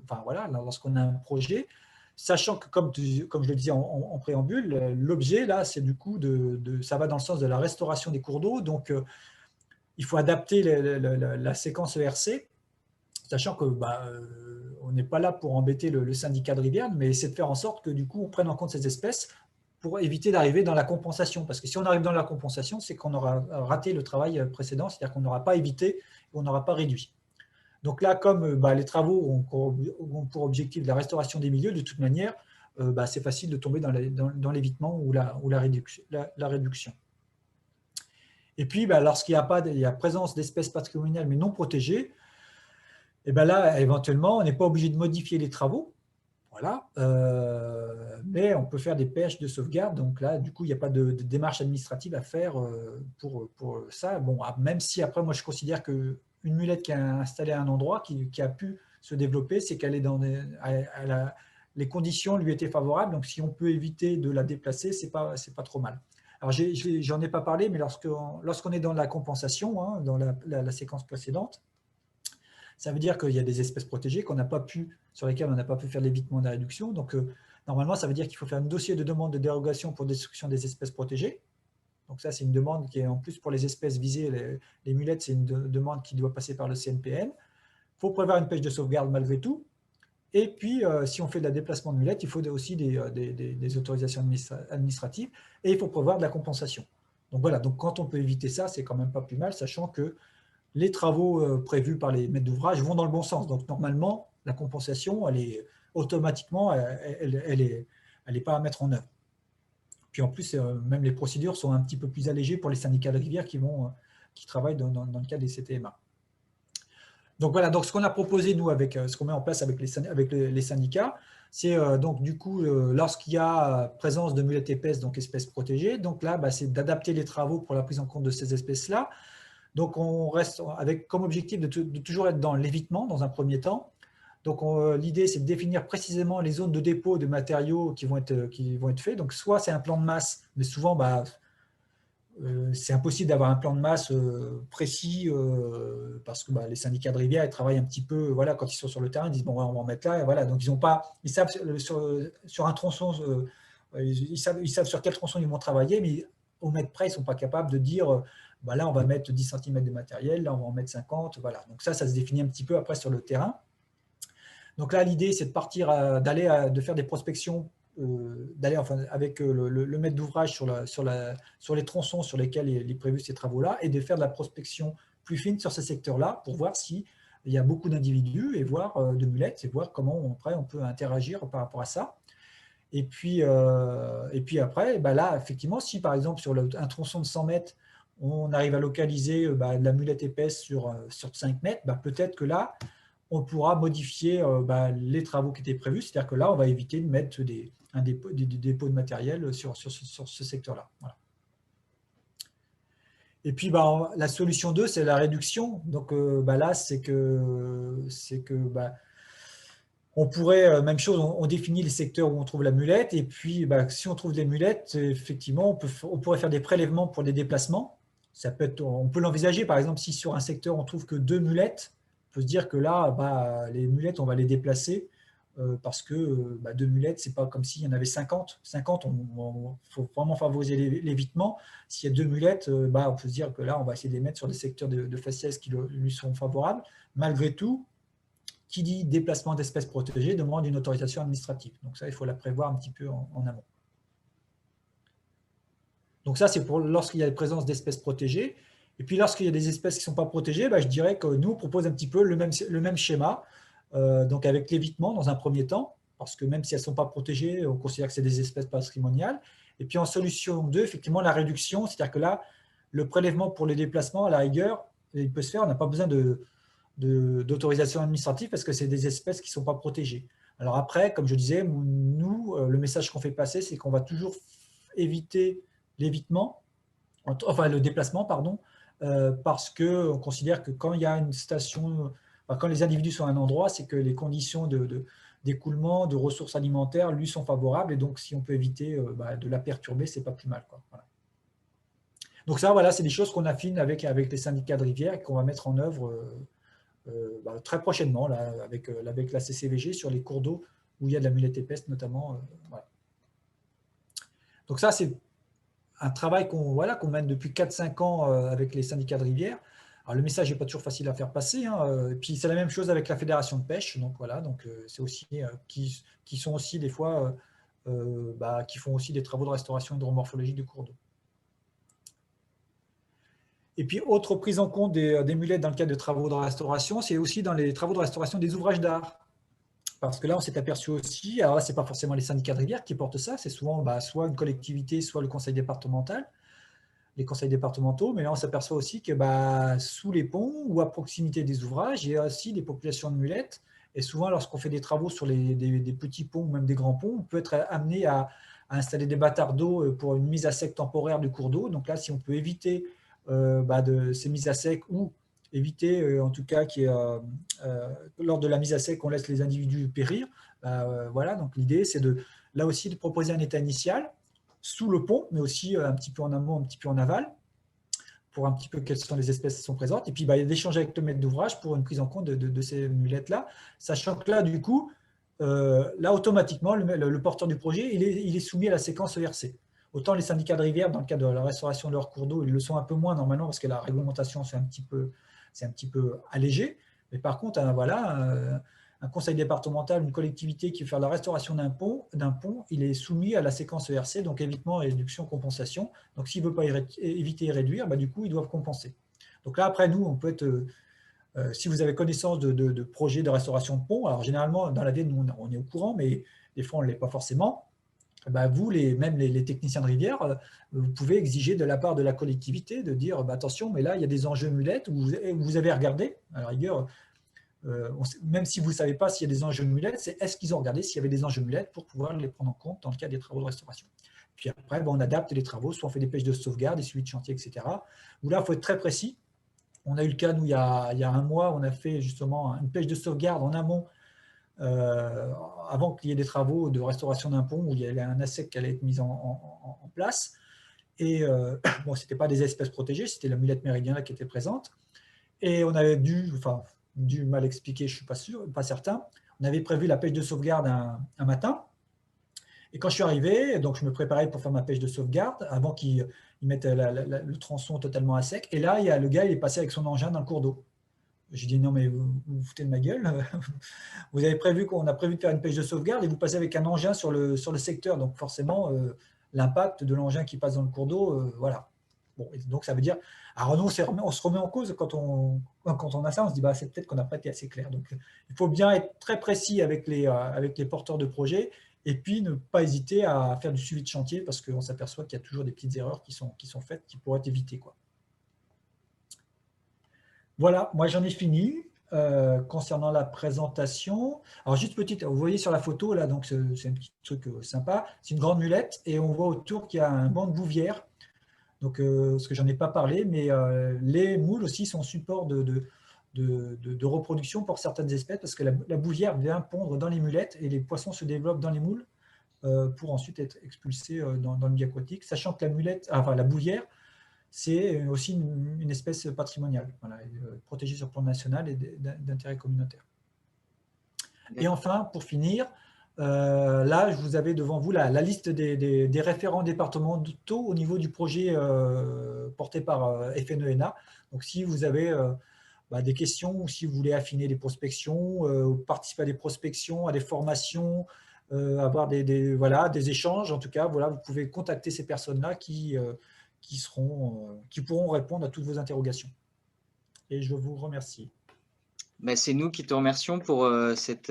enfin voilà, lorsqu'on a un projet, sachant que comme je le disais en préambule, l'objet là, c'est du coup ça va dans le sens de la restauration des cours d'eau, donc il faut adapter la séquence ERC, sachant que on n'est pas là pour embêter le syndicat de rivière, mais c'est de faire en sorte que du coup on prenne en compte ces espèces pour éviter d'arriver dans la compensation. Parce que si on arrive dans la compensation, c'est qu'on aura raté le travail précédent, c'est-à-dire qu'on n'aura pas évité, on n'aura pas réduit. Donc là, comme les travaux ont pour objectif la restauration des milieux, de toute manière, c'est facile de tomber dans l'évitement ou la réduction. Et puis, lorsqu'il y a présence d'espèces patrimoniales mais non protégées, et là, éventuellement, on n'est pas obligé de modifier les travaux. Voilà, mais on peut faire des pêches de sauvegarde, donc là, du coup, il n'y a pas de démarche administrative à faire pour ça. Bon, même si après, moi, je considère qu'une mulette qui est installée à un endroit, qui a pu se développer, c'est qu'elle est dans les conditions lui étaient favorables, donc si on peut éviter de la déplacer, c'est pas trop mal. Alors, j'en ai pas parlé, mais lorsqu'on est dans la compensation, hein, dans la séquence précédente, ça veut dire qu'il y a des espèces protégées sur lesquelles on n'a pas pu faire l'évitement de la réduction. Donc, normalement, ça veut dire qu'il faut faire un dossier de demande de dérogation pour destruction des espèces protégées. Donc ça, c'est une demande qui est en plus pour les espèces visées. Les mulettes, c'est une demande qui doit passer par le CNPN. Il faut prévoir une pêche de sauvegarde malgré tout. Et puis, si on fait de la déplacement de mulettes, il faut aussi des autorisations administratives et il faut prévoir de la compensation. Donc voilà, donc quand on peut éviter ça, c'est quand même pas plus mal, sachant que les travaux prévus par les maîtres d'ouvrage vont dans le bon sens. Donc, normalement, la compensation, automatiquement, elle n'est pas à mettre en œuvre. Puis en plus, même les procédures sont un petit peu plus allégées pour les syndicats de rivière qui travaillent dans le cadre des CTMA. Donc voilà, donc ce qu'on a proposé, nous, ce qu'on met en place avec les syndicats, c'est donc du coup, lorsqu'il y a présence de mulettes épaisses, donc espèces protégées, donc là, c'est d'adapter les travaux pour la prise en compte de ces espèces-là. Donc, on reste avec comme objectif de toujours être dans l'évitement dans un premier temps. Donc, l'idée, c'est de définir précisément les zones de dépôt de matériaux qui vont être faits. Donc, soit c'est un plan de masse, mais souvent, c'est impossible d'avoir un plan de masse précis parce que les syndicats de rivière, ils travaillent un petit peu, voilà, quand ils sont sur le terrain, ils disent, bon, on va en mettre là. Et voilà. Donc, ils savent sur un tronçon, ils savent sur quel tronçon ils vont travailler, mais au mètre près, ils ne sont pas capables de dire là, on va mettre 10 cm de matériel, là, on va en mettre 50. Voilà. Donc ça se définit un petit peu après sur le terrain. Donc là, l'idée, c'est de partir, de faire des prospections, d'aller avec le maître d'ouvrage sur les tronçons sur lesquels il est prévu ces travaux-là, et de faire de la prospection plus fine sur ces secteurs-là pour voir s'il y a beaucoup d'individus et voir de mulettes, et voir comment après on peut interagir par rapport à ça. Et puis après, là, effectivement, si par exemple sur un tronçon de 100 mètres, on arrive à localiser de la mulette épaisse sur 5 mètres, peut-être que là, on pourra modifier les travaux qui étaient prévus. C'est-à-dire que là, on va éviter de mettre des dépôts de matériel sur ce secteur-là. Voilà. Et puis, la solution 2, c'est la réduction. Donc là, c'est que on pourrait, même chose, on définit les secteurs où on trouve la mulette, et puis si on trouve des mulettes, effectivement, on pourrait faire des prélèvements pour des déplacements. On peut l'envisager, par exemple, si sur un secteur on trouve que 2 mulettes, on peut se dire que là, les mulettes, on va les déplacer parce que 2 mulettes, c'est pas comme s'il y en avait 50. 50, il faut vraiment favoriser l'évitement. S'il y a 2 mulettes, on peut se dire que là, on va essayer de les mettre sur des secteurs de faciès qui lui sont favorables. Malgré tout, qui dit déplacement d'espèces protégées demande une autorisation administrative. Donc ça, il faut la prévoir un petit peu en amont. Donc ça, c'est pour lorsqu'il y a la présence d'espèces protégées. Et puis lorsqu'il y a des espèces qui ne sont pas protégées, je dirais que nous, on propose un petit peu le même schéma, donc avec l'évitement dans un premier temps, parce que même si elles ne sont pas protégées, on considère que c'est des espèces patrimoniales. Et puis en solution 2, effectivement, la réduction, c'est-à-dire que là, le prélèvement pour les déplacements, à la rigueur, il peut se faire, on n'a pas besoin d'autorisation administrative parce que c'est des espèces qui ne sont pas protégées. Alors après, comme je disais, nous, le message qu'on fait passer, c'est qu'on va toujours éviter l'évitement, enfin le déplacement, pardon, parce qu'on considère que quand il y a une station, enfin, quand les individus sont à un endroit, c'est que les conditions d'écoulement, de ressources alimentaires lui sont favorables, et donc si on peut éviter de la perturber, c'est pas plus mal, quoi. Voilà. Donc ça, voilà, c'est des choses qu'on affine avec les syndicats de rivière et qu'on va mettre en œuvre très prochainement là, avec la CCVG sur les cours d'eau où il y a de la mulette épaisse notamment. Voilà. Donc ça, c'est un travail qu'on mène depuis 4-5 ans avec les syndicats de rivière. Alors le message n'est pas toujours facile à faire passer, hein, et puis c'est la même chose avec la fédération de pêche. Donc voilà, donc c'est aussi qui sont aussi des fois qui font aussi des travaux de restauration hydromorphologique du cours d'eau. Et puis, autre prise en compte des mulettes dans le cadre de travaux de restauration, c'est aussi dans les travaux de restauration des ouvrages d'art. Parce que là, on s'est aperçu aussi, alors là, ce n'est pas forcément les syndicats de rivière qui portent ça, c'est souvent soit une collectivité, soit le conseil départemental, les conseils départementaux, mais là, on s'aperçoit aussi que sous les ponts ou à proximité des ouvrages, il y a aussi des populations de mulettes. Et souvent, lorsqu'on fait des travaux sur des petits ponts ou même des grands ponts, on peut être amené à installer des bâtards d'eau pour une mise à sec temporaire du cours d'eau. Donc là, si on peut éviter de ces mises à sec ou éviter en tout cas lors de la mise à sec on laisse les individus périr, voilà, donc l'idée c'est là aussi de proposer un état initial sous le pont, mais aussi un petit peu en amont, un petit peu en aval, pour un petit peu quelles sont les espèces qui sont présentes, et puis d'échanger avec le maître d'ouvrage pour une prise en compte de ces mulettes là, sachant que là du coup là automatiquement le porteur du projet il est soumis à la séquence ERC. Autant les syndicats de rivière, dans le cadre de la restauration de leurs cours d'eau, ils le sont un peu moins normalement parce que la réglementation c'est un petit peu allégé. Mais par contre, un conseil départemental, une collectivité qui veut faire la restauration d'un pont, il est soumis à la séquence ERC, donc évitement, réduction, compensation. Donc s'il ne veut pas éviter et réduire, du coup, ils doivent compenser. Donc là, après, nous, on peut être... si vous avez connaissance de projets de restauration de ponts, alors généralement, dans la Vienne, nous, on est au courant, mais des fois, on ne l'est pas forcément. Vous, même les techniciens de rivière, vous pouvez exiger de la part de la collectivité de dire attention, mais là, il y a des enjeux mulettes, vous avez regardé, à la rigueur, même si vous ne savez pas s'il y a des enjeux mulettes, c'est est-ce qu'ils ont regardé s'il y avait des enjeux mulettes pour pouvoir les prendre en compte dans le cadre des travaux de restauration. Puis après, on adapte les travaux, soit on fait des pêches de sauvegarde, des suivis de chantier, etc. Où là, il faut être très précis. On a eu le cas, nous, il y a un mois, on a fait justement une pêche de sauvegarde en amont, avant qu'il y ait des travaux de restauration d'un pont où il y avait un ASEC qui allait être mis en place. Et ce n'était pas des espèces protégées, c'était la mulette méridionale qui était présente. Et on avait dû mal expliquer, je ne suis pas certain, on avait prévu la pêche de sauvegarde un matin. Et quand je suis arrivé, donc je me préparais pour faire ma pêche de sauvegarde avant qu'ils mettent le tronçon totalement à sec. Et là, le gars il est passé avec son engin dans le cours d'eau. J'ai dit non, mais vous foutez de ma gueule. On a prévu de faire une pêche de sauvegarde et vous passez avec un engin sur le secteur. Donc forcément, l'impact de l'engin qui passe dans le cours d'eau, voilà. Bon, donc ça veut dire, alors nous, on se remet en cause quand on a ça, on se dit c'est peut-être qu'on n'a pas été assez clair. Donc il faut bien être très précis avec les porteurs de projets et puis ne pas hésiter à faire du suivi de chantier parce qu'on s'aperçoit qu'il y a toujours des petites erreurs qui sont faites qui pourraient être évitées, quoi. Voilà, moi j'en ai fini concernant la présentation. Alors juste petite, vous voyez sur la photo là, donc c'est un petit truc sympa. C'est une grande mulette et on voit autour qu'il y a un banc de bouvière. Donc ce que j'en ai pas parlé, mais les moules aussi sont support de reproduction pour certaines espèces parce que la bouvière vient pondre dans les mulettes et les poissons se développent dans les moules pour ensuite être expulsés dans le milieu aquatique, sachant que la bouvière c'est aussi une espèce patrimoniale, voilà, protégée sur le plan national et d'intérêt communautaire. Et enfin, pour finir, là, vous avez devant vous la liste des référents départementaux au niveau du projet porté par FNENA. Donc, si vous avez des questions ou si vous voulez affiner des prospections, participer à des prospections, à des formations, avoir des échanges, en tout cas, voilà, vous pouvez contacter ces personnes-là qui pourront répondre à toutes vos interrogations. Et je vous remercie. C'est nous qui te remercions pour cette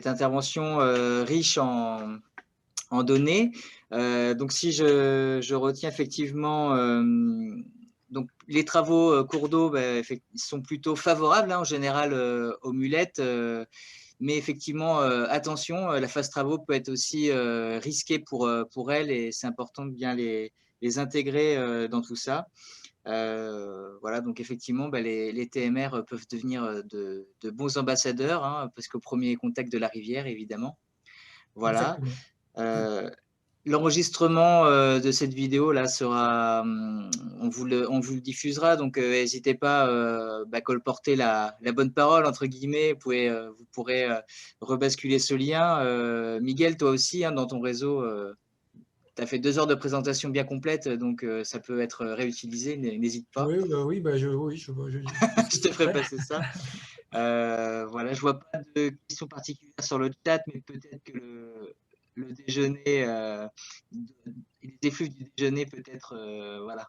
intervention riche en données. Donc, si je retiens effectivement, donc les travaux cours d'eau sont plutôt favorables en général aux mulettes. Mais effectivement, attention, la phase travaux peut être aussi risquée pour elles et c'est important de bien les intégrer dans tout ça. Voilà, donc effectivement, les TMR peuvent devenir de bons ambassadeurs, hein, parce qu'au premier contact de la rivière, évidemment. Voilà. Exactement. L'enregistrement de cette vidéo là sera, on vous le diffusera, donc n'hésitez pas à colporter la bonne parole entre guillemets. Vous pourrez rebasculer ce lien. Miguel, toi aussi, hein, dans ton réseau, tu as fait 2 heures de présentation bien complète, donc ça peut être réutilisé, n'hésite pas. Oui, oui, bah, Je te ferai passer ça. Voilà, je vois pas de questions particulières sur le chat, mais peut-être que le déjeuner, les effluves du déjeuner peut-être, voilà,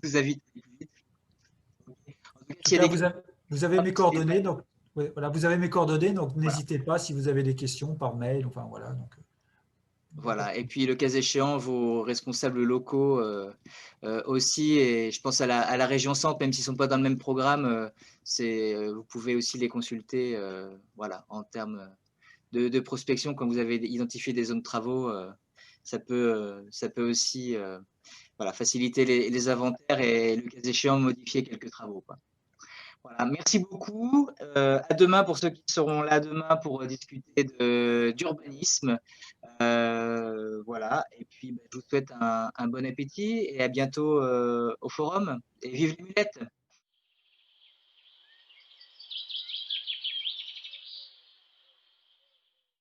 nous invitent à aller plus vite. En tout cas, En tout s'il y a cas, des vous avez mes coordonnées, questions, donc ouais, voilà, vous avez mes coordonnées, donc voilà. n'hésitez pas si vous avez des questions par mail, enfin voilà. Donc, Voilà, et puis le cas échéant, vos responsables locaux aussi, et je pense à la région Centre, même s'ils ne sont pas dans le même programme, vous pouvez aussi les consulter voilà, en termes de prospection. Quand vous avez identifié des zones de travaux, ça peut aussi voilà, faciliter les inventaires et le cas échéant modifier quelques travaux, quoi. Voilà, merci beaucoup. À demain pour ceux qui seront là demain pour discuter d'urbanisme. Voilà, et puis je vous souhaite un bon appétit et à bientôt au forum. Et vive les mulettes!